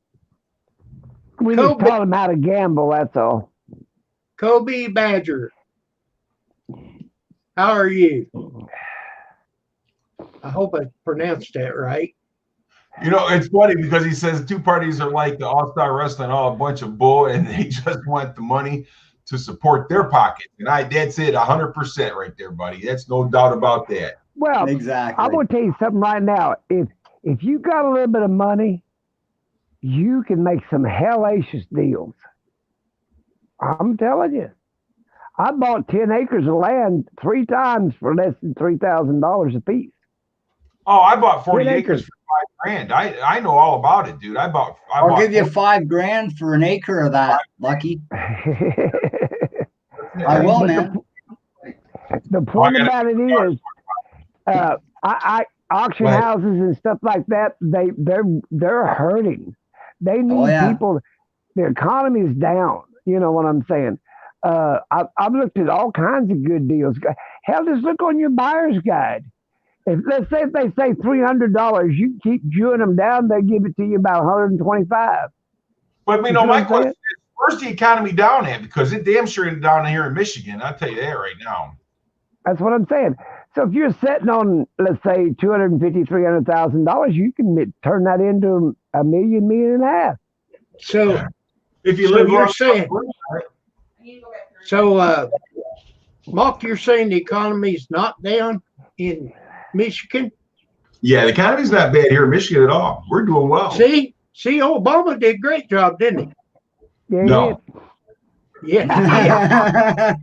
We just Kobe. taught them how to gamble. That's all. Kobe Badger, how are you? I hope I pronounced that right. It's funny because he says the two parties are like the All-Star Wrestling, all a bunch of bull, and they just want the money to support their pockets. And that's it, 100% right there, buddy. That's no doubt about that. Well, Exactly. I'm going to tell you something right now. If you got a little bit of money, you can make some hellacious deals. I'm telling you. I bought 10 acres of land 3 times for less than $3,000 a piece. Oh, I bought 40 10 acres acres. for $5,000. I know all about it, dude. I'll bought give you $5,000 for an acre of that, Lucky. I will, But man. The point I gotta- about it is, I auction Right. houses and stuff like that. They're hurting. They need yeah. people. The economy is down. You know what I'm saying? I've looked at all kinds of good deals. Hell, just look on your buyer's guide. Let's say if they say $300, you keep chewing them down, they give it to you about $125. But you You know, see my what I'm saying? question is, where's the economy down at? Because it damn sure ain't down here in Michigan. I'll tell you that right now. That's what I'm saying. So if you're sitting on, let's say, $250,000, $300,000, you can turn that into a million, million and a half. So, If you So live you're around, saying- so, Mark, you're saying the economy's not down in Michigan? yeah, the economy's not bad here in Michigan at all. We're doing well. See, Obama did a great job, didn't Yeah, No. he? Yeah.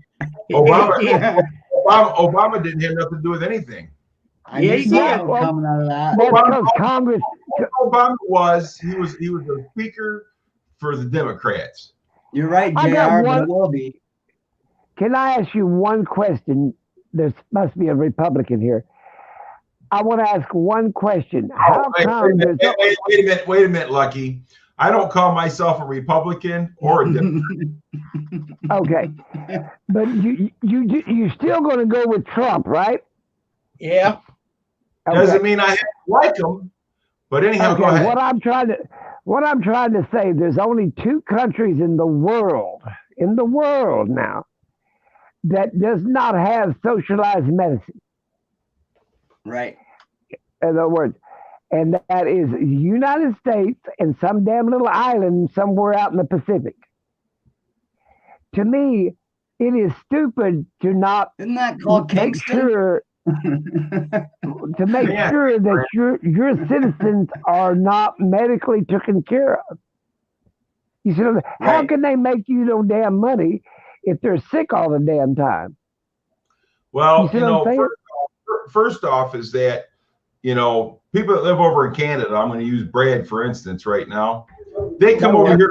Obama- Yeah. Obama didn't have nothing to do with anything. I Yeah, knew he something did. was coming out of that. That's Obama- because Congress. Obama was the speaker for the Democrats. You're right, I got JR, but one- it will be. Can I ask you one question? There must be a Republican here. I want to ask one question. How Wait come there's a minute, Lucky. I don't call myself a Republican or a Democrat. okay? But you still going to go with Trump, right? Yeah. Doesn't mean I have to like them. But anyhow, go Okay, ahead. what I'm trying to say, there's only two countries in the world now, that does not have socialized medicine. Right. In other words, and that is the United States and some damn little island somewhere out in the Pacific. To me, it is stupid to not Isn't that called make Kingston? sure Yeah. sure that your citizens are not medically taken care of. You see, how Right. can they make you no damn money if they're sick all the damn time? Well, You see what I'm saying? first off is that, people that live over in Canada, I'm going to use Brad, for instance, right now. They come over here.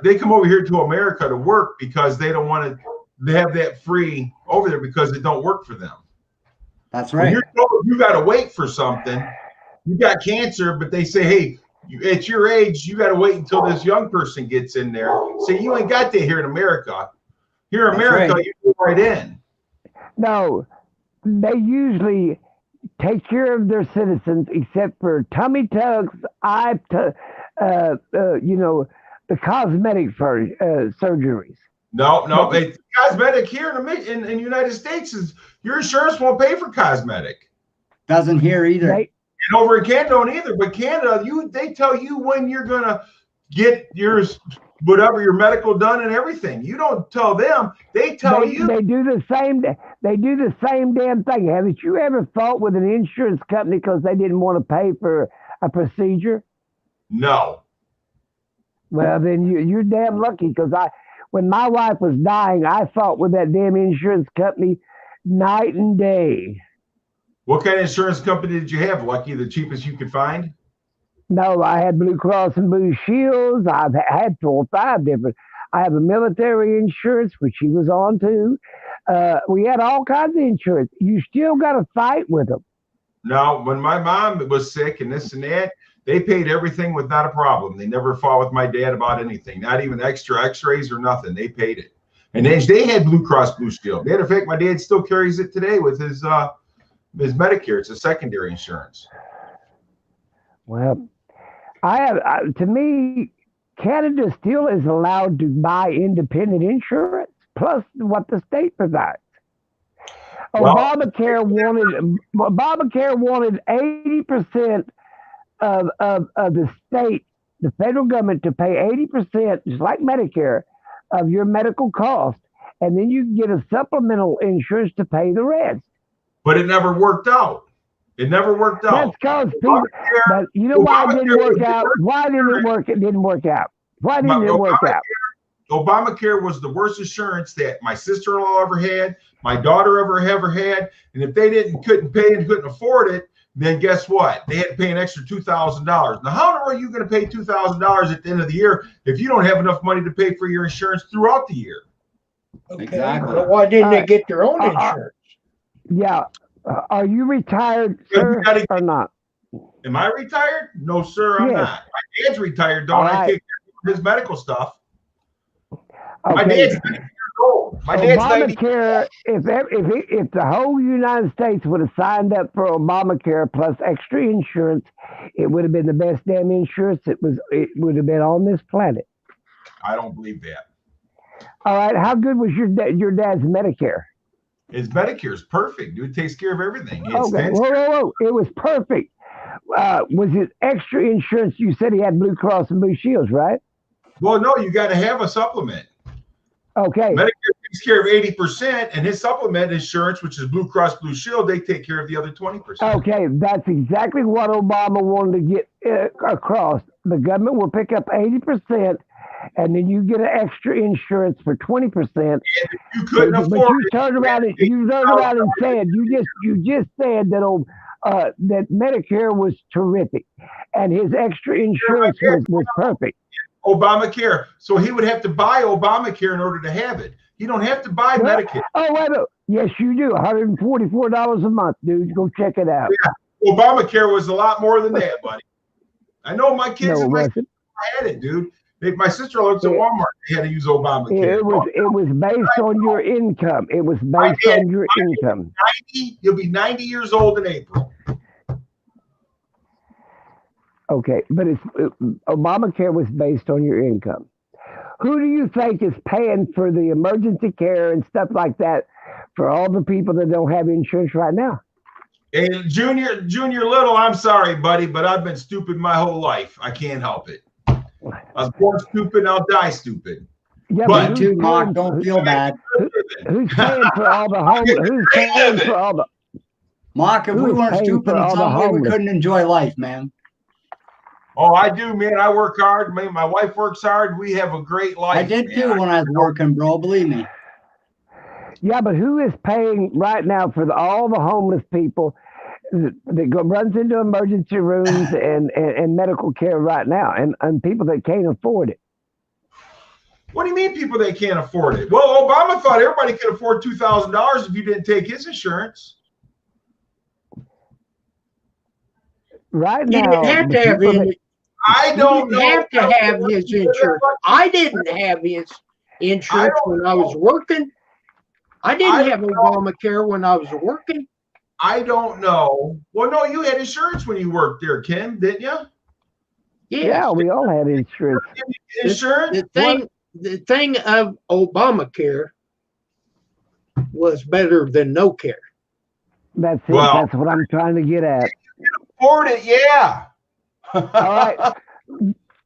They come over here to America to work because they don't want to have that free over there because it don't work for them. That's When right. you're told you got to wait for something, you got cancer, but they say, hey, at your age, you got to wait until this young person gets in there. So you ain't got that here in America. Here in That's America, right. you go right in. No, they usually take care of their citizens except for tummy tucks, the cosmetic surgeries. No, it's cosmetic here in the United States is your insurance won't pay for cosmetic. Doesn't hear either. They, And over in Canada don't either. But Canada, they tell you when you're gonna get yours, whatever your medical done and everything. You don't tell them. They tell you. They do the same. They do the same damn thing. Haven't you ever fought with an insurance company because they didn't want to pay for a procedure? No. Well, then you're damn lucky because when my wife was dying, I fought with that damn insurance company night and day. What kind of insurance company did you have, Lucky? The cheapest you could find? No, I had Blue Cross and Blue Shields. I've had 4 or 5 different. I have a military insurance, which she was on too. We had all kinds of insurance. You still got to fight with them. No, when my mom was sick and this and that, they paid everything with not a problem. They never fought with my dad about anything, not even extra x-rays or nothing. They paid it. And then they had Blue Cross Blue Shield. Matter of fact, my dad still carries it today with his Medicare. It's a secondary insurance. Well, to me, Canada still is allowed to buy independent insurance plus what the state provides. Well, Obamacare wanted 80% of the state, the federal government, to pay 80%, just like Medicare, of your medical cost, and then you get a supplemental insurance to pay the rest. But it never worked out. It never worked out. That's because people. But you know why it didn't work out? Why didn't it work? It didn't work out. Why didn't it work out? Obamacare was the worst insurance that my sister-in-law ever had, my daughter ever had, and if they couldn't pay and couldn't afford it, then guess what? They had to pay an extra $2,000. Now, how are you going to pay $2,000 at the end of the year if you don't have enough money to pay for your insurance throughout the year? Okay. Exactly. But why didn't they Alright. get their own insurance? Yeah. Are you retired, You sir, gotta- or not? Am I retired? No, sir, I'm Yes. not. My dad's retired, though. All I right. take care of his medical stuff. My Okay. dad's 90 years old. My dad's 90. Obamacare. If the whole United States would have signed up for Obamacare plus extra insurance, it would have been the best damn insurance it would have been on this planet. I don't believe that. All right. How good was your dad's Medicare? His Medicare is perfect, dude. It takes care of everything. It's Okay. Whoa. It was perfect. Was it extra insurance? You said he had Blue Cross and Blue Shields, right? Well, no, you got to have a supplement. Okay. Medicare takes care of 80%, and his supplement insurance, which is Blue Cross Blue Shield, they take care of the other 20%. Okay, that's exactly what Obama wanted to get across. The government will pick up 80%, and then you get an extra insurance for 20%. You couldn't afford but you it. turned around and said you just said that that Medicare was terrific, and his extra insurance was perfect. Obamacare. So he would have to buy Obamacare in order to have it. You don't have to buy Medicare. Oh, wait a minute. Yes, you do. $144 a month, dude. Go check it out. Yeah. Obamacare was a lot more than that, buddy. I know my kids No, and my sister had it, dude. My sister looked at Walmart. They had to use Obamacare. It was based on your income. It was based on your income. 90, you'll be 90 years old in April. Okay, but Obamacare was based on your income. Who do you think is paying for the emergency care and stuff like that for all the people that don't have insurance right now? And Junior Little, I'm sorry, buddy, but I've been stupid my whole life. I can't help it. I was born stupid, I'll die stupid. Yeah, but me too, Mark. Don't feel bad. Who's paying for all the homeless? Who's paying for all the? Mark, if we weren't stupid in some way, we couldn't enjoy life, man. Oh, I do, man. I work hard. My wife works hard. We have a great life. I did too when I was working, bro. Believe me. Yeah, but who is paying right now for all the homeless people that runs into emergency rooms and medical care right now, and people that can't afford it? What do you mean people that can't afford it? Well, Obama thought everybody could afford $2,000 if you didn't take his insurance. Right You now, didn't have to have it. I don't You didn't have to have his insurance. I didn't have his insurance when I was working. I didn't have Obamacare when I was working. I don't know. Well, no, you had insurance when you worked there, Kim, didn't you? Yes. Yeah, we all had insurance. Insurance? The thing of Obamacare was better than no care. That's it. Well, that's what I'm trying to get at. Afford it, yeah. All right.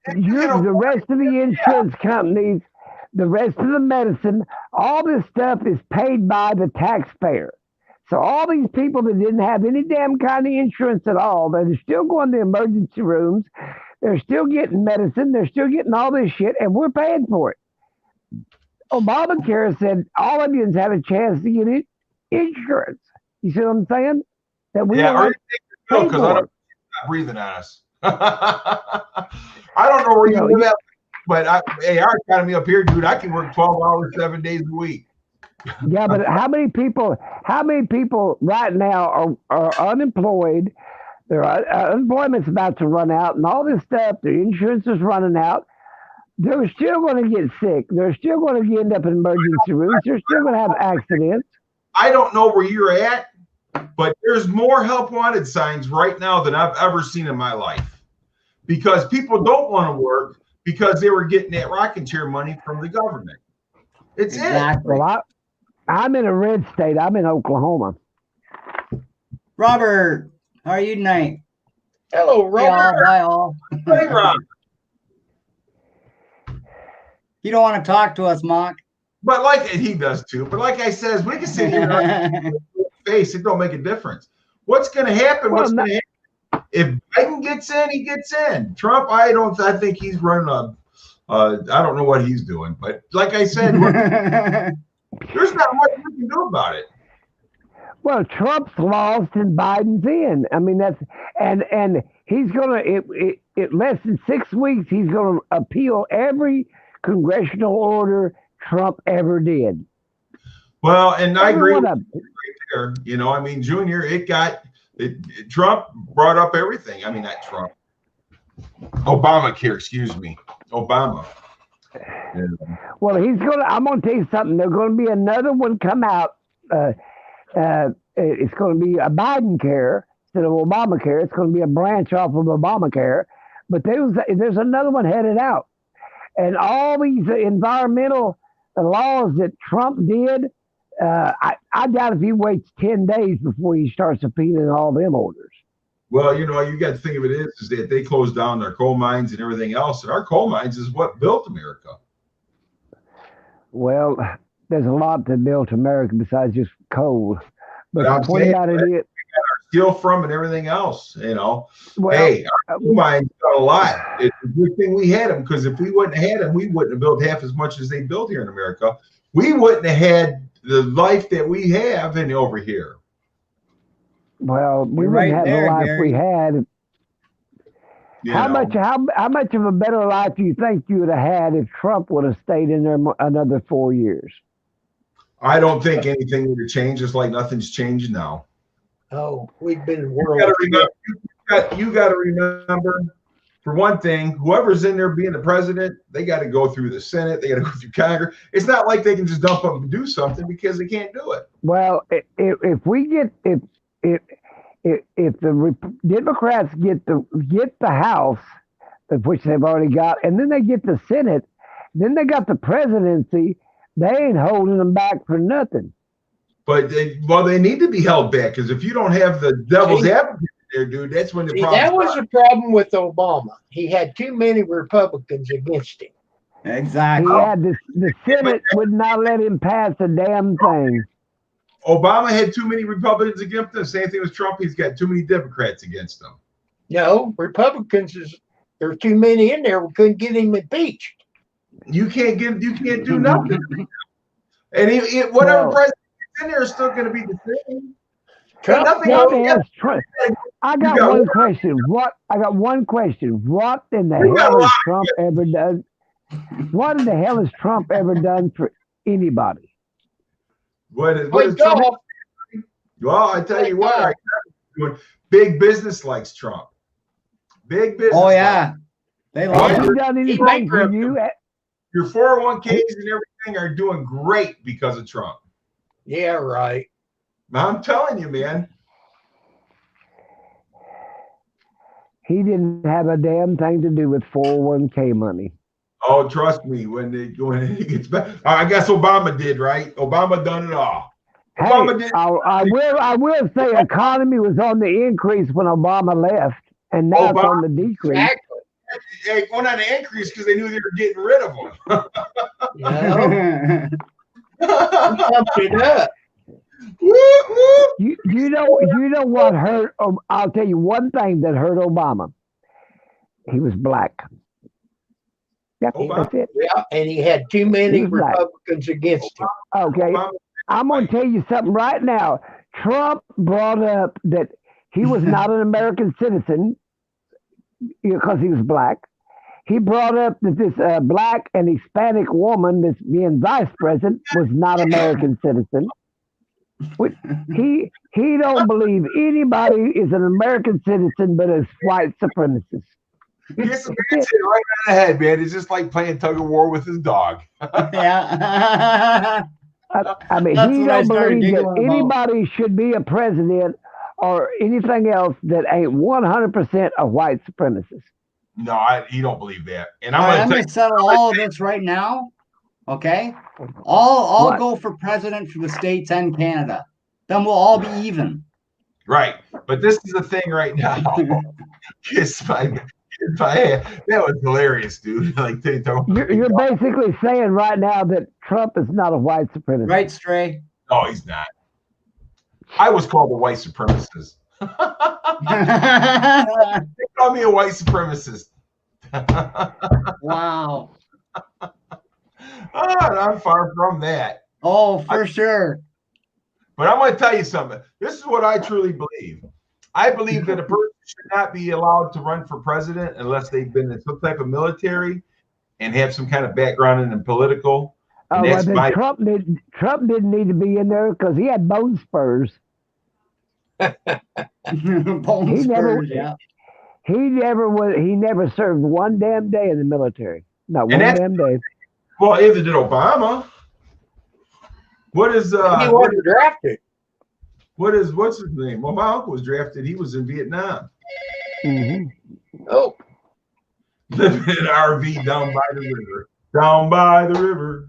The rest of the insurance companies, the rest of the medicine, all this stuff is paid by the taxpayer. So all these people that didn't have any damn kind of insurance at all, they're still going to emergency rooms. They're still getting medicine. They're still getting all this shit, and we're paying for it. Obamacare said all Indians have a chance to get insurance. You see what I'm saying? That we or because I don't not breathing on us. I don't know where you live at, but our economy up here, dude, I can work 12 hours, 7 days a week. Yeah, but how many people right now are unemployed? Their unemployment's about to run out and all this stuff. Their insurance is running out. They're still going to get sick. They're still going to end up in emergency rooms. They're still going to have accidents. I don't know where you're at, but there's more help wanted signs right now than I've ever seen in my life, because people don't want to work because they were getting that rocking chair money from the government. It's exactly. Well, I'm in a red state. I'm in Oklahoma. Robert, how are you tonight? Hello, Robert. Hi all. Hey, Rob. You don't want to talk to us, Mark. But like he does too. But like I says, we can sit here and face it. Don't make a difference. What's going to happen? What's going to happen? If Biden gets in, he gets in. Trump, I think he's running I don't know what he's doing. But like I said, there's not much we can do about it. Well, Trump's lost and Biden's in. I mean, that's and he's gonna it less than 6 weeks. He's gonna appeal every congressional order Trump ever did. Well, and I agree with right there. You know, I mean, Junior, Trump brought up everything. I mean, not Trump. Obamacare, excuse me. Obama. Yeah. Well, I'm gonna tell you something. There's gonna be another one come out. It's going to be a Biden care instead of Obamacare. It's going to be a branch off of Obamacare, but there's another one headed out, and all these environmental laws that Trump did, I doubt if he waits 10 days before he starts subpoenaing all them orders. Well, you got to think of it is that they closed down their coal mines and everything else, and our coal mines is what built America. Well, there's a lot that built America besides just coal. But I'm the point saying, about it is, steal from and everything else, well, hey, our coal mines got a lot. It's a good thing we had them, because if we wouldn't have had them, we wouldn't have built half as much as they built here in America. We wouldn't have had the life that we have in over here. well, we You're wouldn't right have there, the life Gary. we had. How much of a better life do you think you would have had if Trump would have stayed in there another 4 years? I don't think anything would have changed, just like nothing's changed now. Oh, we've been You world. got to remember, for one thing, whoever's in there being the president, they got to go through the Senate, they got to go through Congress. It's not like they can just dump them and do something, because they can't do it. Well, if the Democrats get the House, of which they've already got, and then they get the Senate, then they got the presidency, they ain't holding them back for nothing. But they need to be held back, because if you don't have the devil's advocate there, dude, that's when the See, problem. that was the problem with Obama. He had too many Republicans against him. Exactly. He had the Senate would not let him pass a damn thing. Obama had too many Republicans against him. Same thing with Trump. He's got too many Democrats against him. No, Republicans there are too many in there. We couldn't get him impeached. You can't do nothing. And whatever president is in there is still going to be the same. Trump, Nothing What else. else? I got one question. I got one question. What in the hell has Trump ever done? What in the hell has Trump ever done for anybody? What is Play Trump? golf. Well, I tell you what, big business likes Trump. Big business. Oh yeah, they Has love he it. done anything for bankrupt you? Your 401ks and everything are doing great because of Trump. Yeah, right. I'm telling you, man. He didn't have a damn thing to do with 401k money. Oh, trust me, when it gets back, I guess Obama did, right? Obama done it all. Hey, Obama did. I will say economy was on the increase when Obama left, and now it's on the decrease. Exactly. They went on the increase because they knew they were getting rid of them. You know, pumped it up. Woo, woo. You know what hurt? I'll tell you one thing that hurt Obama. He was black. Yep, that's it. Yeah, and he had too many He was black. Republicans against him. Okay, I'm going to tell you something right now. Trump brought up that he was not an American citizen because he was black. He brought up that this black and Hispanic woman that's being vice president was not American citizen. He don't believe anybody is an American citizen but is white supremacist. Get some hit right on the head, man. It's just like playing tug of war with his dog. Yeah. I mean, That's he what I don't started believe that giggling about. anybody should be a president or anything else that ain't 100% a white supremacist. No, he don't believe that. And All right, I'm I'm going gonna to settle all of this right now. Okay, I'll What? go for president for the States and Canada. Then we'll all be even. right. But this is the thing right now. That was hilarious, dude. Like they don't. You're basically saying right now that Trump is not a white supremacist. Right, Stray? No, he's not. I was called a white supremacist. They call me a white supremacist. Wow. Oh, I'm far from that. Oh, for sure. But I'm going to tell you something. This is what I truly believe. I believe that a person should not be allowed to run for president unless they've been in some type of military and have some kind of background in the political. Oh, And well, that's then my Trump didn't need to be in there because he had bone spurs. Bone He never- spurs, yeah. He never served one damn day in the military. Not one And that's- damn day. well, either did Obama. What is He wasn't drafted. what's his name? Well, my uncle was drafted. He was in Vietnam. Hmm. Oh, living in an RV down by the river. Down by the river.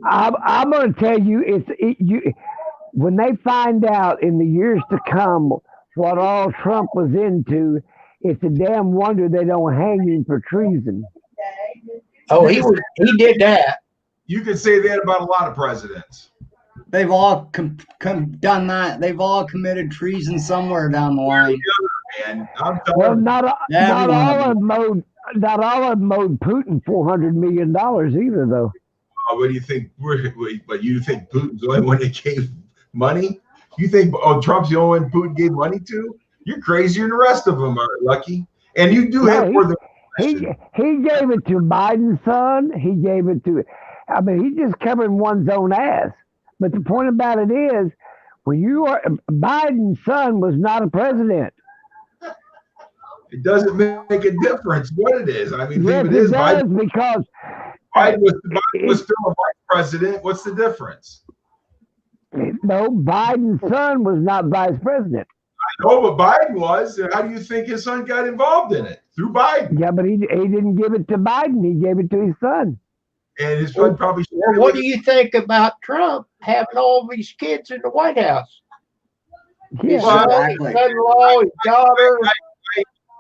I'm going to tell you, when they find out in the years to come what all Trump was into, it's a damn wonder they don't hang him for treason. Oh, he did that. You could say that about a lot of presidents. They've all done that. They've all committed treason somewhere down the line. And I'm telling Well, you, not all of them owed Putin $400 million either, though. what do you think? But you think Putin's the only one that gave money? You think Trump's the only one Putin gave money to? You're crazier than the rest of them are, Lucky. And you do have more than he gave it to Biden's son. He gave it to, I mean, he's just covering one's own ass. But the point about it is, when you are, Biden's son was not a president. It doesn't make a difference what it is. I mean, Yes, it is. Biden, because Biden was still a vice president. What's the difference? no, Biden's son was not vice president. I know, but Biden was. How do you think his son got involved in it? Through Biden. Yeah, but he didn't give it to Biden. He gave it to his son. And his son probably. Well, what do you think about Trump having all these kids in the White House? His Yeah, son, his Exactly. son-in-law, his daughter.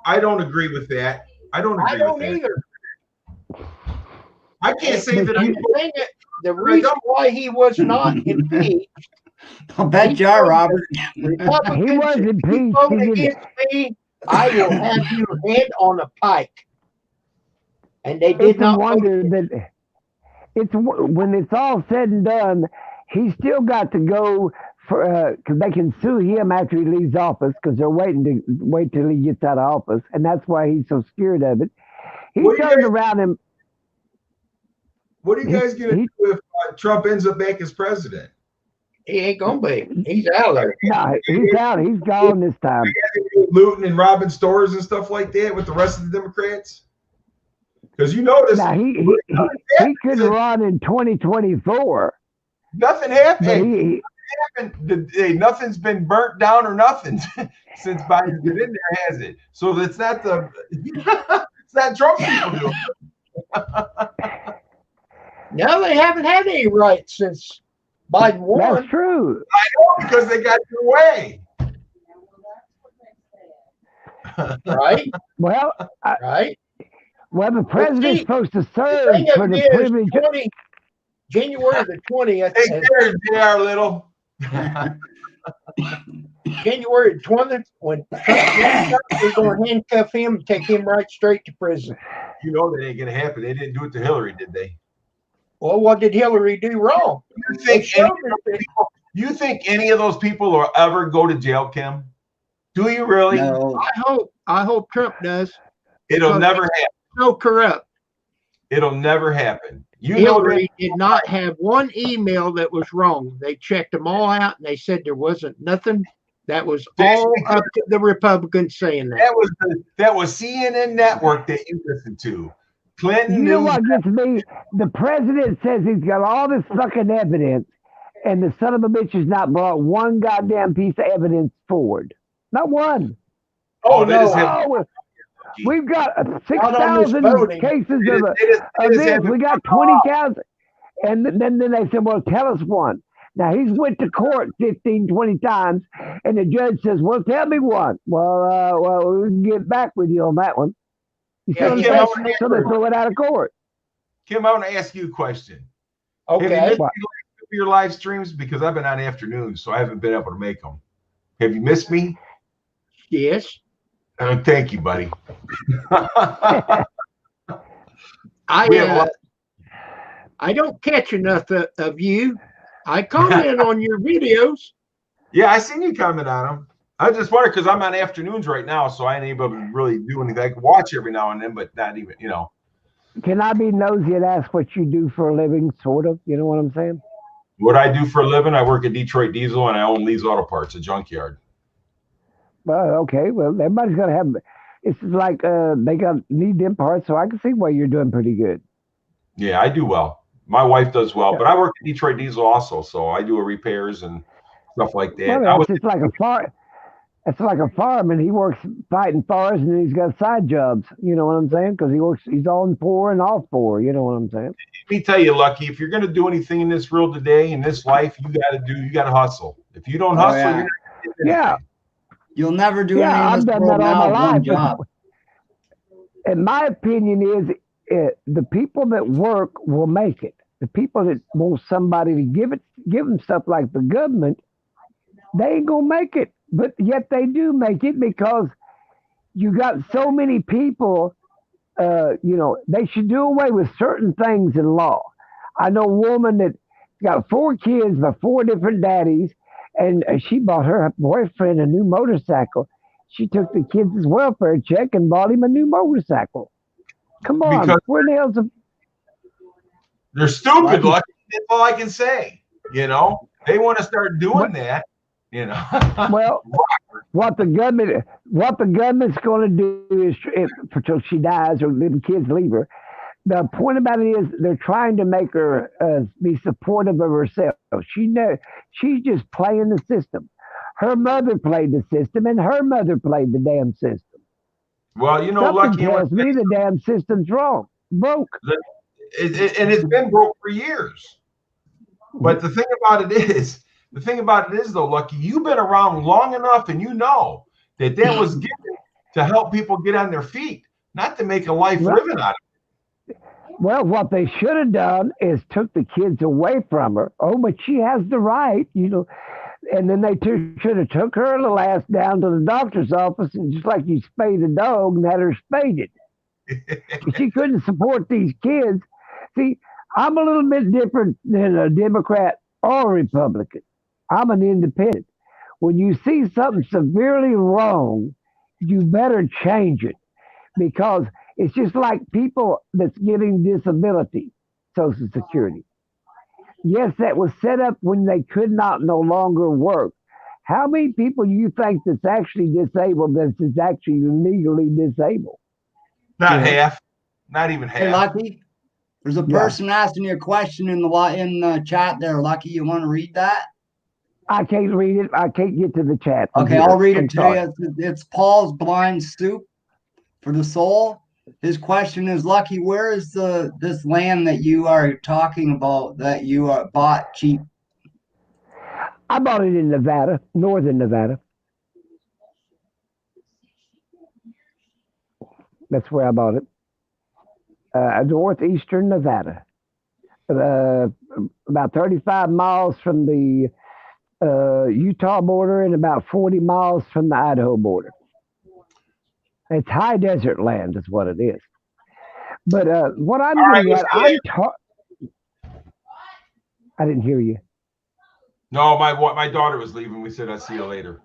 I don't agree with that. I don't agree I don't with that. either. I can't say that The reason why he was not impeached, I'll bet you are, Robert. Republicans, He was if you impeached. vote He didn't- against me, I will have your head on a pike. And they did it's a not vote wonder that when it's all said and done, he's still got to go for because they can sue him after he leaves office because they're wait till he gets out of office, and that's why he's so scared of it. He What do you turned guys- around him. What are you guys going to He- do if Trump ends up back as president? He ain't gonna be. He's out of there. No, he's out. He's gone this time. Looting and robbing stores and stuff like that with the rest of the Democrats? Because you notice Now he could run in 2024. nothing But happened. Nothing's been burnt down or nothing since Biden's been in there, has it? So it's not it's not Trump people doing it. No, they haven't had any rights since Biden won, that's true. Because they got their way. right? Well, Right? the president's see, supposed to The serve thing for of the it is, privilege. Hey, January the 20th, there's J.R. Little. January 20th, when Trump gets up, they're going to handcuff him and take him right straight to prison. You know that ain't going to happen. They didn't do it to Hillary, did they? Well, what did Hillary do wrong? You They think showed any, us that you think any of those people will ever go to jail, Kim? Do you really? No. I hope Trump does. It'll never happen. So corrupt. It'll never happen. You know that Hillary did not have one email that was wrong. They checked them all out and they said there wasn't nothing. That was all up to the Republicans saying that. that was CNN Network that you listened to. Clinton You know News. what gets me? The president says he's got all this fucking evidence, and the son of a bitch has not brought one goddamn piece of evidence forward. Not one. Oh, they no, just have- Oh, we've got Not on this 6,000 voting. cases they just- of they just this. have- We got 20,000. And then they said, well, tell us one. Now, he's went to court 15, 20 times, and the judge says, well, tell me one. Well, we can get back with you on that one. You see Yeah, what I'm Kim, saying? I wanna So they throw it out of court. Kim, I want to ask you a question. Have you Okay. missed your live streams? Because I've been on afternoons, so I haven't been able to make them. Have you missed me? Yes. Thank you, buddy. We have a lot- I don't catch enough of you. I comment on your videos. Yeah, I seen you comment on them. I just wondered because I'm on afternoons right now, so I ain't able to really do anything. I can watch every now and then, but not even, Can I be nosy and ask what you do for a living, sort of? You know what I'm saying? What I do for a living, I work at Detroit Diesel and I own Lee's Auto Parts, a junkyard. Well, okay. Well, everybody's got to have. It's like they need them parts, so I can see why you're doing pretty good. Yeah, I do well. My wife does well, but I work at Detroit Diesel also, so I do repairs and stuff like that. Well, I was, it's like a farm. That's like a fireman. He works fighting fires and he's got side jobs. You know what I'm saying? Because he's on 4 and off 4. You know what I'm saying? Let me tell you, Lucky, if you're going to do anything in this world today, in this life, you got to hustle. If you don't hustle, yeah. you're not gonna do Yeah. anything. You'll never do Yeah, anything in I've this done world that all now my with one life. job. And my opinion is the people that work will make it. The people that want somebody to give them stuff like the government, they ain't gonna make it. But yet they do make it because you got so many people. They should do away with certain things in law. I know a woman that got 4 kids by 4 different daddies, and she bought her boyfriend a new motorcycle. She took the kids' welfare check and bought him a new motorcycle. Come on, Because where the hell's the they're stupid, Lucky. Lucky. That's all I can say. You know, they want to start doing What- that. You know, well? What the government's going to do is until she dies or the kids leave her. The point about it is they're trying to make her be supportive of herself. She's just playing the system. Her mother played the system, and her mother played the damn system. well, you know, Something Lucky, tells me the damn system's broke. and it's been broke for years. But the thing about it is, though, Lucky, you've been around long enough, and you know that was given to help people get on their feet, not to make a life Right. living out of Well, what they should have done is took the kids away from her. Oh, but she has the right, And then they should have took her little ass down to the doctor's office, and just like you spayed a dog and had her spaded. it. She couldn't support these kids. See, I'm a little bit different than a Democrat or a Republican. I'm an independent. When you see something severely wrong, you better change it because it's just like people that's getting disability, Social Security. Yes, that was set up when they could not no longer work. How many people do you think that's actually disabled that is actually legally disabled? Not Yeah. half, not even Hey, half. Lucky. There's a Yeah. person asking you a question in the chat there, Lucky. You want to read that? I can't read it. I can't get to the chat. from Okay, here. I'll read I'm it to sorry. you. It's Paul's Blind Soup for the Soul. His question is, Lucky, where is this land that you are talking about that you bought cheap? I bought it in Nevada, northern Nevada. That's where I bought it. Northeastern Nevada. About 35 miles from the Utah border and about 40 miles from the Idaho border. It's high desert land is what it is. But what I'm getting at, I didn't hear you. No, my daughter was leaving. We said I'd see you later.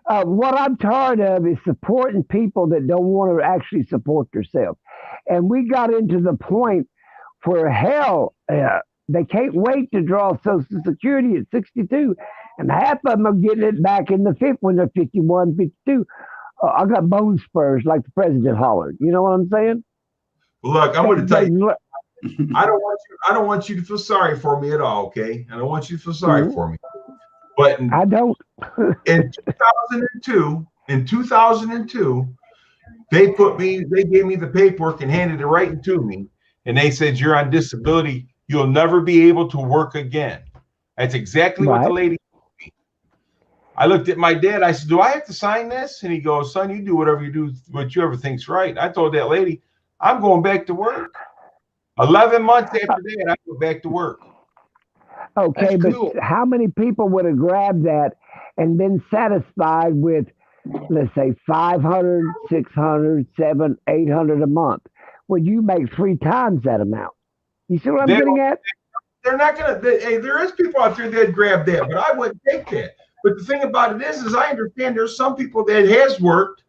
What I'm tired of is supporting people that don't want to actually support themselves. And we got into the point where they can't wait to draw Social Security at 62. And half of them are getting it back in the fifth when they're 51, 52. I got bone spurs like the president hollered. You know what I'm saying? Look, I'm going to tell you, I don't want you to feel sorry for me at all, okay? I don't want you to feel sorry for me. But I don't. in 2002, they gave me the paperwork and handed it right to me. And they said, you're on disability. You'll never be able to work again. That's exactly what the lady told me. I looked at my dad. I said, do I have to sign this? And he goes, son, you do whatever think's right. I told that lady, I'm going back to work. 11 months after that, I go back to work. Okay, That's but cool. how many people would have grabbed that and been satisfied with, let's say, 500, 600, 700, 800 a month? Well, you make 3 times that amount. You see what I'm getting at? They're not going to. Hey, there is people out there that grab that, but I wouldn't take that. But the thing about it is I understand there's some people that has worked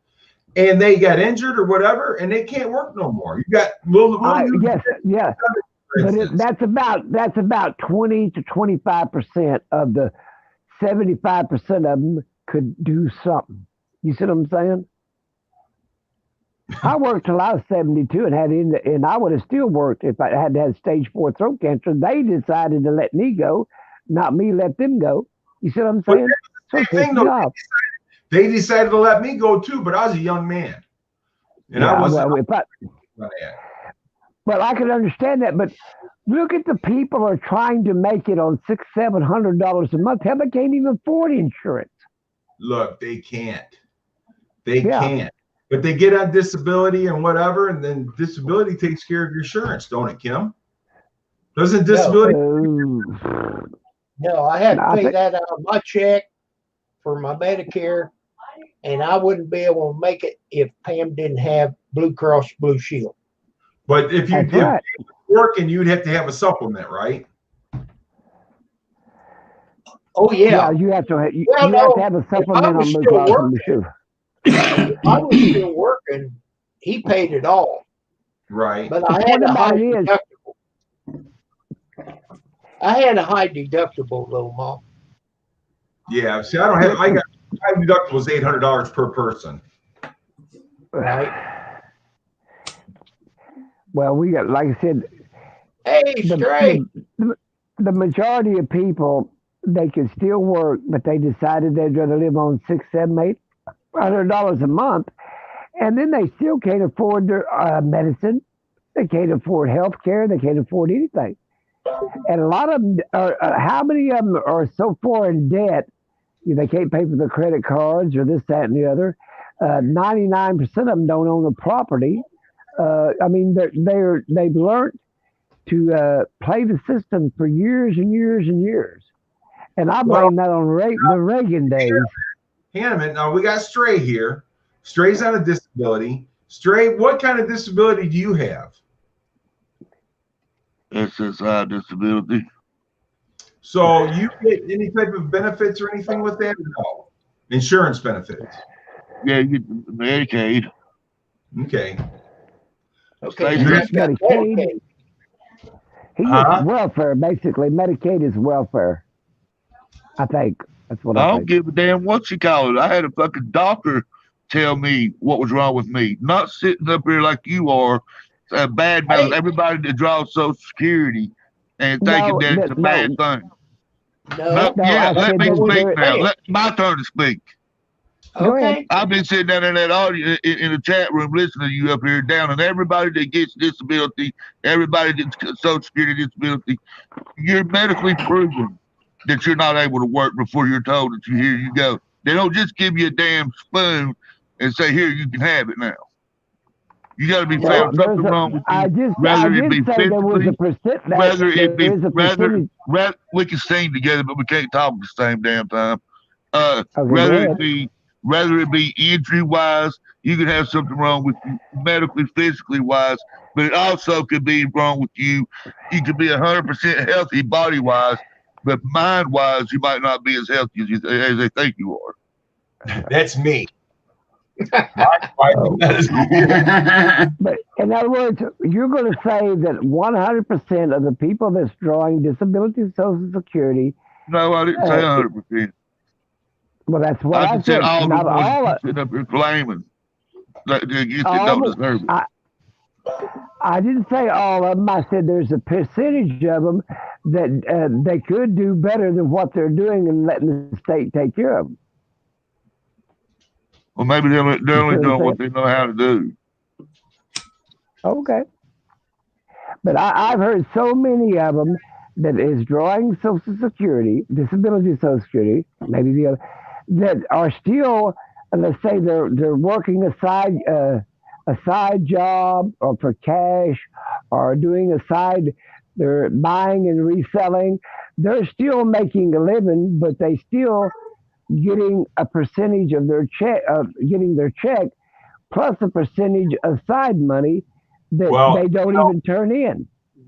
and they got injured or whatever, and they can't work no more. You got Yes, yeah. But that's about 20 to 25% of the 75% of them could do something. You see what I'm saying? I worked till I was 72 and I would have still worked if I had had stage 4 throat cancer. They decided to let me go, not me let them go. You see what I'm saying? So thing, though, They decided to let me go too, but I was a young man, and I wasn't. Well, I can understand that, but look at the people are trying to make it on $600-700 a month. Hell, they can't even afford insurance. Look, they can't. They can't. But they get on disability and whatever, and then disability takes care of your insurance, don't it, Kim? Doesn't disability? No, I had to pay that out of my check for my Medicare, and I wouldn't be able to make it if Pam didn't have Blue Cross Blue Shield. But if you did working, you'd have to have a supplement, right? Oh yeah, you have to have, you have to have a supplement on Blue Cross Blue Shield. If I was still working, he paid it all. Right. But I had a high deductible. I had a high deductible though, Mom. Yeah, see, I got my deductible was $800 per person. Right. Well, we got, like I said, the majority of people, they can still work, but they decided they'd rather live on $600, $700, $800 a month, and then they still can't afford their medicine. They can't afford health care. They can't afford anything. And a lot of them are, how many of them are so far in debt, they can't pay for their credit cards or this, that, and the other. 99% of them don't own a property. I mean, they've learned to play the system for years and years and years. And I blame that on the Reagan days. Hang on a minute. Now, we got Stray here. Stray's on a disability. Stray, what kind of disability do you have? SSI disability. So you get any type of benefits or anything with that? No. Insurance benefits? Yeah, you get Medicaid. Okay. Okay. Medicaid. He gets welfare, basically. Medicaid is welfare. I think. That's what I don't think. give a damn what you call it. I had a fucking doctor tell me what was wrong with me. Not sitting up here like you are, bad mouth everybody that draws Social Security and thinking that it's a bad thing. Let me speak now. My turn to speak. Okay. I've been sitting down in that audience in the chat room listening to you up here down, and everybody that gets disability, everybody that gets Social Security disability, you're medically proven that you're not able to work before you're told that here you go. They don't just give you a damn spoon and say, here, you can have it now. You got to be found something wrong with you. Whether it be physically, whether it be, we can sing together, but we can't talk at the same damn time. Whether it be injury wise, you can have something wrong with you medically, physically wise, but it also could be wrong with you. You could be 100% healthy body wise, but mind wise, you might not be as healthy as they think you are. That's me. But in other words, you're going to say that 100% of the people that's drawing disability Social Security. No, I didn't say 100%. Well, that's what I said. All the ones sitting up here claiming that you don't deserve it. I didn't say all of them. I said there's a percentage of them that they could do better than what they're doing and letting the state take care of them. Well, maybe they're only doing what they know how to do. Okay. But I've heard so many of them that is drawing Social Security, disability Social Security, maybe the other, that are still, let's say they're working a side job or for cash or doing a side, they're buying and reselling. They're still making a living, but they still getting a percentage of their check, getting their check, plus a percentage of side money that they don't even turn in.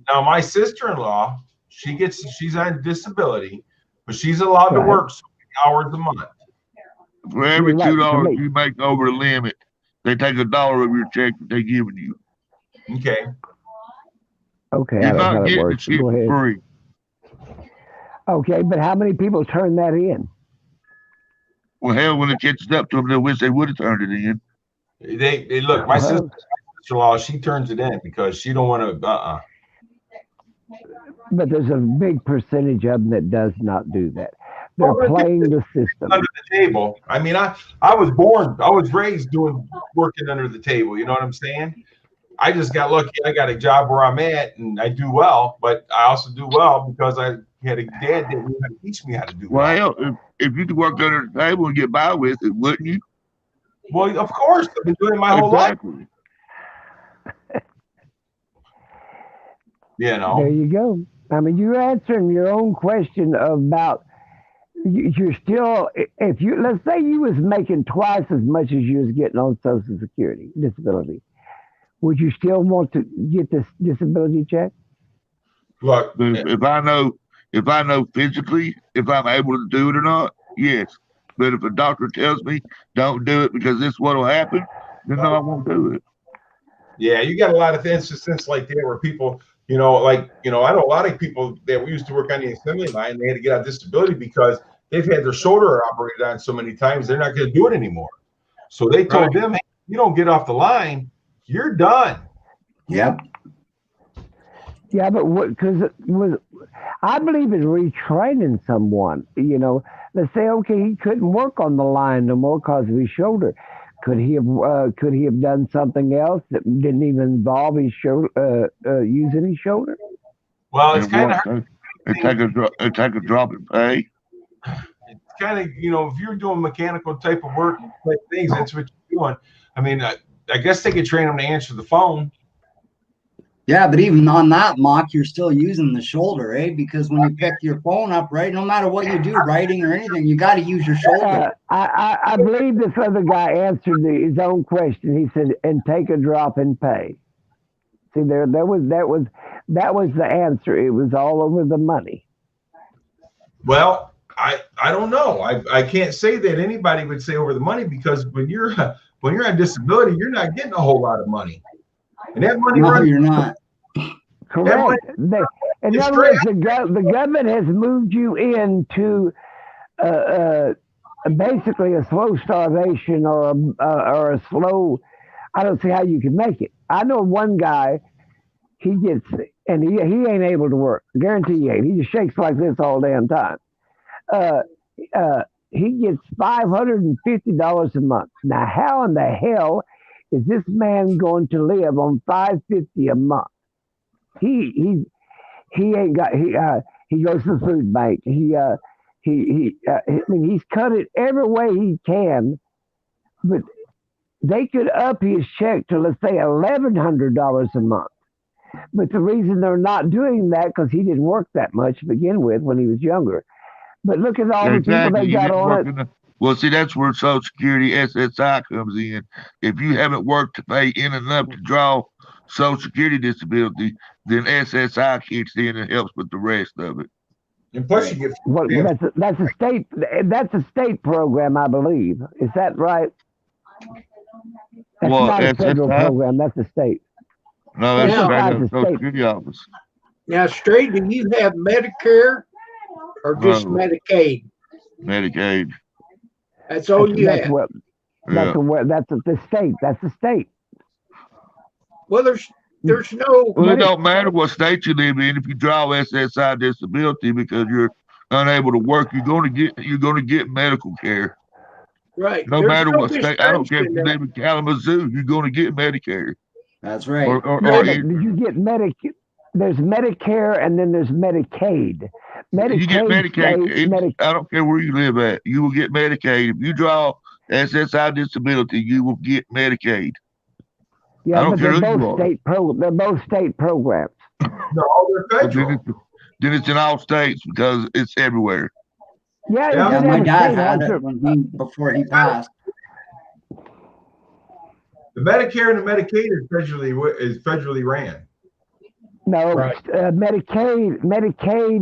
Now, my sister-in-law, she's on disability, but she's allowed to work so many hours a month. For every $2 you make over the limit, they take $1 of your check that they're giving you. Okay. Okay, you're not getting the shit for free. Okay, but how many people turn that in? Well, hell, when it catches up to them, they wish they would have turned it in. They look. My sister-in-law, she turns it in because she don't want to. But there's a big percentage of them that does not do that. They're playing the system. Under the table. I mean, I was raised working under the table. You know what I'm saying? I just got lucky. I got a job where I'm at, and I do well. But I also do well because I had a dad that knew how to teach me how to do well. Well, if you could work under the table and get by with it, wouldn't you? Well, of course, I've been doing it my whole life. You know. There you go. I mean, you're answering your own question about you're still, if you, let's say you was making twice as much as you was getting on Social Security disability, would you still want to get this disability check? Look, if I know physically if I'm able to do it or not, yes. But if a doctor tells me don't do it because this is what'll happen, then no, I won't do it. Yeah, you got a lot of instances like that where people, I know a lot of people that we used to work on the assembly line, they had to get on disability because they've had their shoulder operated on so many times, they're not going to do it anymore. So they told them, hey, you don't get off the line, you're done. Yep. Yeah, but I believe in retraining someone. Let's say, okay, he couldn't work on the line no more because of his shoulder. Could he have done something else that didn't even involve his shoulder, using his shoulder? Well, it's kind of hard. It take a drop in pay. It's kind of, if you're doing mechanical type of work, type things, that's what you're doing. I mean, I guess they could train them to answer the phone. Yeah, but even on that, Mock, you're still using the shoulder, eh? Because when you pick your phone up, right, no matter what you do, writing or anything, you got to use your shoulder. I believe this other guy answered his own question. He said, "And take a drop in pay." See, that was the answer. It was all over the money. Well, I don't know. I can't say that anybody would say over the money because when you're on disability, you're not getting a whole lot of money. And that money you're not. Correct. In other words, the government has moved you into basically a slow starvation or a slow. I don't see how you can make it. I know one guy. He gets and he ain't able to work. Guarantee you ain't. He just shakes like this all damn time. He gets $550 a month. Now, how in the hell is this man going to live on $550 a month? He ain't got. He goes to the food bank. I mean, he's cut it every way he can, but they could up his check to, let's say, $1,100 a month. But the reason they're not doing that because he didn't work that much to begin with when he was younger. But look at all the people they got on it. Well, see, that's where Social Security SSI comes in. If you haven't worked to pay in enough to draw Social Security disability, then SSI kicks in and helps with the rest of it. And plus, you get that's a state program, I believe. Is that right? That's not a federal program. That's a state. No, that's the Social Security office. Now, Stray, do you have Medicare or just Medicaid? Medicaid. That's all you have. That's the state. That's the state. Well, there's no. Well, it don't matter what state you live in if you draw SSI disability because you're unable to work. You're going to get medical care. Right. No matter what state. I don't care if you live in Kalamazoo. You're going to get Medicare. That's right. You get Medicare. There's Medicare and then there's Medicaid. You get Medicaid. I don't care where you live at. You will get Medicaid. If you draw SSI disability, you will get Medicaid. Yeah, but they're both state programs. No, they're federal. Then it's in all states because it's everywhere. Yeah, my dad had it before he passed. The Medicare and the Medicaid is federally ran. No, right. Medicaid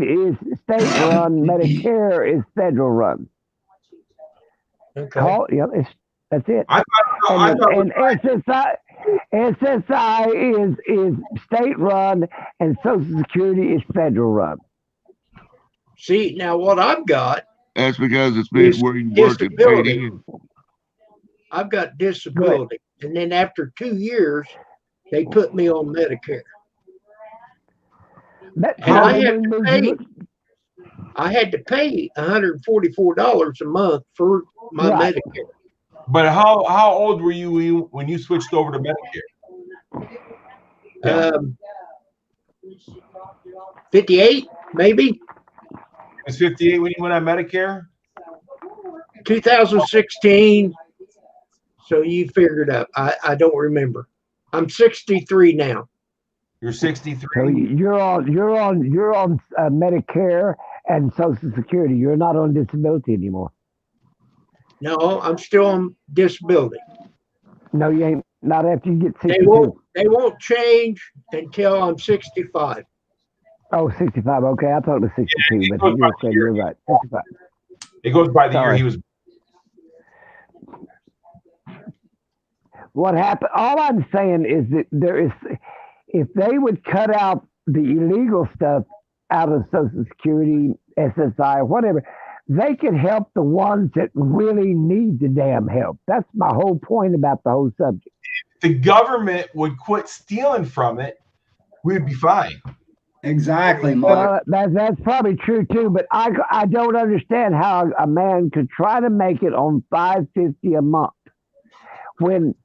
is state run. Medicare is federal run. Okay. That's it. And SSI is state run and Social Security is federal run. See, now what I've got. That's because it's been where you work and paid in. I've got disability. And then after 2 years, they put me on I had to pay $144 a month for my Right. Medicare. But how old were you when you switched over to Medicare? Yeah. 58, maybe It was 58 when you went on Medicare? 2016. So you figured out. I don't remember. I'm 63 now. You're So 63. you're on Medicare and Social Security. You're not on disability anymore. No, I'm still on disability. No, you ain't. Not after you get 62. They won't change until I'm 65. Oh, 65. Okay, I thought it was 62, it but goes by the year. you're right. 65. It goes by the year Sorry. he was. What happened? All I'm saying is that if they would cut out the illegal stuff out of Social Security, SSI, whatever, they could help the ones that really need the damn help. That's my whole point about the whole subject. The government would quit stealing from it, we'd be fine. Exactly, Mark. Well, that's probably true too, but I don't understand how a man could try to make it on $550 a month when,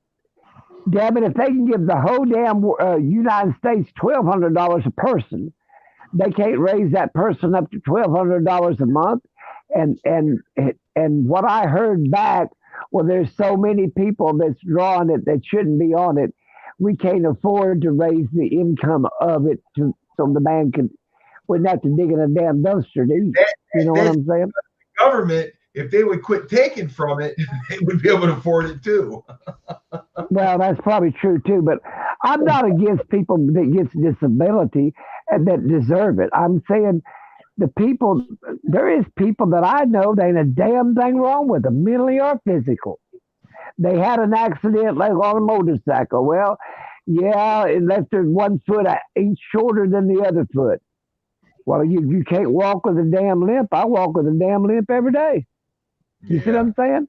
damn it, if they can give the whole damn United States $1,200 a person, they can't raise that person up to $1,200 a month. And what I heard back, well, there's so many people that's drawing it that shouldn't be on it. We can't afford to raise the income of it so the man wouldn't have to dig in a damn dumpster. You know what I'm saying? The government, if they would quit taking from it, they would be able to afford it too. Well, that's probably true too, but I'm not against people that gets disability and that deserve it. I'm saying there is people that I know, there ain't a damn thing wrong with them, mentally or physical. They had an accident like on a motorcycle. Well, yeah, it left their one foot inch shorter than the other foot. Well, you can't walk with a damn limp. I walk with a damn limp every day. You see what I'm saying?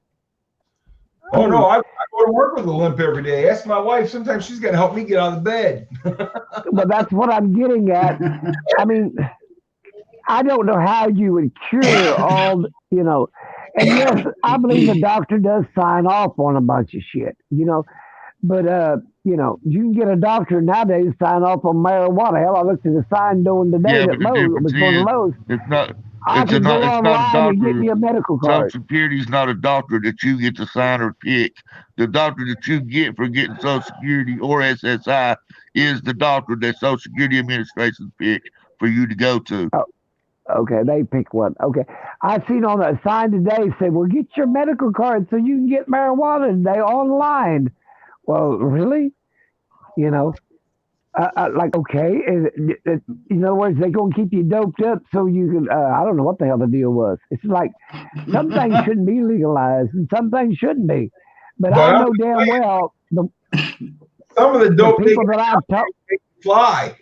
Oh no, I go to work with a limp every day. Ask my wife. Sometimes she's got to help me get out of bed. Well, that's what I'm getting at. I mean, I don't know how you would cure all, and yes, I believe the doctor does sign off on a bunch of shit, but, you can get a doctor nowadays sign off on marijuana. Hell, I looked at the sign doing today Yeah, that but the Lowe's, it difference was for the is, Lowe's. it's not. I It's could go not a online and get me doctor. a medical Social card. Security is not a doctor that you get to sign or pick. The doctor that you get for getting Social Security or SSI is the doctor that Social Security Administration pick for you to go to. Okay, they pick one. Okay. I seen on a sign today said, well, get your medical card so you can get marijuana today online. Well, really? Like, okay. In other words, they're going to keep you doped up so you can, I don't know what the hell the deal was. It's like some things shouldn't be legalized and some things shouldn't be. But I know damn well Some of the dope people that I've talked fly.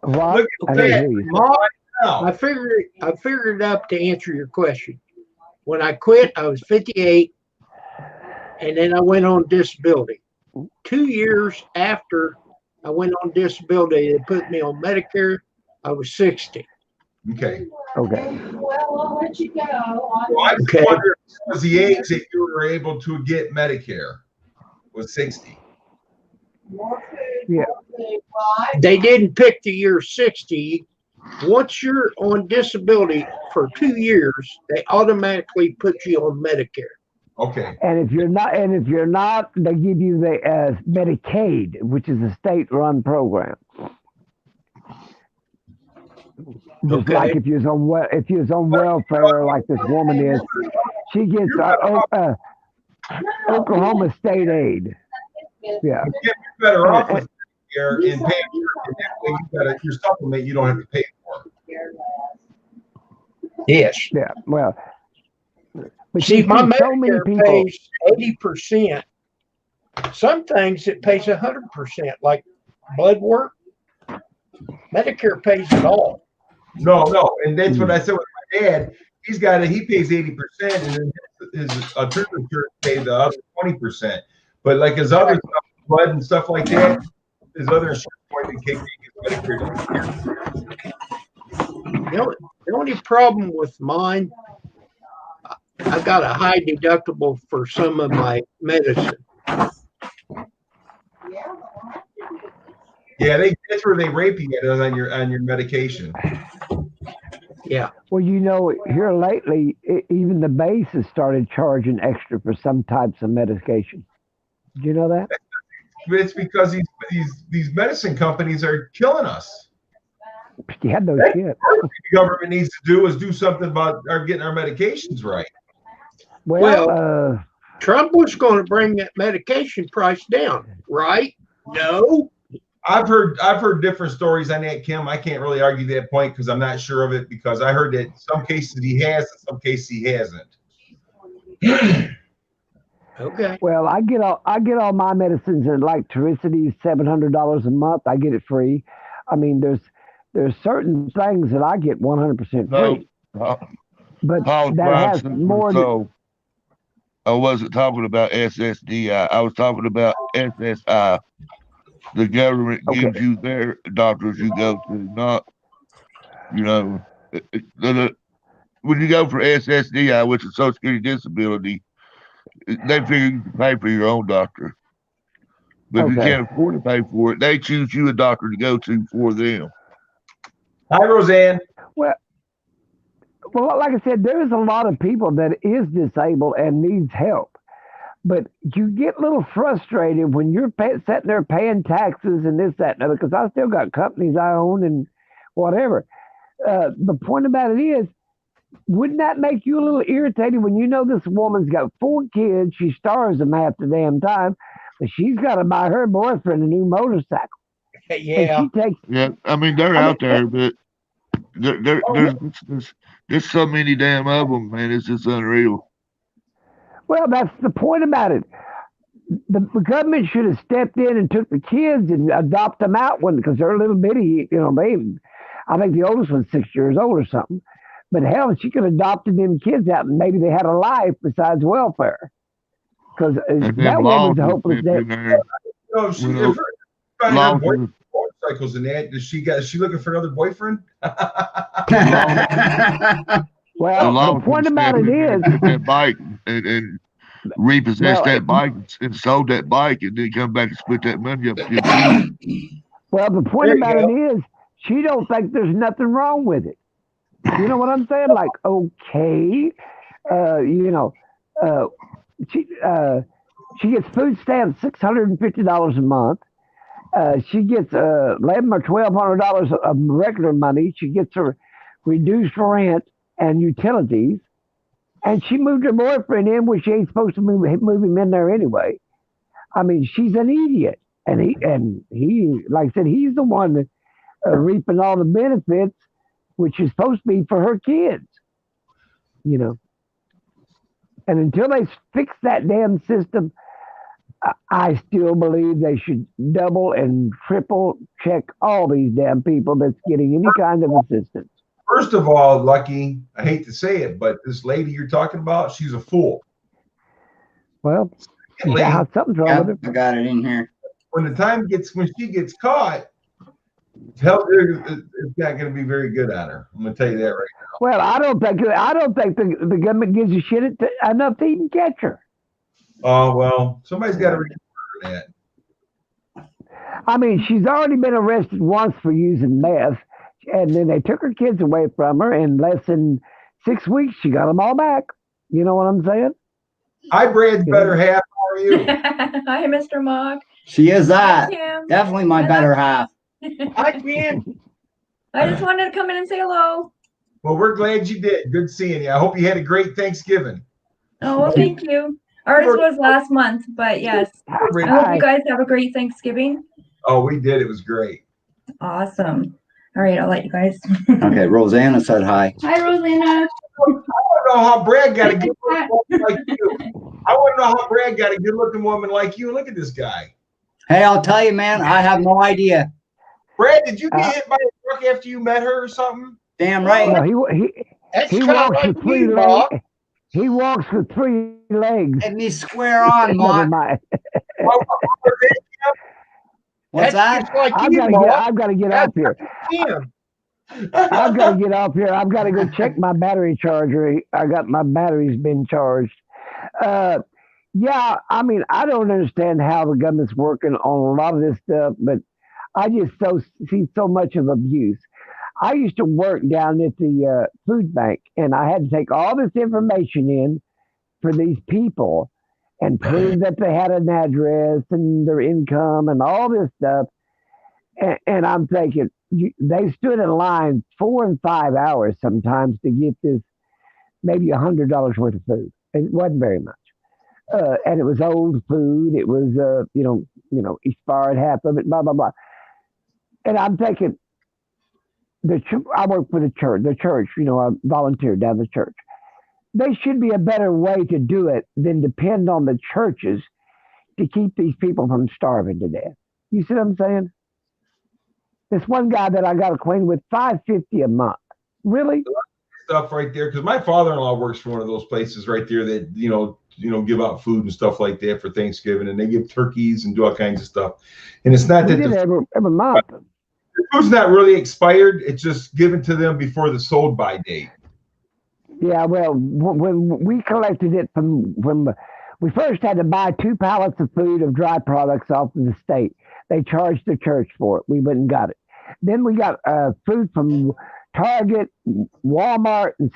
What? Look I at didn't that. hear you. Now, I figured it up to answer your question. When I quit, I was 58, and then I went on disability. 2 years after I went on disability, they put me on Medicare. I was 60. okay. Okay. Well, I'll let you go. Well, I just Okay. wondered if it was the age that you were able to get Medicare was 60. Yeah. They didn't pick the year 60. Once you're on disability for 2 years, they automatically put you on Medicare. Okay. And if you're not, they give you the Medicaid, which is a state-run program. Just Okay. like if you're on welfare, like this woman is, she gets Oklahoma state aid. Yeah. You're better off with Medicare and paying for it. And that way you got your supplement you don't have to pay for. Yes. Yeah. Well, but See, you my see so many Medicare people. pays 80%. Some things it pays 100%, like blood work. Medicare pays it all. No, and that's what I said with my dad. He pays 80%, and then his term insurance pays the other 20%. But like his other stuff, blood and stuff like that, his other insurance point in case he gets Medicare. The only problem with mine, I've got a high deductible for some of my medicine. Yeah, that's where they rape you on your medication. Yeah. Well, you know, here lately, even the base has started charging extra for some types of medication. Do you know that? It's because these medicine companies are killing us. Yeah, no shit. What the government needs to do is do something about getting our medications right. Well, Trump was going to bring that medication price down, right? No. I've heard different stories on that, Kim. I can't really argue that point because I'm not sure of it, because I heard that some cases he has and some cases he hasn't. Okay. well, I get all my medicines, and like Trulicity, $700 a month. I get it free. I mean, there's certain things that I get 100% free. But Paul, that has more. So I wasn't talking about SSDI. I was talking about SSI. The government gives you their doctors you go to, not, you know, when you go for SSDI, which is Social Security Disability, they figure you can pay for your own doctor. But if you can't afford to pay for it, they choose you a doctor to go to for them. Hi, Roseanne. Well, like I said, there's a lot of people that is disabled and needs help. But you get a little frustrated when you're sitting there paying taxes and this, that, and other, because I still got companies I own and whatever. The point about it is, wouldn't that make you a little irritated when you know this woman's got 4 kids, she stars them half the damn time, but she's got to buy her boyfriend a new motorcycle. Yeah. I mean, they're out there, but there's so many damn of them, man. It's just unreal. Well, that's the point about it. The government should have stepped in and took the kids and adopt them out because they're a little bitty, you know, baby. I think the oldest one's 6 years old or something. But hell, she could have adopted them kids out and maybe they had a life besides welfare. Because that woman's hopeless. No, she motorcycles and that. Is she looking for another boyfriend? Well, the point about it is that bike and repossess that bike and sold that bike and then come back and split that money up. Well, the point about it is she don't think there's nothing wrong with it. You know what I'm saying? Like, okay, she gets food stamps $650 a month. She gets $1,100 or $1,200 of regular money. She gets her reduced rent and utilities, and she moved her boyfriend in, which she ain't supposed to move him in there anyway. I mean, she's an idiot, and he, like I said, he's the one that reaping all the benefits, which is supposed to be for her kids, you know. And until they fix that damn system, I still believe they should double and triple check all these damn people that's getting any kind of assistance. First of all, Lucky, I hate to say it, but this lady you're talking about, she's a fool. Well, yeah, something's wrong with her. I got it in here. When she gets caught, help it's not going to be very good on her. I'm going to tell you that right now. Well, I don't think the government gives a shit enough to even catch her. Oh well, somebody's got to remember that. I mean, she's already been arrested once for using meth. And then they took her kids away from her. In less than 6 weeks, she got them all back. You know what I'm saying? Hi, Brad's better half. How are you? Hi, Mr. Mock. She is that. Kim. Definitely my better half. Hi, Kim. I just wanted to come in and say hello. Well, we're glad you did. Good seeing you. I hope you had a great Thanksgiving. Oh, well, thank you. Ours was last month, but yes. I hope you guys have a great Thanksgiving. Oh, we did. It was great. Awesome. All right, I'll let you guys. Okay, Rosanna said hi. Hi, Rosanna. I don't know how Brad got a good looking woman like you. I want to know how Brad got a good looking woman like you. Look at this guy. Hey, I'll tell you, man, I have no idea. Brad, did you get hit by a truck after you met her or something? Damn right. No, he walks with 3 legs. He walks with 3 legs. Let me square on, Mark. What's that? Like I've got to get up here. I've got to get off here. I've got to go check my battery charger. I got my batteries been charged. Yeah, I mean, I don't understand how the government's working on a lot of this stuff, but I just see so much of abuse. I used to work down at the food bank, and I had to take all this information in for these people and prove that they had an address and their income and all this stuff. And I'm thinking, they stood in line 4 and 5 hours sometimes to get this maybe $100 worth of food. It wasn't very much. And it was old food. It was, expired half of it, blah, blah, blah. And I'm thinking, I work for the church, I volunteer down the church. There should be a better way to do it than depend on the churches to keep these people from starving to death. You see what I'm saying? This one guy that I got acquainted with, $5.50 a month. Really? Stuff right there, because my father-in-law works for one of those places right there that give out food and stuff like that for Thanksgiving, and they give turkeys and do all kinds of stuff. And it's not that every month. The food's not really expired; it's just given to them before the sold by date. Yeah, well, when we collected it when we first had to buy 2 pallets of food of dry products off of the state. They charged the church for it. We went and got it. Then we got food from Target, Walmart, and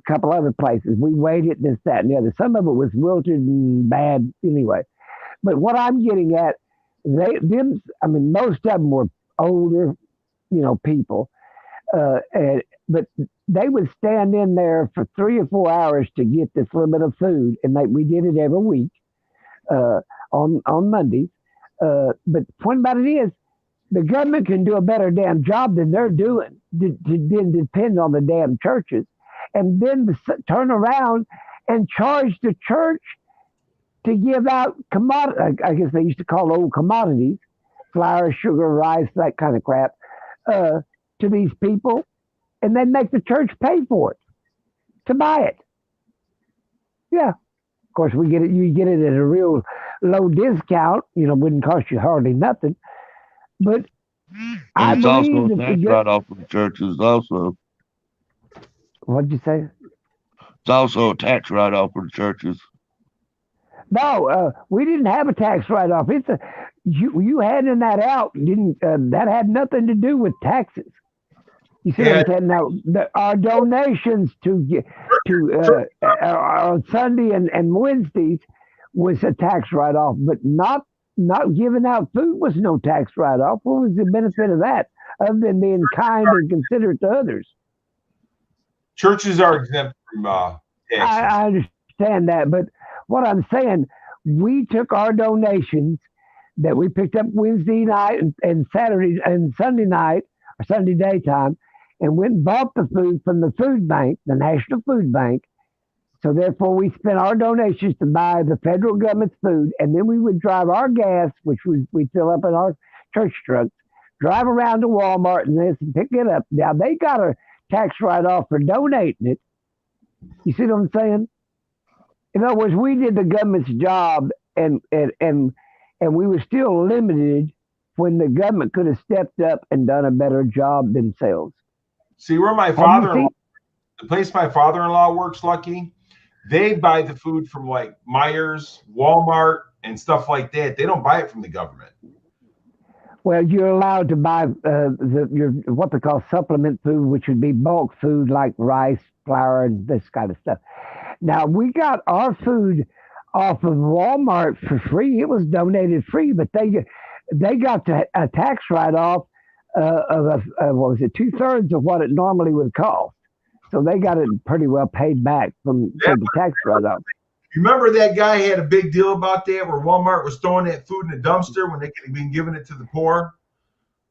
couple other places. We weighed it, this, that, and the other. Some of it was wilted and bad anyway. But what I'm getting at, most of them were older, people, but they would stand in there for 3 or 4 hours to get this little bit of food, and we did it every week on Mondays. But the point about it is, the government can do a better damn job than they're doing. Didn't depend on the damn churches, and then turn around and charge the church to give out commodity. I guess they used to call old commodities, flour, sugar, rice, that kind of crap, to these people, and then make the church pay for it to buy it. Yeah, of course we get it. You get it at a real low discount. Wouldn't cost you hardly nothing. But it's also a tax write-off for the churches also. What'd you say? It's also a tax write-off for the churches. No, we didn't have a tax write-off. You handing that out didn't that had nothing to do with taxes. You see what I'm saying? Now our donations to on Sunday and Wednesdays was a tax write-off, but not giving out food was no tax write-off. What was the benefit of that, other than being kind and considerate to others? Churches are exempt from taxes. I understand that, but what I'm saying, we took our donations that we picked up Wednesday night and Saturday and Sunday night or Sunday daytime, and went and bought the food from the food bank, the National Food Bank. So therefore, we spent our donations to buy the federal government's food, and then we would drive our gas, which we'd fill up in our church trucks, drive around to Walmart and pick it up. Now, they got a tax write-off for donating it. You see what I'm saying? In other words, we did the government's job, and we were still limited when the government could have stepped up and done a better job themselves. See, where the place my father-in-law works, Lucky, they buy the food from like Myers, Walmart, and stuff like that. They don't buy it from the government. Well, you're allowed to buy your what they call supplement food, which would be bulk food like rice, flour, and this kind of stuff. Now, we got our food off of Walmart for free. It was donated free, but they got a tax write-off of what was it, 2/3 of what it normally would cost. So they got it pretty well paid back from the tax write-off. Remember that guy had a big deal about that, where Walmart was throwing that food in the dumpster when they could have been giving it to the poor?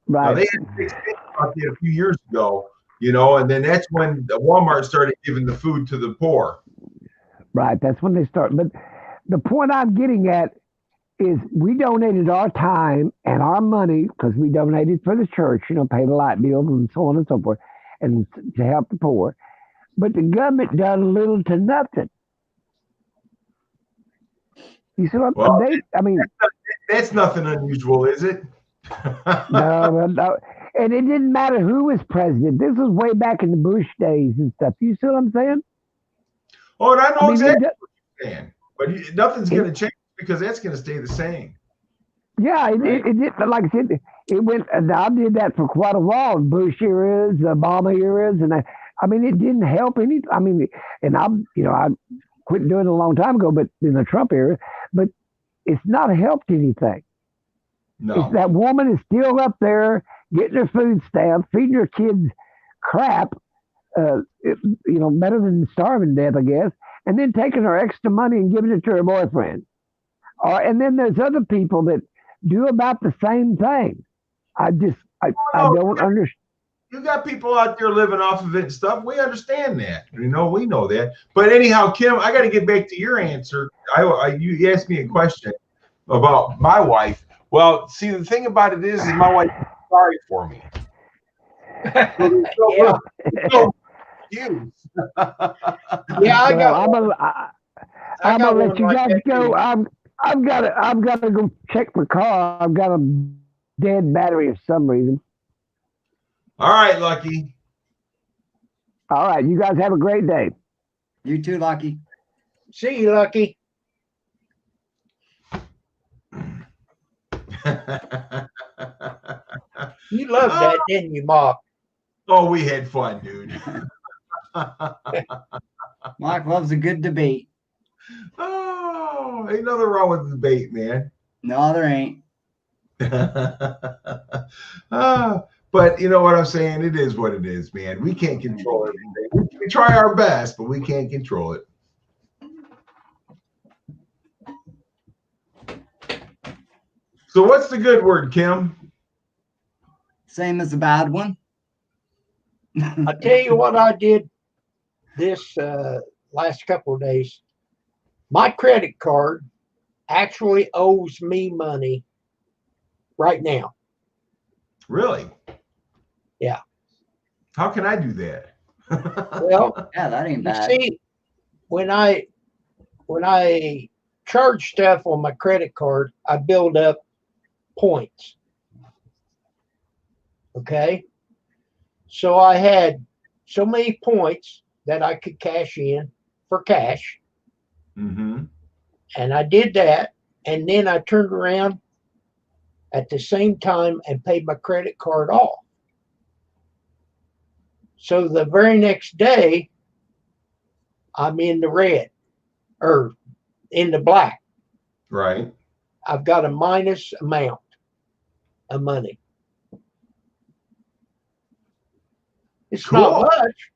Right. Now, they had a big thing about that a few years ago, and then that's when the Walmart started giving the food to the poor. Right. That's when they started. But the point I'm getting at is we donated our time and our money, because we donated for the church, paid a light bill and so on and so forth, and to help the poor. But the government done little to nothing. You see what that's nothing unusual, is it? No. And it didn't matter who was president. This was way back in the Bush days and stuff. You see what I'm saying? Oh, and I know I mean, exactly what you're saying. But nothing's going to change because that's going to stay the same. Yeah, it did. Like I said, it went. I did that for quite a while. Bush eras, Obama eras, and I mean, it didn't help any. I mean, and I quit doing it a long time ago, but in the Trump era, but it's not helped anything. No. It's that woman is still up there getting her food stamps, feeding her kids crap, better than starving to death, I guess, and then taking her extra money and giving it to her boyfriend. And then there's other people that do about the same thing. I don't understand. You got people out there living off of it and stuff. We understand that. We know that. But anyhow, Kim, I got to get back to your answer. You asked me a question about my wife. Well, see, the thing about it is my wife is sorry for me. Yeah, I got. I'm gonna let you guys go. I've got to go check my car. I've got a dead battery for some reason. All right, Lucky. All right, you guys have a great day. You too, Lucky. See you, Lucky. You loved that, didn't you, Mark? Oh, we had fun, dude. Mark loves a good debate. Oh, ain't nothing wrong with the debate, man. No, there ain't. But you know what I'm saying? It is what it is, man. We can't control everything. We try our best, but we can't control it. So what's the good word, Kim? Same as the bad one. I tell you what I did this last couple of days. My credit card actually owes me money right now. Really? Yeah. How can I do that? Well, Yeah, that ain't bad. See, when I charge stuff on my credit card, I build up points. Okay. So I had so many points that I could cash in for cash. Mm-hmm. And I did that. And then I turned around at the same time and paid my credit card off. So the very next day, I'm in the red or in the black. Right. I've got a minus amount of money. It's Cool. not much.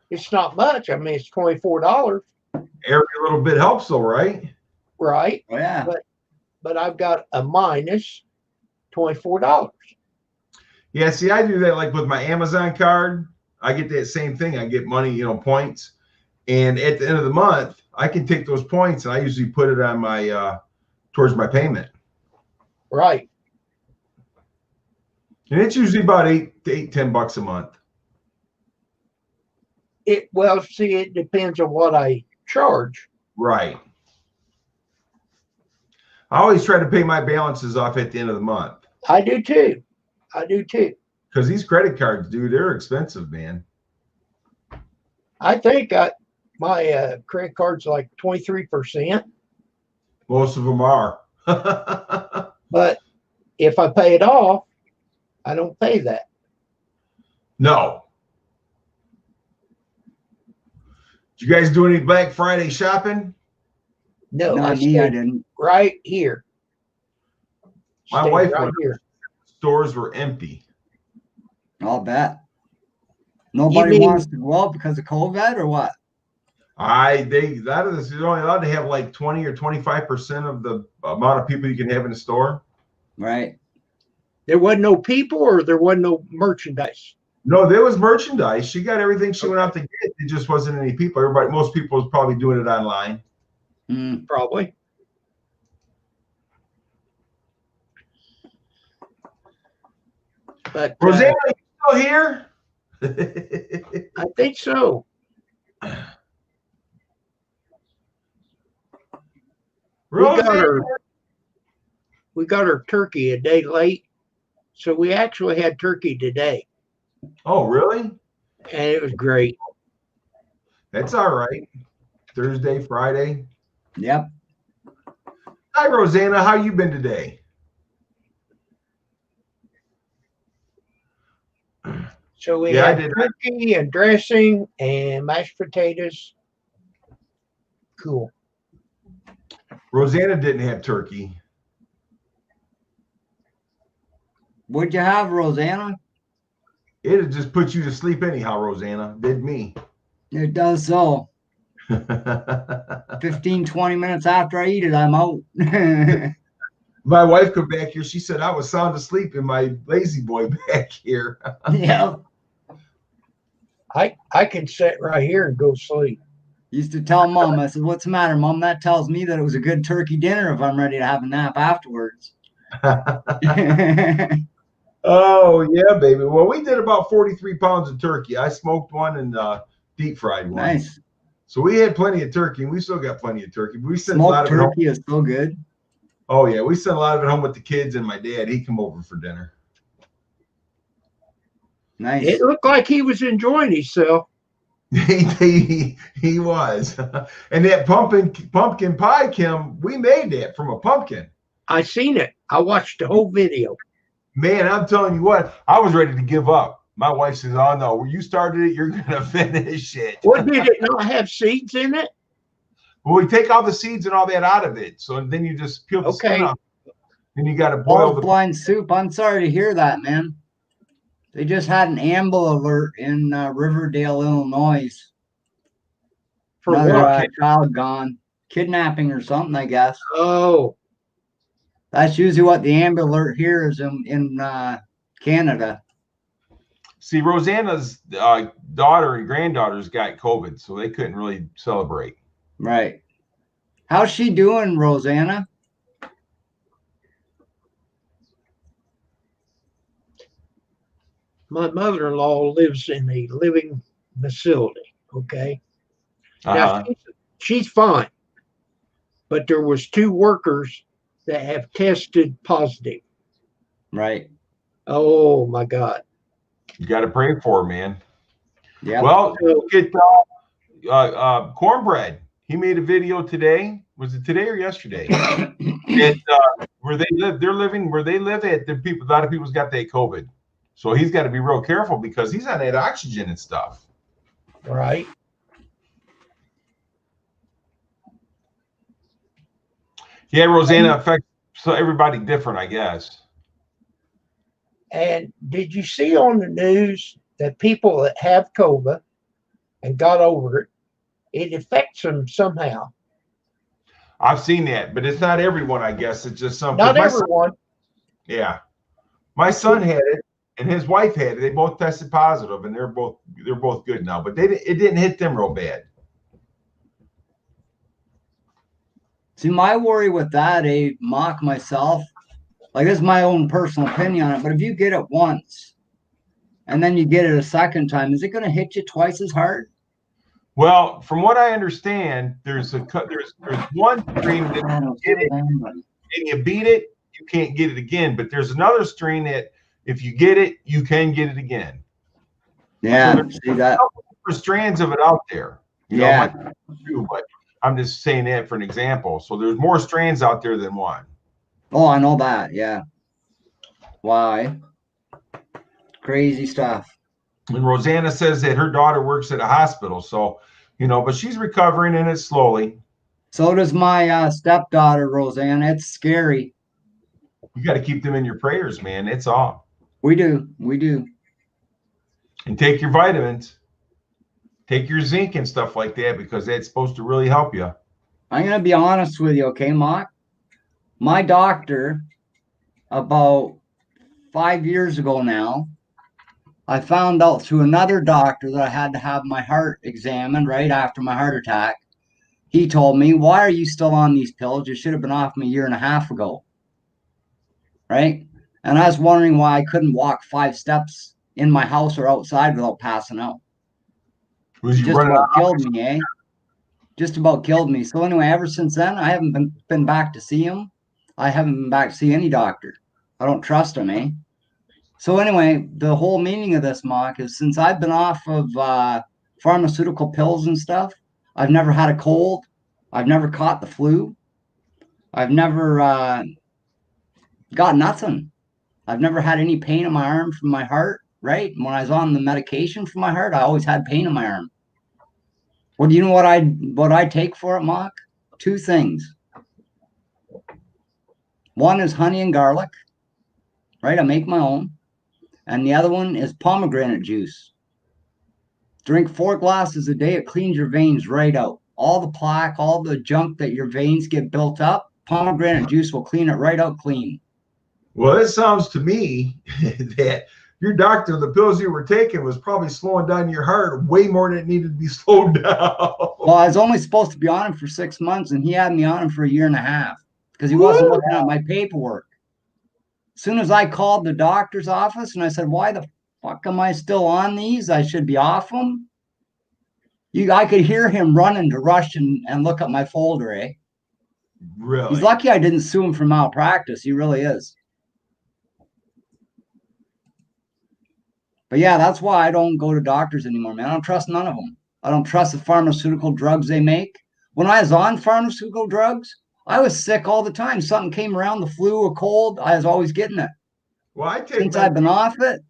It's not much. I mean, it's $24. Every little bit helps, though, right? Right. Oh, yeah. But I've got a minus $24. Yeah, see, I do that like with my Amazon card. I get that same thing. I get money, points. And at the end of the month, I can take those points and I usually put it on my towards my payment. Right. And it's usually about $10 a month. It depends on what I charge. Right. I always try to pay my balances off at the end of the month. I do too. Because these credit cards, dude, they're expensive, man. I think my credit card's like 23%. Most of them are. But if I pay it off, I don't pay that. No. Did you guys do any Black Friday shopping? No, Not me, I didn't. Right here. My Stayed wife right went. here. Stores were empty. I'll bet. Nobody wants to go out because of COVID or what? You're only allowed to have like 20 or 25% of the amount of people you can have in the store. Right. There wasn't no people or there wasn't no merchandise. No, there was merchandise. She got everything she went out to get. It just wasn't any people. Most people was probably doing it online. Probably. But Rosanna, are you still here? I think so. We got our turkey a day late, So we actually had turkey today, Oh, really? and it was great. That's all right. Thursday, Friday. Yep. Hi, Rosanna. How you been today? So we Yeah, I had did. turkey and dressing and mashed potatoes. Cool. Rosanna didn't have turkey. What'd you have, Rosanna? It'll just put you to sleep anyhow, Rosanna. Did me. It does so. 15, 20 minutes after I eat it, I'm out. My wife come back here. She said I was sound asleep in my lazy boy back here. Yeah. I can sit right here and go sleep. Used to tell Mom, I said, "What's the matter, Mom? That tells me that it was a good turkey dinner if I'm ready to have a nap afterwards." Oh yeah, baby. Well, we did about 43 pounds of turkey. I smoked one and deep fried one. Nice. So we had plenty of turkey, and we still got plenty of turkey. We sent a lot Smoked of it home. turkey is so good. Oh yeah, we sent a lot of it home with the kids and my dad. He come over for dinner. Nice. It looked like he was enjoying himself. He was. And that pumpkin pie, Kim, we made that from a pumpkin. I seen it. I watched the whole video. Man, I'm telling you what, I was ready to give up. My wife says, "Oh no, you started it, you're gonna finish it." What, did it not have seeds in it? Well, we take all the seeds and all that out of it. So then you just peel the skin Okay. off. Then you got to boil Pork the. blind soup. I'm sorry to hear that, man. They just had an Amble alert in Riverdale, Illinois. For Another what? child gone. Kidnapping or something, I guess. Oh, That's usually what the Amber Alert here is in Canada. See, Rosanna's daughter and granddaughters got COVID, so they couldn't really celebrate. Right. How's she doing, Rosanna? my mother-in-law lives in a living facility. Okay. Now she's fine, but there was 2 workers that have tested positive. Right. Oh my God. You got to pray for her, man. Yeah. Well, look at Cornbread. He made a video today. Was it today or yesterday? And where they live, where they live at. The people, a lot of people's got that COVID, so he's got to be real careful because he's on that oxygen and stuff. Right. Yeah, Rosanna affects so everybody different, I guess. And did you see on the news that people that have COVID and got over it, it affects them somehow? I've seen that, but it's not everyone, I guess. It's just some. Not everyone. Yeah. My son had it and his wife had it. They both tested positive and they're both good now, but it didn't hit them real bad. See, my worry with that, mock myself, like this is my own personal opinion on it, but if you get it once and then you get it a second time, is it going to hit you twice as hard? Well, from what I understand, there's one strain that you get it and you beat it, you can't get it again. But there's another strain that if you get it, you can get it again. Yeah, so see that. Strands of it out there. Yeah. But I'm just saying that for an example. So there's more strands out there than one. Oh, I know that. Yeah. Why? Crazy stuff. And Rosanna says that her daughter works at a hospital. So, but she's recovering in it slowly. So does my stepdaughter, Rosanna. It's scary. You got to keep them in your prayers, man. It's all. We do. We do. And take your vitamins. Take your zinc and stuff like that because that's supposed to really help you. I'm going to be honest with you, okay, Mark? My doctor, about 5 years ago now, I found out through another doctor that I had to have my heart examined right after my heart attack. He told me, "Why are you still on these pills? You should have been off them 1.5 years ago." Right? And I was wondering why I couldn't walk 5 steps in my house or outside without passing out. Was you Just running about out? killed me, eh? Just about killed me. So anyway, ever since then, I haven't been back to see him. I haven't been back to see any doctor. I don't trust him, eh? So anyway, the whole meaning of this, Mock, is since I've been off of pharmaceutical pills and stuff, I've never had a cold. I've never caught the flu. I've never got nothing. I've never had any pain in my arm from my heart, right? When I was on the medication for my heart, I always had pain in my arm. Well, do you know what I take for it, Mock? 2 things. One is honey and garlic, right? I make my own. And the other one is pomegranate juice. Drink 4 glasses a day. It cleans your veins right out. All the plaque, all the junk that your veins get built up, pomegranate juice will clean it right out clean. Well, it sounds to me that your doctor, the pills you were taking, was probably slowing down your heart way more than it needed to be slowed down. Well, I was only supposed to be on him for 6 months, and he had me on him for 1.5 years because he wasn't looking at my paperwork. As soon as I called the doctor's office and I said, why the fuck am I still on these? I should be off them. I could hear him running to rush and look at my folder, eh? Really? He's lucky I didn't sue him for malpractice. He really is. But yeah, that's why I don't go to doctors anymore, man. I don't trust none of them. I don't trust the pharmaceutical drugs they make. When I was on pharmaceutical drugs, I was sick all the time. Something came around, the flu, a cold, I was always getting it. Well, since I've been off it.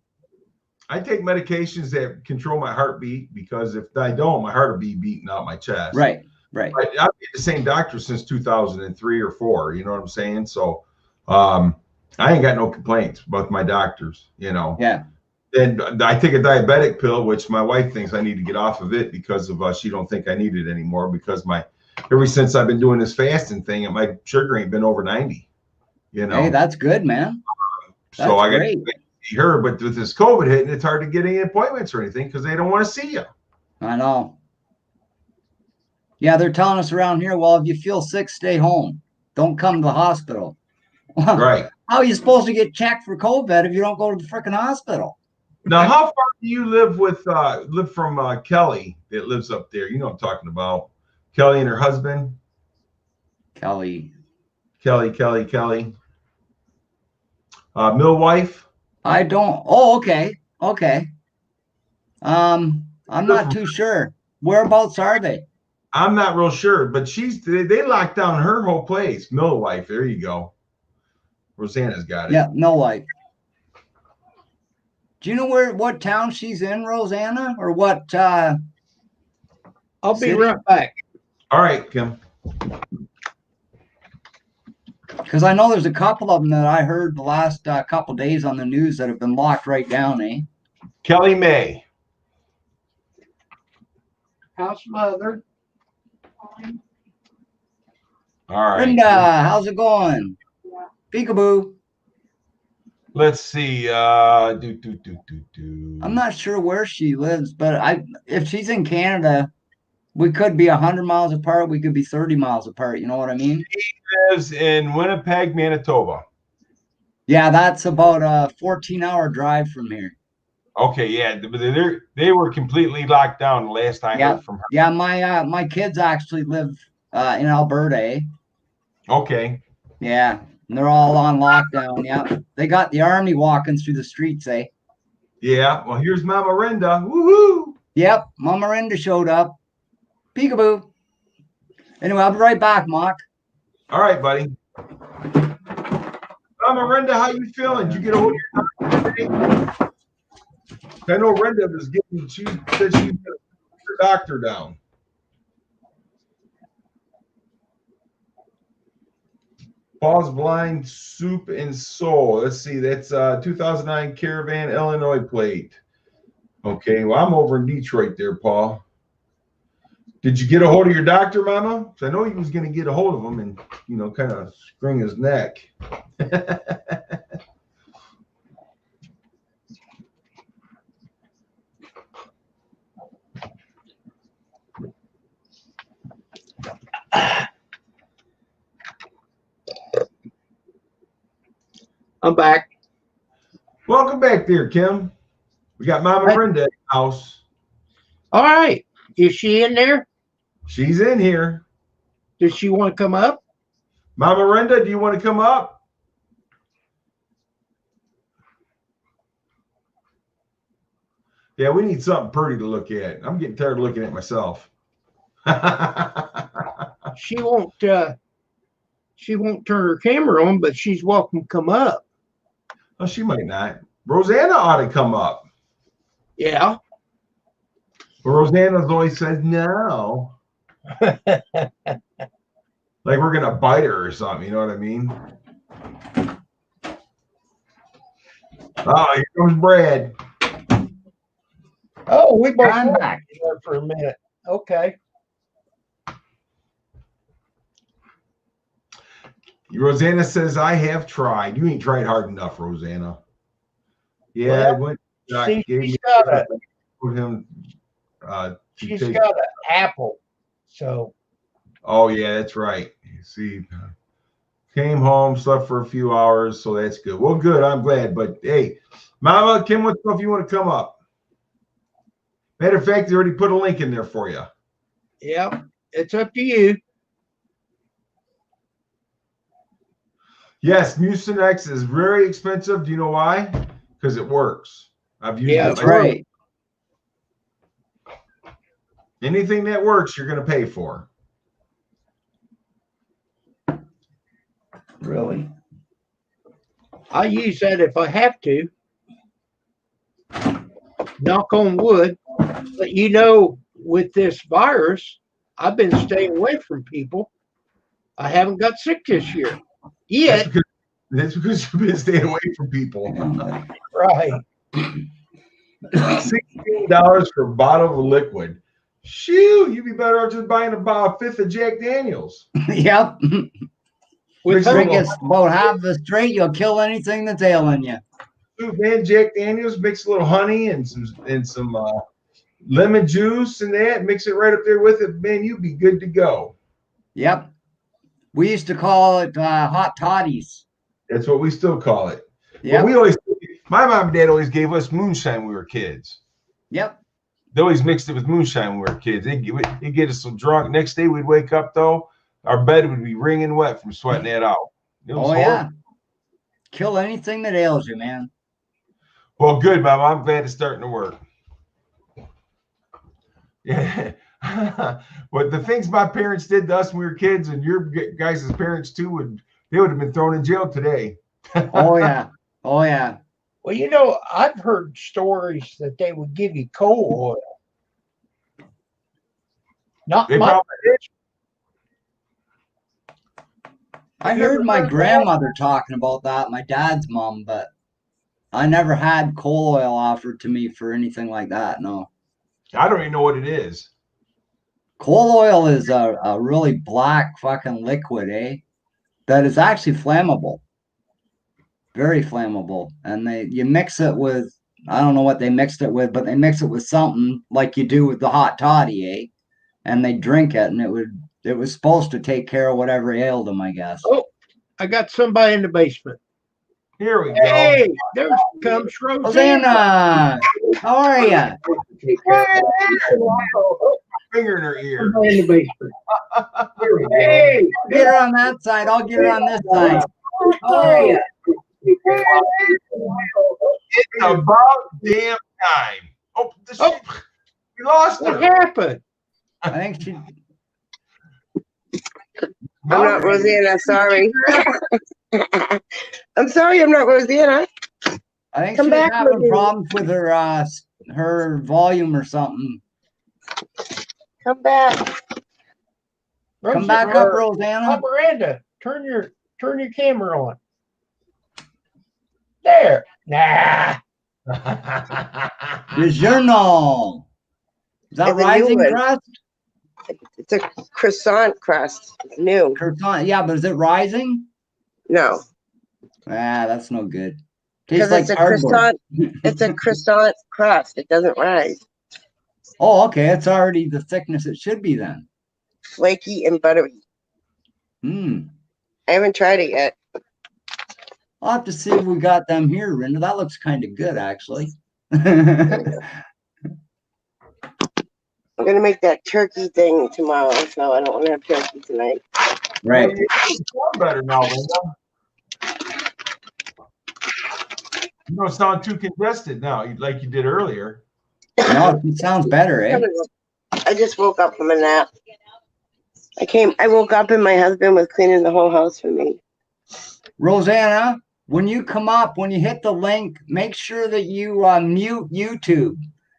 I take medications that control my heartbeat because if I don't, my heart will be beating out my chest. Right. I've been the same doctor since 2003 or 4. You know what I'm saying? So I ain't got no complaints about my doctors, you know. Yeah. And I take a diabetic pill, which my wife thinks I need to get off of it because of she don't think I need it anymore because ever since I've been doing this fasting thing, and my sugar ain't been over 90. You know. Hey, that's good, man. So I got to see her, but with this COVID hitting, it's hard to get any appointments or anything because they don't want to see you. I know. Yeah, they're telling us around here, well, if you feel sick, stay home. Don't come to the hospital. Right. How are you supposed to get checked for COVID if you don't go to the freaking hospital? Now, how far do you live from Kelly that lives up there? You know what I'm talking about. Kelly and her husband. Kelly. Millwife. I don't. Oh, okay. I'm not too sure. Whereabouts are they? I'm not real sure, but they locked down her whole place. Millwife. There you go. Rosanna's got it. Yeah, Millwife. Do you know what town she's in, Rosanna, or what? I'll be right back. All right, Kim. Because I know there's a couple of them that I heard the last couple days on the news that have been locked right down, eh? Kelly May. House mother. All right. Brenda, how's it going? Peekaboo. Let's see. I'm not sure where she lives, but if she's in Canada, we could be 100 miles apart. We could be 30 miles apart. You know what I mean? She lives in Winnipeg, Manitoba. Yeah, that's about a 14-hour drive from here. Okay, yeah, they were completely locked down the last time I heard from her. Yeah, my kids actually live in Alberta. Eh? Okay. Yeah. And they're all on lockdown. Yeah. They got the army walking through the streets, eh? Yeah. Well, here's Mama Renda. Woohoo. Yep. Mama Renda showed up. Peekaboo. Anyway, I'll be right back, Mock. All right, buddy. Mama Renda, how you feeling? Did you get a hold of your doctor today? I know Renda she said she's got her doctor down. Paul's Blind Soup and Soul. Let's see. That's 2009 Caravan, Illinois plate. Okay. Well, I'm over in Detroit there, Paul. Did you get a hold of your doctor, Mama? Because I know he was going to get a hold of him and, kind of scring his neck. I'm back. Welcome back there, Kim. We got Mama Brenda in the house. All right. Is she in there? She's in here. Does she want to come up? Mama Brenda, do you want to come up? Yeah, we need something pretty to look at. I'm getting tired of looking at myself. She won't turn her camera on, but she's welcome to come up. Oh, she might not. Rosanna ought to come up. Yeah. But Rosanna's always said no. Like we're gonna bite her or something, you know what I mean? Oh, here comes Brad. Oh, we both I'm went back. there for a minute. Okay. Rosanna says, I have tried. You ain't tried hard enough, Rosanna. Yeah, I Well, went. see, Gave she's me got put him. she's take- got an apple. So Oh yeah, that's right. You see, came home, slept for a few hours, so that's good. Well, good. I'm glad. But hey, Mama, Kim, what stuff you want to come up? Matter of fact, they already put a link in there for you. yeah, it's up to you. Yes, Mucinex is very expensive. Do you know why? Because it works. I've used Yeah, it. That's right. Anything that works, you're going to pay for. Really? I use that if I have to. Knock on wood. But you know, with this virus, I've been staying away from people. I haven't got sick this year. Yet. That's because you've been staying away from people. Right. $16 for a bottle of liquid. Shoo, you'd be better off just buying a fifth of Jack Daniels. Yep. With Drink her- it about half the straight, you'll kill anything that's ailing you. Dude, man, Jack Daniels, mix a little honey and some lemon juice and that, mix it right up there with it, man, you'd be good to go. Yep. We used to call it hot toddies. That's what we still call it. Yep. But my mom and dad always gave us moonshine when we were kids. Yep. They always mixed it with moonshine when we were kids. They'd get us so drunk. Next day we'd wake up though, our bed would be wringing wet from sweating that out. It was Oh yeah. horrible. Kill anything that ails you, man. Well, good, Mom. I'm glad it's starting to work. Yeah. But the things my parents did to us when we were kids, and your guys' parents too, they would have been thrown in jail today. Oh yeah. Oh yeah. Well, you know, I've heard stories that they would give you coal oil. Not They my probably did. I heard my grandmother talking about that, my dad's mom, but I never had coal oil offered to me for anything like that. No. I don't even know what it is. Coal oil is a really black fucking liquid, eh? That is actually flammable. Very flammable. And you mix it with, I don't know what they mixed it with, but they mix it with something like you do with the hot toddy, eh? And they drink it, and it was supposed to take care of whatever ailed them, I guess. Oh, I got somebody in the basement. Here we go. Hey, there comes Rosanna. Rosanna, how are you? Finger in her ear. Somebody in the basement. Hey, Get her on that side. I'll get her on this side. How are you? It's about damn time. Oh, we lost what her. happened? I think she. I'm not Rosanna, sorry. I'm sorry, I'm not Rosanna. I think Come she was back, having Rosanna. problems with her volume or something. Come back. Come back up, Rosanna. Miranda, turn your camera on. There. Nah. DiGiorno. Is that It's a new rising one. crust? It's a croissant crust. It's new. Croissant. Yeah, but is it rising? No. Ah, that's no good. Because Tastes like it's a cardboard. croissant. It's a croissant crust. It doesn't rise. Oh, okay. It's already the thickness it should be then. Flaky and buttery. Hmm. I haven't tried it yet. I'll have to see if we got them here, Rinda. That looks kind of good, actually. I'm gonna make that turkey thing tomorrow, so I don't want to have turkey tonight. Right. You sound better now, Linda. You don't sound too congested now, like you did earlier. No, it sounds better, eh? I just woke up from a nap. I woke up and my husband was cleaning the whole house for me. Rosanna, when you come up, when you hit the link, make sure that you mute YouTube.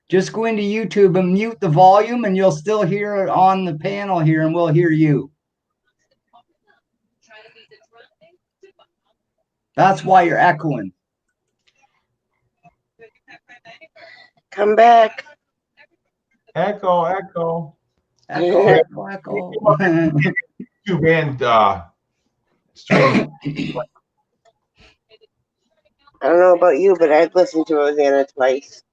Just go into YouTube and mute the volume, and you'll still hear it on the panel here, and we'll hear you. That's why you're echoing. Come back. Echo. Echo, echo, echo. YouTube and stream. I don't know about you, but I've listened to Rosanna twice.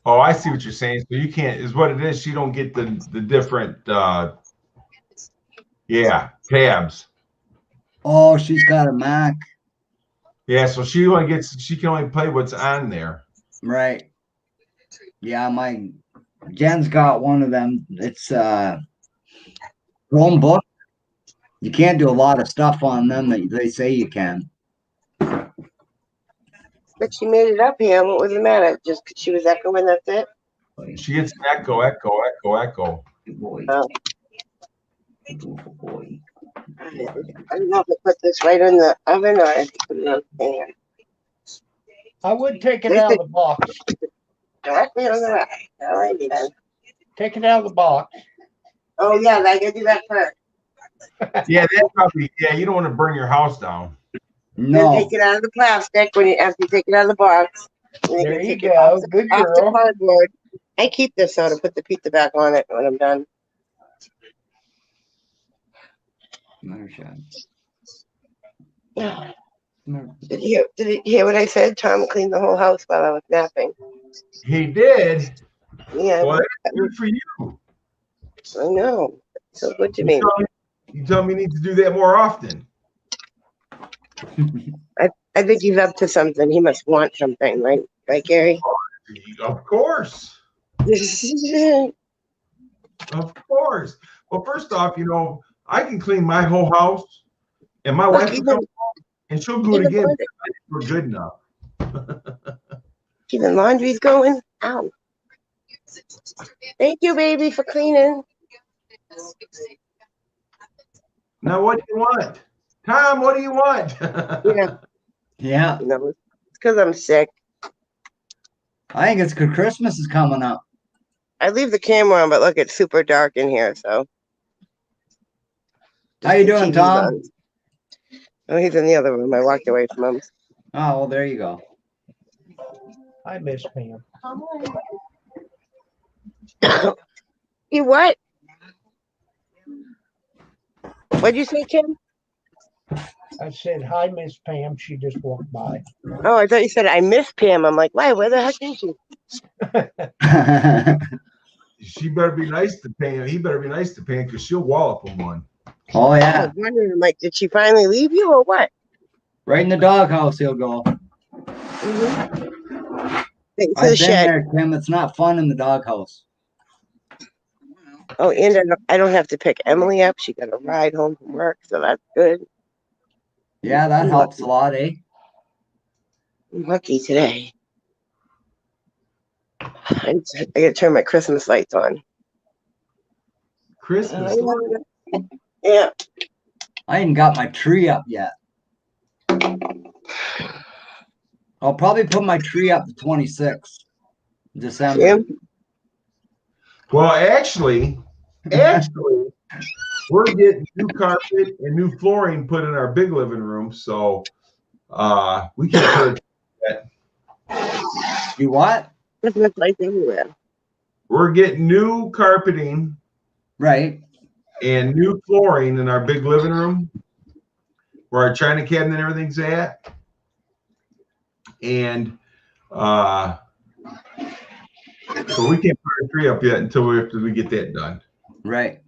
Oh, I see what you're saying. So you can't, is what it is. You don't get the different, tabs. Oh, she's got a Mac. Yeah, so she can only play what's on there. Right. Yeah, Jen's got one of them. It's Chromebook. You can't do a lot of stuff on them that they say you can. But she made it up here. What was the matter? Just 'cause she was echoing, that's it? She gets echo. Good boy. Oh. Good boy. I don't know if I put this right in the oven or I put it on the pan. I would take it out of the box. Directly on the rack. All right, then. Take it out of the box. Oh, yeah, I gotta do that first. Yeah, that's probably, you don't want to burn your house down. Then No. take it out of the plastic after you take it out of the box. And There can you take it go. off Good off the girl. cardboard. I keep this so to put the pizza back on it when I'm done. Another shot. Did you hear what I said? Tom cleaned the whole house while I was napping. He did. Yeah, Well, that's good for you. I know. So good to me. You tell me you need to do that more often. I think he's up to something. He must want something, right? Right, Gary? Of course. Of course. Well, first off, I can clean my whole house, and my wife will come home, and she'll do it again. We're good enough. Even laundry's going out. Thank you, baby, for cleaning. Now, what do you want? Tom, what do you want? Yeah. Yeah. No, it's because I'm sick. I think it's 'cause Christmas is coming up. I leave the camera on, but look, it's super dark in here, so. How you doing, TV's Tom? on. Oh, he's in the other room. I walked away from him. Oh, well, there you go. I miss Pam. You what? What'd you say, Kim? I said, hi, Miss Pam. She just walked by. Oh, I thought you said I miss Pam. I'm like, why? Where the heck is she? She better be nice to Pam. He better be nice to Pam because she'll wallop him one. Oh, I yeah. was wondering, I'm like, did she finally leave you or what? Right in the doghouse he'll go. Mm-hmm. To I've the been shed. there, Tim. It's not fun in the doghouse. Oh, and I don't have to pick Emily up. She got a ride home from work, so that's good. Yeah, that helps a lot, eh? I'm lucky today. I gotta turn my Christmas lights on. Christmas. Yeah. I ain't got my tree up yet. I'll probably put my tree up the 26th December. Yeah. Well, actually, we're getting new carpet and new flooring put in our big living room, so we can put that. You what? Christmas lights everywhere. We're getting new carpeting, right, and new flooring in our big living room, where our china cabinet and everything's at, and so we can't put our tree up yet until we get that done. Right.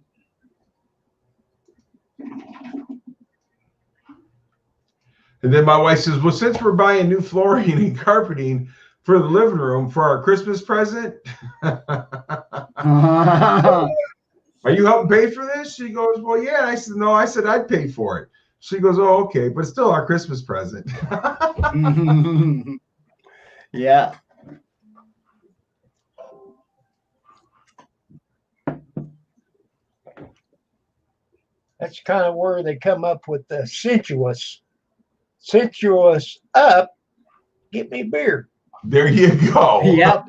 And then my wife says, well, since we're buying new flooring and carpeting for the living room for our Christmas present, are you helping pay for this? She goes, well, yeah. I said, no, I said I'd pay for it. She goes, oh, okay, but it's still our Christmas present. Yeah. That's kind of where they come up with the sensuous. Sensuous up, get me beer. There you go. Yep.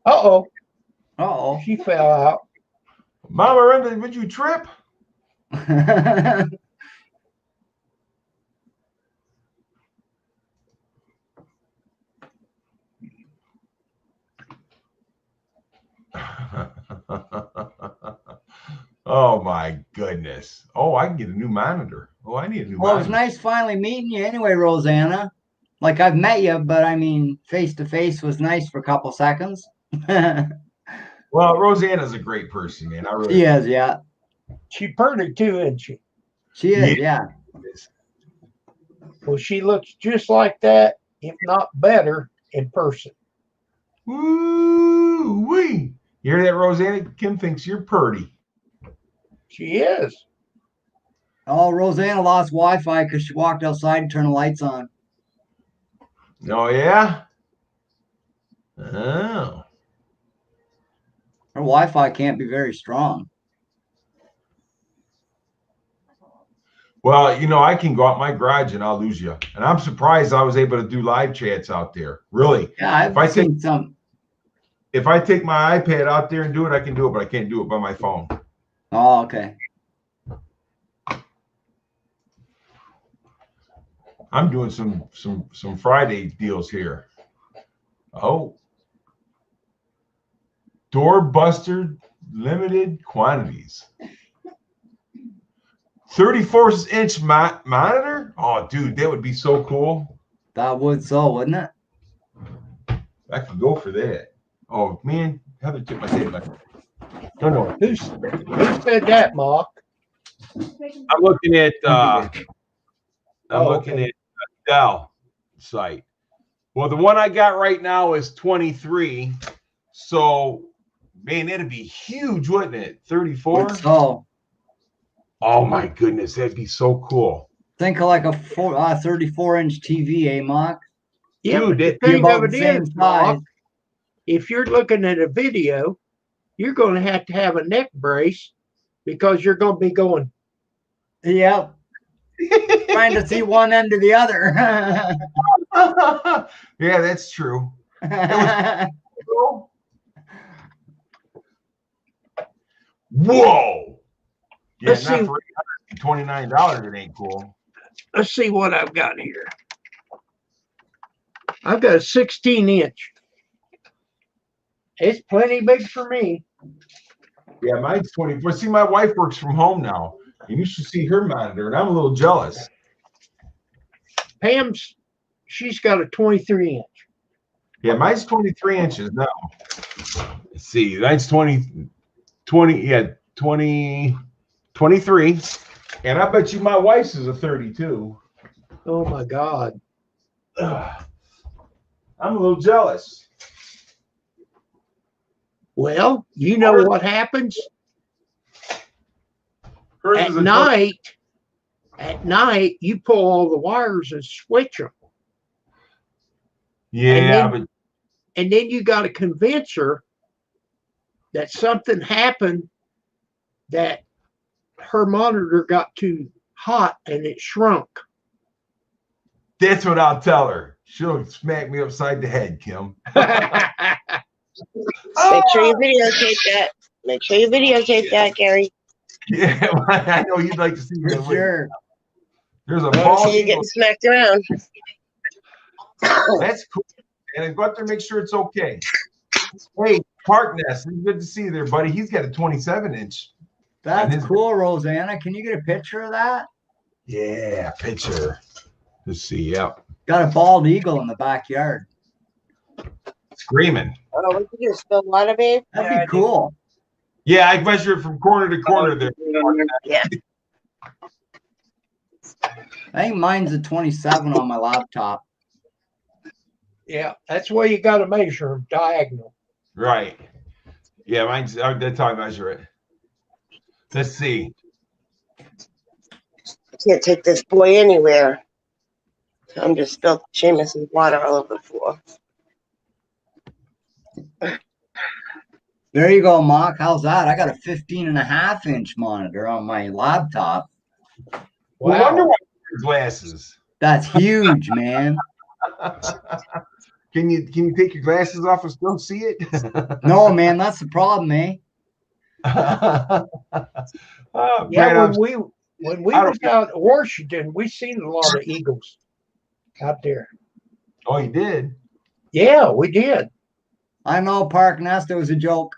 Uh-oh, Uh-oh. she fell out. Mama Brenda, would you trip? Oh my goodness. Oh, I can get a new monitor. Oh, I need a new Well, it was monitor. nice finally meeting you anyway, Rosanna. Like I've met you, but I mean, face to face was nice for a couple seconds. Well, Rosanna's a great person, man. I really She is, yeah. She pretty too, isn't she? She is, yeah. Well, she looks just like that, if not better, in person. Woo wee. You hear that, Rosanna? Kim thinks you're pretty. She is. Oh, Rosanna lost Wi-Fi because she walked outside and turned the lights on. Oh yeah? Oh. Her Wi-Fi can't be very strong. Well, you know, I can go out my garage and I'll lose you. And I'm surprised I was able to do live chats out there. Really. Yeah, If I I've take seen some. if I take my iPad out there and do it, I can do it, but I can't do it by my phone. Oh, okay. I'm doing some Friday deals here. Oh. Doorbuster limited quantities. 34-inch monitor? Oh, dude, that would be so cool. That would so, wouldn't it? I could go for that. Oh, man. Heather took my tape back. No. Who said that, Mark? I'm looking at Dell site. Well, the one I got right now is 23. So, man, that'd be huge, wouldn't it? 34? So, Oh my goodness, that'd be so cool. think of like a 34-inch TV, eh, Mark? Yeah, Dude, but the that- thing about of the it same is, Mark, size. if you're looking at a video, you're going to have a neck brace because you're going to be going. Yep. Trying to see one end to the other. Yeah, that's true. Whoa. Yeah, Let's not see. for $29. It ain't cool. Let's see what I've got here. I've got a 16-inch. It's plenty big for me. Yeah, mine's 24. See, my wife works from home now, and you should see her monitor, and I'm a little jealous. Pam's, she's got a 23-inch. Yeah, mine's 23 inches now. Let's see, mine's 23. And I bet you my wife's is a 32. Oh my God. Ugh. I'm a little jealous. Well, you know what happens? Hers At is a night, you pull all the wires and switch them. Yeah, And then you got to convince her that something happened, that her monitor got too hot and it shrunk. that's what I'll tell her. She'll smack me upside the head, Kim. Make sure you videotape that. Make sure you videotape that, Gary. Yeah, I know you'd like to see For that. sure. There's a Make ball. sure you're getting smacked around. That's cool. And I go out there and make sure it's okay. Hey, Park Nest, it's good to see you there, buddy. He's got a 27-inch. That's cool, Rosanna. Can you get a picture of that? Yeah, picture. Let's see. Yep. Got a bald eagle in the backyard. Screaming. Oh, what did you spill water, babe? That'd be cool. Yeah, I measure it from corner to corner there. Yeah. I think mine's a 27 on my laptop. Yeah, that's why you got to measure them diagonal. Right. Yeah, mine's that's how I measure it. Let's see. I can't take this boy anywhere. So I'm just spilled Seamus's water all over the floor. There you go, Mark. How's that? I got a 15.5-inch monitor on my laptop. No wonder why you wear glasses. That's huge, man. Can you take your glasses off and still see it? No, man, that's the problem, eh? Yeah, when we was out in Washington, we seen a lot of eagles out there. Oh, you did? Yeah, we did. I know, Park Nest, it was a joke.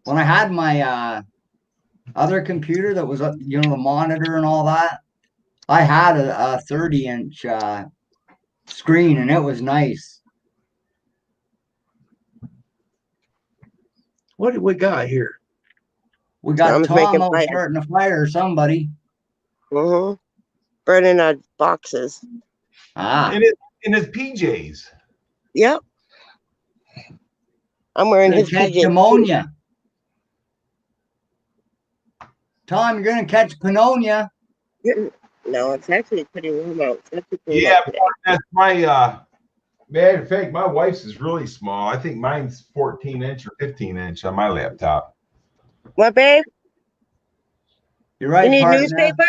When I had my other computer that was, you know, the monitor and all that, I had a 30-inch screen, and it was nice. What do we got here? We got Tom's Tom making out fire. starting a fire, or somebody. Burning our boxes. Ah. In his PJs. Yep. I'm wearing Gonna his catch PJs. pneumonia. Tom, you're gonna catch pneumonia. No, it's actually pretty warm out. It's actually pretty Yeah, hot today. that's my matter of fact, my wife's is really small. I think mine's 14-inch or 15-inch on my laptop. What, babe? You're right, You need partner. newspaper?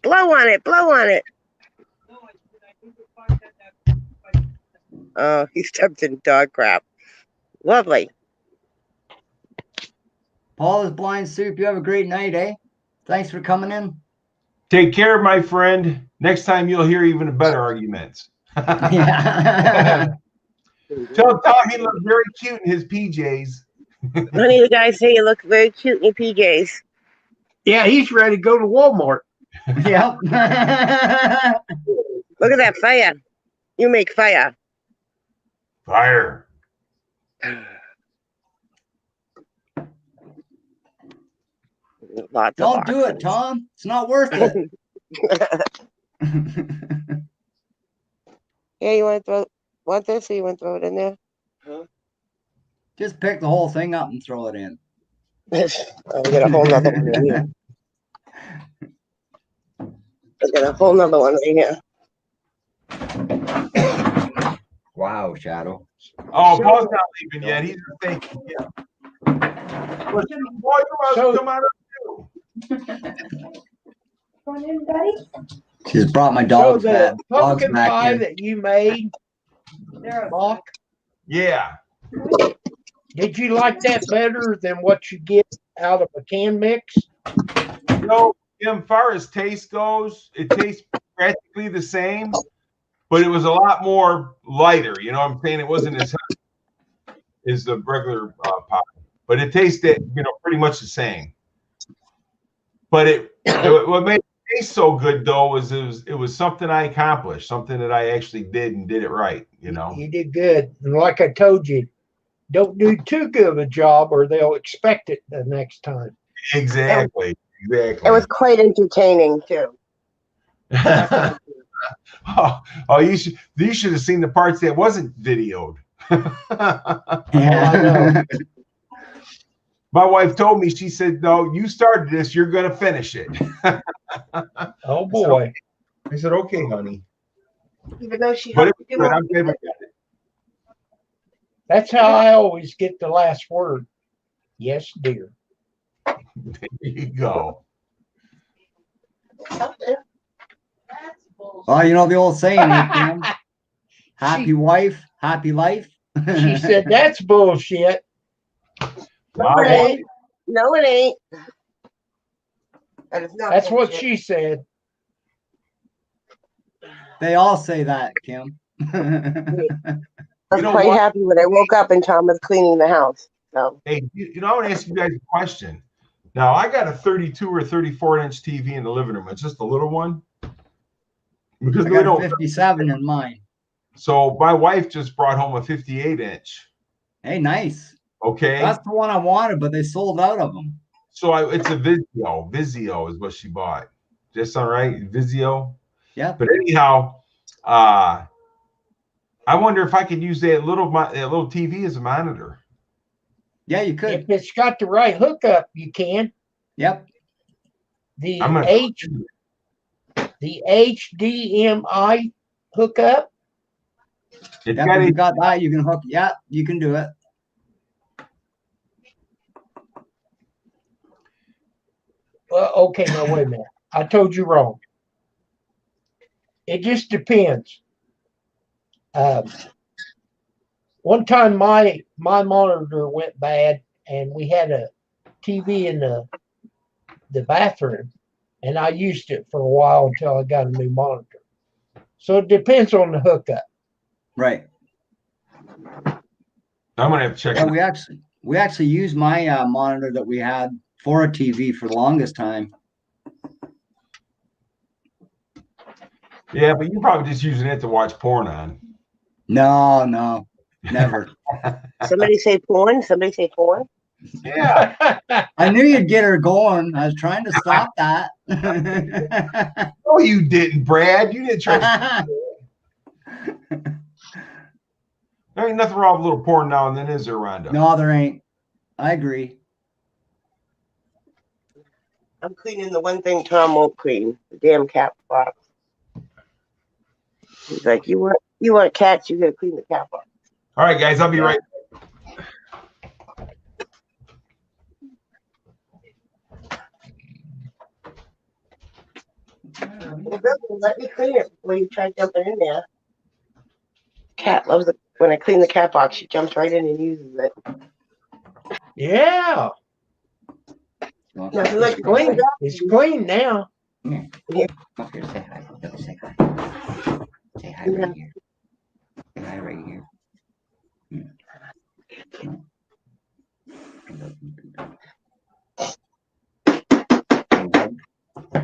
Blow on it. Blow on it. Oh, he stepped in dog crap. Lovely. Paul is Blind Soup. You have a great night, eh? Thanks for coming in. Take care, my friend. Next time you'll hear even better arguments. Yeah. Tell Tom he looks very cute in his PJs. Honey, the guys say you look very cute in your PJs. Yeah, he's ready to go to Walmart. Yep. Look at that fire. You make fire. Fire. Lots Don't do it, Tom. It's not worth it. Yeah, you want to want this or you want to throw it in there? Just pick the whole thing up and throw it in. Oh, we got a whole nother one in here. We got a whole nother one right here. Wow, Shadow. Oh, Paul's not leaving yet. He's just thinking. Yeah. Boy, you come out Going in, Daddy? Just brought my So dogs the back. Dogs pumpkin back pie in. that you made, There. Mark, Yeah. did you like that better than what you get out of a can mix? You know, as far as taste goes, it tastes practically the same, but it was a lot more lighter. You know what I'm saying? It wasn't as hot as the regular pie, but it tasted, you know, pretty much the same. But what made it taste so good though was it was something I accomplished, something that I actually did and did it right. You know, You did good. And like I told you, don't do too good of a job or they'll expect it the next time. exactly. It was quite entertaining too. oh, you should have seen the parts that wasn't videoed. Yeah. My wife told me, she said, no, you started this, you're going to finish it. Oh boy. I said, okay, honey. Even though she But had it to was do good. all I'm glad we got it. That's how I always get the last word. Yes, dear. There you go. Well, you know the old saying, Kim? Happy wife, happy life. She said, that's bullshit. No, it ain't. No, it ain't. That is not That's what bullshit. she said. They all say that, Kim. I was You know quite what? happy when I woke up and Tom was cleaning the house. So Hey, you know, I want to ask you guys a question. Now, I got a 32 or 34-inch TV in the living room. It's just a little one. Because I we got a don't. 57 in mine. So my wife just brought home a 58-inch. Hey, nice. Okay. That's the one I wanted, but they sold out of them. So it's a Vizio. Vizio is what she bought. Just all right, Vizio. Yeah. But anyhow, I wonder if I could use that little TV as a monitor. Yeah, you could. If it's got the right hookup, you can. Yep. The HDMI hookup. It's Yep, if you got that, you can hook. Yeah, you can do it. Well, okay, no, wait a minute. I told you wrong. It just depends. One time my monitor went bad, and we had a TV in the bathroom, and I used it for a while until I got a new monitor. So it depends on the hookup. Right. I'm gonna have to check. Yeah, we actually used my monitor that we had for a TV for the longest time. Yeah, but you're probably just using it to watch porn on. No, never. Somebody say porn. Somebody say porn. Yeah. I knew you'd get her going. I was trying to stop that. Oh, you didn't, Brad. You didn't try to. There ain't nothing wrong with a little porn now and then, is there, Rhonda? No, there ain't. I agree. I'm cleaning the one thing Tom won't clean, the damn cat box. He's like, you want cats, you gotta clean the cat box. All right, guys, I'll be right. Well, Bill, let me clean it before you try jumping in there. Cat loves it. When I clean the cat box, she jumps right in and uses it. Yeah. Nothing like It's clean. It's clean now. Yeah. Okay, say hi. Say hi. Say hi right here. Say hi right here.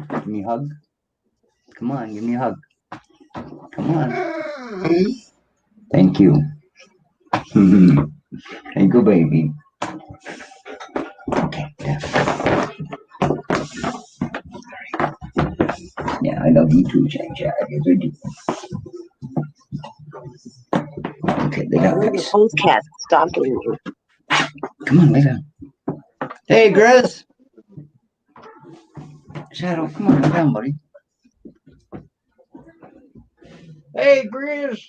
Give me a hug. Come on, give me a hug. Come on. Thank you. Thank you, baby. Okay. Yeah, I love you too, Jack. Okay, lay down, guys. Those cats stalking you. Come on, lay down. Hey, Grizz. Shadow, come on, lay down, buddy. Hey, Grizz.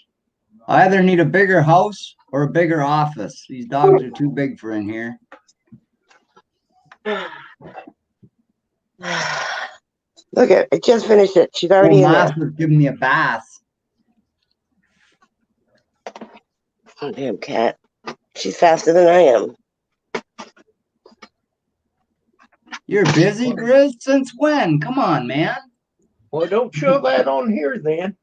I either need a bigger house or a bigger office. These dogs are too big for in here. Look at it. I just finished it. She's already in there. Master's giving me a bath. Oh, damn cat. She's faster than I am. You're busy, Grizz? Since when? Come on, man. Well, don't show that on here then.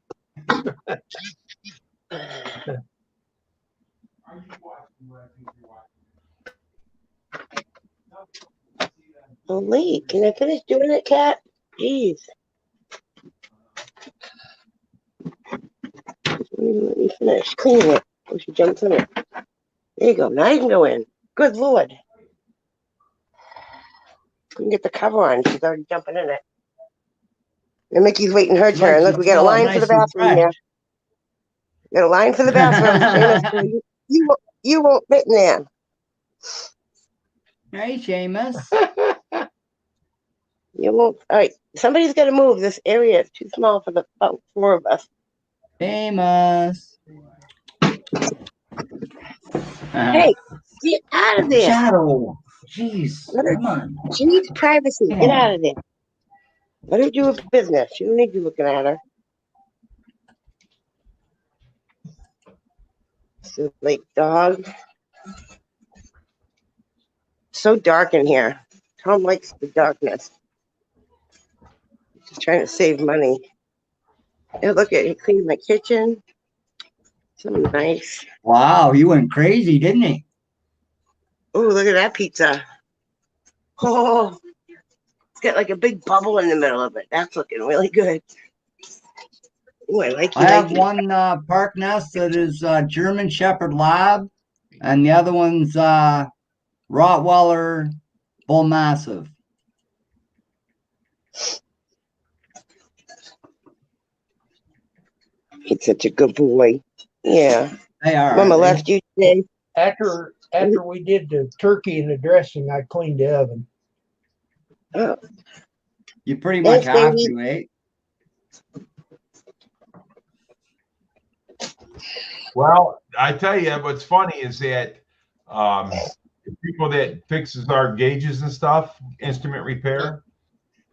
Oh, Lee, can I finish doing it, cat? Jeez. Let me finish cleaning it. Oh, she jumps in it. There you go. Now you can go in. Good Lord. You can get the cover on. She's already jumping in it. And Mickey's waiting her turn. Look, we got a line for the bathroom here. We got a line for the bathroom. Seamus, you won't fit in there. Hey, Seamus. You won't. All right. Somebody's got to move. This area is too small for the about 4 of us. Seamus. Hey, get out of there. Shadow. Jeez. Come on. She needs privacy. Get out of there. Let her do her business. She don't need you looking at her. Silly dog. So dark in here. Tom likes the darkness. He's trying to save money. And look at he cleaned my kitchen. So nice. Wow, he went crazy, didn't he? Oh, look at that pizza. Oh, it's got like a big bubble in the middle of it. That's looking really good. Oh, I like it. I have one park nest that is German Shepherd Lab, and the other one's Rottweiler Bull Massive. He's such a good boy. Yeah. They are. Mama left you today. After we did the turkey and the dressing, I cleaned the oven. Oh. You pretty much Thanks, have baby. to, eh? Well, I tell you, what's funny is that people that fixes our gauges and stuff, instrument repair,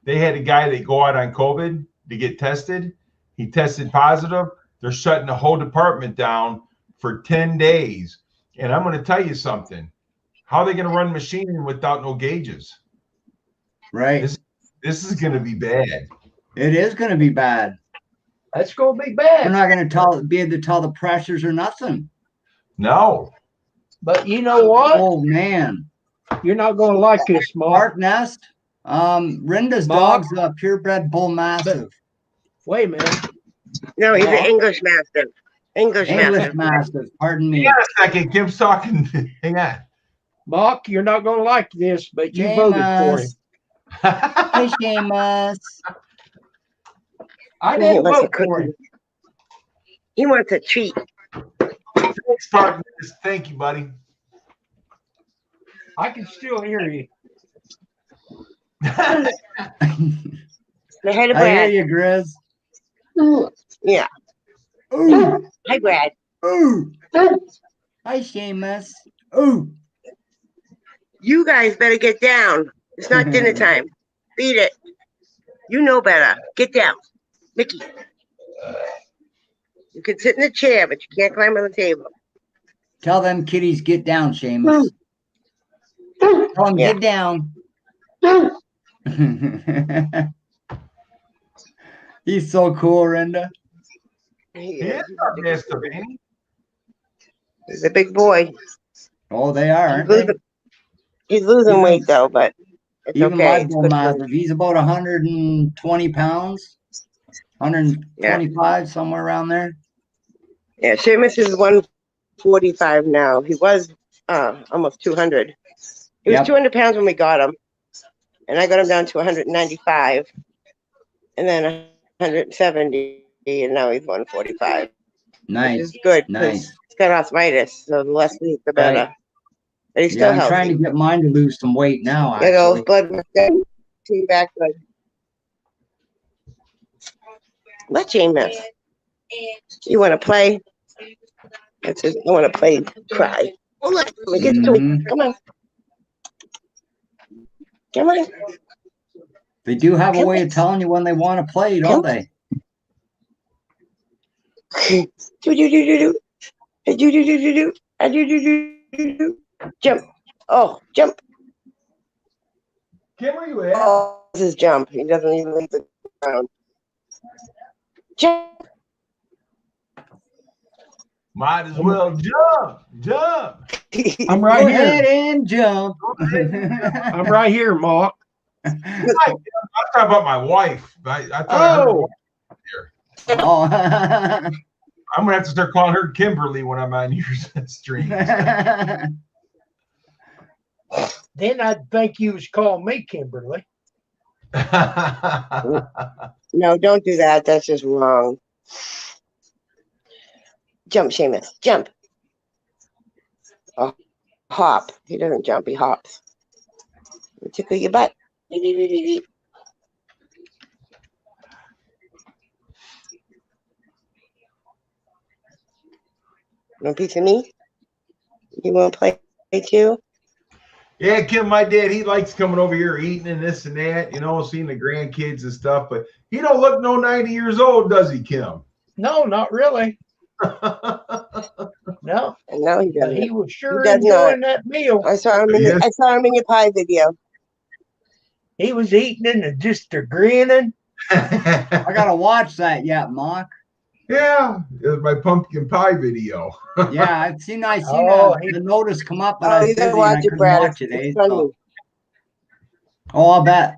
they had a guy that go out on COVID to get tested. He tested positive. They're shutting the whole department down for 10 days. And I'm going to tell you something. How are they going to run machinery without no gauges? Right. This is going to be bad. It is going to be bad. That's going to be We're bad. not going to be able to tell the pressures or nothing. No. But you know what? Oh, man. You're not going to like this, Mark. Mark Nest. Rinda's Mark? dog's a purebred bull mastiff. Wait a minute. No, he's Mark? an English mastiff. English English mastiff. mastiff. Pardon me. Hang on a second. Kim's talking. Hang on. Mark, you're not going to like this, but you voted for him. Seamus. Hey, Seamus. I He didn't wants a vote for him. cookie. He wants a treat. Thanks, partner. Thank you, buddy. I can still hear you. The head of I hear Brad. you, Grizz. Yeah. Ooh. Hi, Brad. Ooh. Hi, Seamus. Ooh. You guys better get down. It's not dinner time. Beat it. You know better. Get down. Mickey. You can sit in the chair, but you can't climb on the table. Tell them kitties get down, Seamus. Tell them Yeah. get down. He's so cool, Rinda. He He is. is our master, ain't he? He's a big boy. Oh, they are, aren't He's they? losing, he's losing weight, though, but it's Even okay. my It's bull good for him. mastiff, he's about 120 pounds, 125, somewhere around there. Yeah, Seamus is 145 now. He was almost 200. He was Yep. 200 pounds when we got him, and I got him down to 195, and then 170, and now he's 145. Which Nice. is good because Nice. he's got arthritis, so the less meat, the better. Right. But he's Yeah, still I'm trying to healthy. get mine to lose some weight now, Get all his actually. blood work done. Came back good. Let Seamus. You want to play? That's just, I want to play. Cry. Oh, look, let me get to it. Mhm. Come on. Come on. They do have a Come way on. of telling you when they want to play, Come don't they? Do do do do do. Do do do do do. Do do do do do. Jump. Oh, jump. Kim, where you at? Oh, this is jump. He doesn't even leave the ground. Jump. Might as well jump. I'm Go right ahead here. and jump. I'm right here, Mark. I'm talking about my wife. I thought I heard Oh, Oh. I'm gonna have to start calling her Kimberly when I'm on your stream. then I'd think you was calling me Kimberly. No, don't do that. That's just wrong. Jump, Seamus. Jump. Oh, hop. He doesn't jump. He hops. Tickle your butt. Want a piece of me? You want to play too? Yeah, Kim, my dad, he likes coming over here eating and this and that, seeing the grandkids and stuff, but he don't look no 90 years old, does he, Kim? No, not really. No, No, he but doesn't. he was sure does enjoying that meal. I saw him. Yes. I saw him in your pie video. He was eating and just grinning. I gotta watch that yet, Mark. Yeah, it was my pumpkin pie video. Yeah, I seen Oh, the notice come up, but Oh, I was you busy gotta and I watch it, couldn't Brad. watch it. It's Eh? funny. So, oh, I'll bet.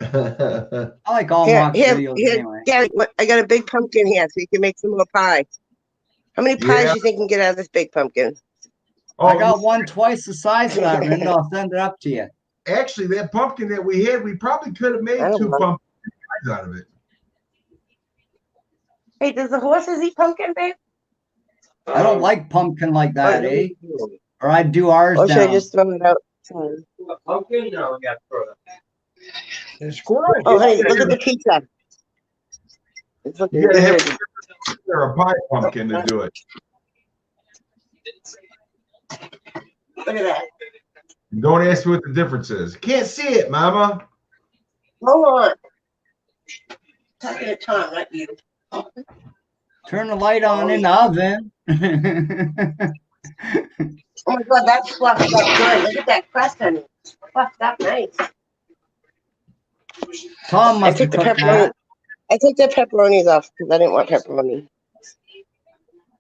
I like all Here, Mark's here, videos here, anyway. Gary, I got a big pumpkin here, so you can make some more pie. How many pies Yeah. do you think you can get out of this big pumpkin? I got one twice the size of that, Rinda. I'll send it up to you. Actually, that pumpkin that we had, we probably could have made I don't 2 know. pumpkin pies out of it. Hey, does the horses eat pumpkin, babe? I don't like pumpkin like that, eh? Or I'd do ours Or should I down. just throw it out? Pumpkin? No, we got to throw it. The squirrel. Oh, honey, look at the pizza. It's looking You gotta have good. a pie pumpkin to do it. Look at that. Don't ask me what the difference is. Can't see it, Mama. Hold on. Talking to Tom, not you. Turn the light on in the oven. Oh my God, that's fluffed up good. Look at that crust on it. Fluffed up nice. Tom I must have took the cooked pepperoni. that. I took the pepperonis off because I didn't want pepperoni.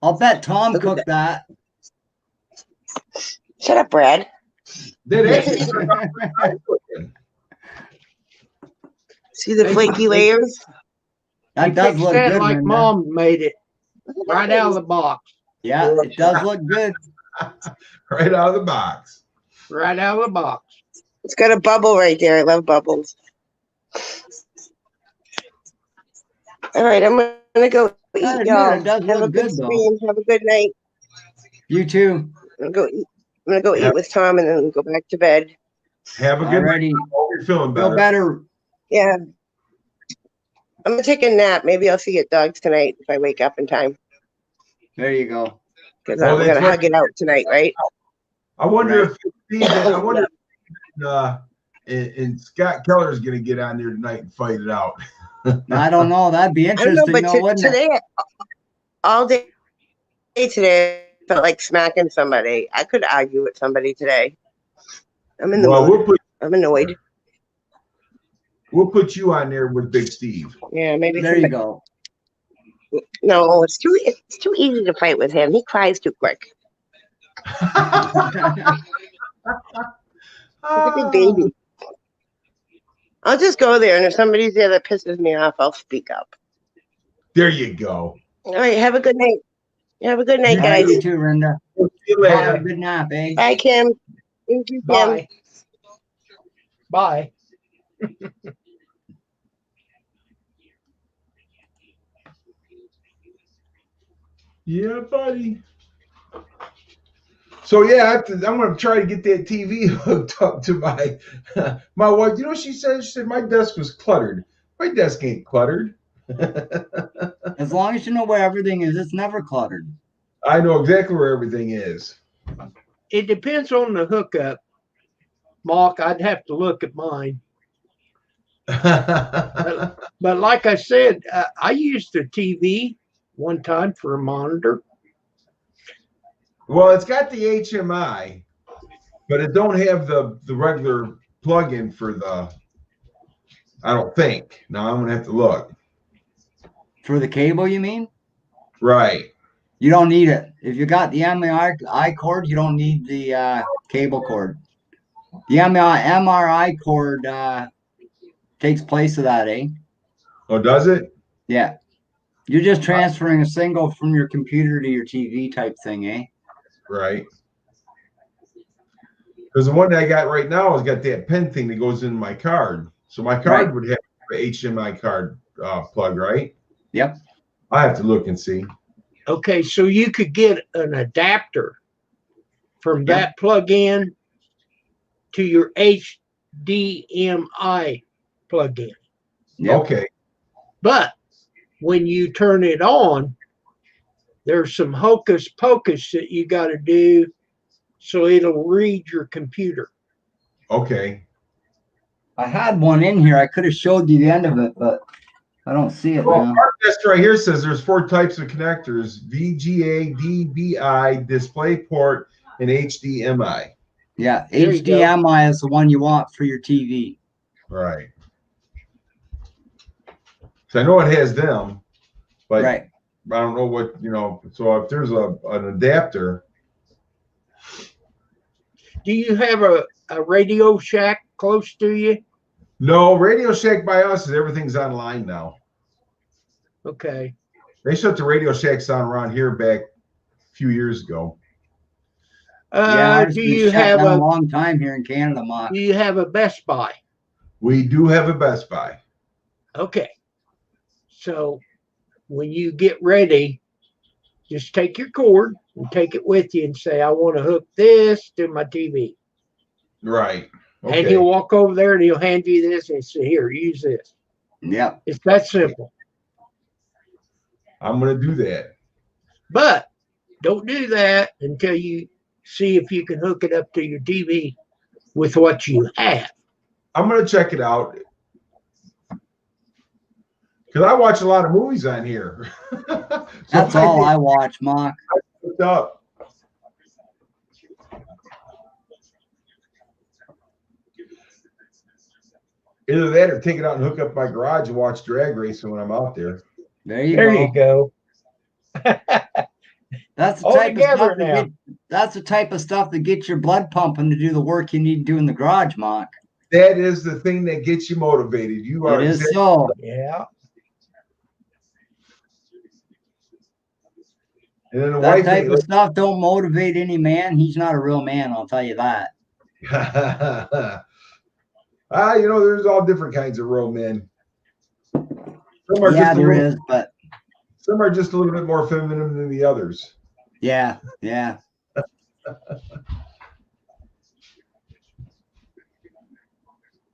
I'll bet Tom Look at cooked that. Shut up, Brad. Did it? See the flaky layers? That does Fixed look that good, like Linda. Mom made it right out of the box. Yeah, it does look good. Right out of the box. Right out of the box. It's got a bubble right there. I love bubbles. All right, I'm gonna go eat, Yeah, y'all. it does Have a look good good, though. stream. Have a good night. You too. I'm gonna go Yeah. eat with Tom and then go back to bed. Have a good night. Alrighty. Hope you're feeling Feel better. better. Yeah. I'm gonna take a nap. Maybe I'll see you at Dogs tonight if I wake up in time. There you go. Because Oh, I'm that's gonna right. hug it out tonight, right? I wonder Right. if and Scott Keller's gonna get on there tonight and fight it out. I don't know. That'd be I don't know, interesting, but though, wouldn't it? today, all day today, I felt like smacking somebody. I could argue with somebody today. I'm in the Well, mood. I'm annoyed. we'll put you on there with Big Steve. Yeah, maybe. There you go. No, it's too easy to fight with him. He cries too quick. He's a big baby. I'll just go there, and if somebody's there that pisses me off, I'll speak up. There you go. All right, have a good night. Have a good night, All right, guys. you too, Linda. See you Have a later. good nap, eh? Bye, Kim. Thank you, Kim. Bye. Bye. Yeah, buddy. So yeah, I'm gonna try to get that TV hooked up to my wife. You know what she said? She said my desk was cluttered. My desk ain't cluttered. As long as you know where everything is, it's never cluttered. I know exactly where everything is. It depends on the hookup. Mark, I'd have to look at mine. But like I said, I used a TV one time for a monitor. Well, it's got the HMI, but it don't have the regular plug-in for the. I don't think. Now I'm gonna have to look. For the cable, you mean? Right. You don't need it. If you got the MRI cord, you don't need the cable cord. The MRI cord takes place of that, eh? Oh, does it? Yeah. You're just transferring a signal from your computer to your TV type thing, eh? Right. Because the one that I got right now has got that pen thing that goes in my card. So my card Right. would have an HDMI card plug, right? Yep. I have to look and see. Okay, so you could get an adapter from that plug-in to your HDMI plug-in. Yep. Okay. But when you turn it on, there's some hocus pocus that you got to do so it'll read your computer. Okay. I had one in here. I could have showed you the end of it, but I don't see it Well, now. our desk right here says there's 4 types of connectors: VGA, DVI, DisplayPort, and HDMI. Yeah, There you go. HDMI is the one you want for your TV. Right. So I know it has them, but Right. I don't know what, so if there's an adapter. Do you have a Radio Shack close to you? No, Radio Shack by us is everything's online now. Okay. They shut the Radio Shacks down around here back a few years ago. Ours Do been you shut have down a a long time here in Canada, Mark? Do you have a Best Buy? We do have a Best Buy. Okay. So when you get ready, just take your cord and take it with you and say, I want to hook this to my TV. Right. And Okay. he'll walk over there and he'll hand you this and say, here, use this. Yep. It's that simple. I'm going to do that. But don't do that until you see if you can hook it up to your TV with what you have. I'm going to check it out. Because I watch a lot of movies on here. So That's all I watch, Mark. Hooked up. Either that or take it out and hook up my garage and watch drag racing when I'm out there. There you There go. you go. That's the All type of together stuff now. that's the type of stuff that gets your blood pumping to do the work you need to do in the garage, Mark. That is the thing that gets you motivated. You are It is exactly- so. Yeah. And then the That wife type of stuff don't motivate any man. He's not a real man, I'll tell you that. there's all different kinds of real men. Some are Yeah, just a there little, is, but some are just a little bit more feminine than the others. yeah.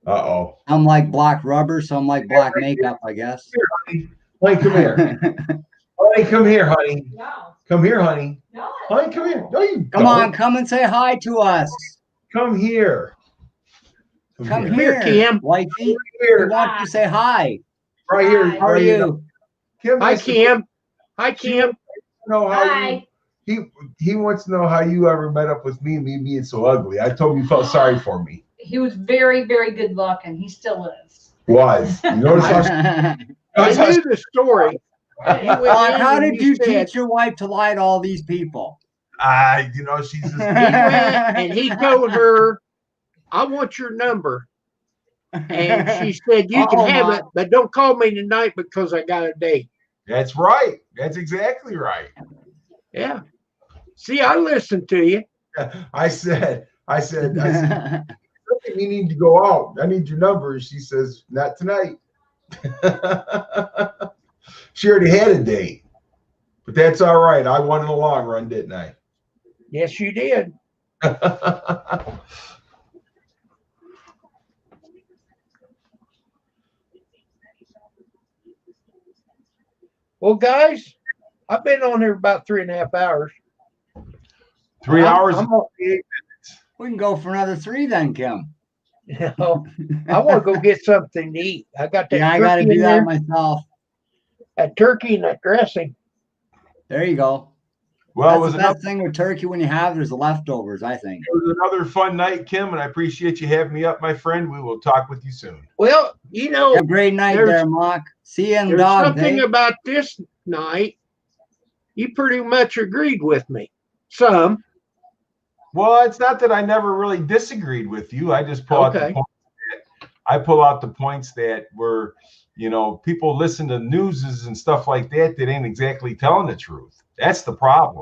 Uh-oh. Some like black rubber, some like black makeup, I guess. Honey, come here. Honey, come here, honey. No. Come here, honey. No. Honey, come here. No, you Come don't. on, come and say hi to us. Come here. Come here, here, Kim. wifey. We Here. want you to say hi. Right here. How are right here. you? Kim Hi, wants to Kim. Hi, Kim. know how Hi. he wants to know how you ever met up with me being so ugly. I told him you felt sorry for me. He was very, very good looking. He still is. Was. You notice how I knew the story. You went Mark, in how and did you said- teach your wife to lie to all these people? she's just He went and he told her, I want your number. And she said, you can Uh-oh, have Mom. it, but don't call me tonight because I got a date. That's right. That's exactly right. Yeah. See, I listened to you. I said, we need to go out. I need your number. And she says, not tonight. She already had a date. But that's all right. I won in the long run, didn't I? Yes, you did. Well, guys, I've been on here about 3.5 hours. 3 hours. I'm, We can go for another 3 then, Kim. I want to go get something to eat. I got that Yeah, I turkey got to in do that there, myself. that turkey and that dressing. There you go. Well, it That's was the another, best thing with turkey when you have there's the leftovers, I think. it was another fun night, Kim, and I appreciate you having me up, my friend. We will talk with you soon. Well, you know, Have a great night there's- there, Mark. See you in there's dog something day. about this night. You pretty much agreed with me. Some. Well, it's not that I never really disagreed with you. I just pull out the Okay. points pull out the points that were, people listen to newses and stuff like that that ain't exactly telling the truth. That's the problem.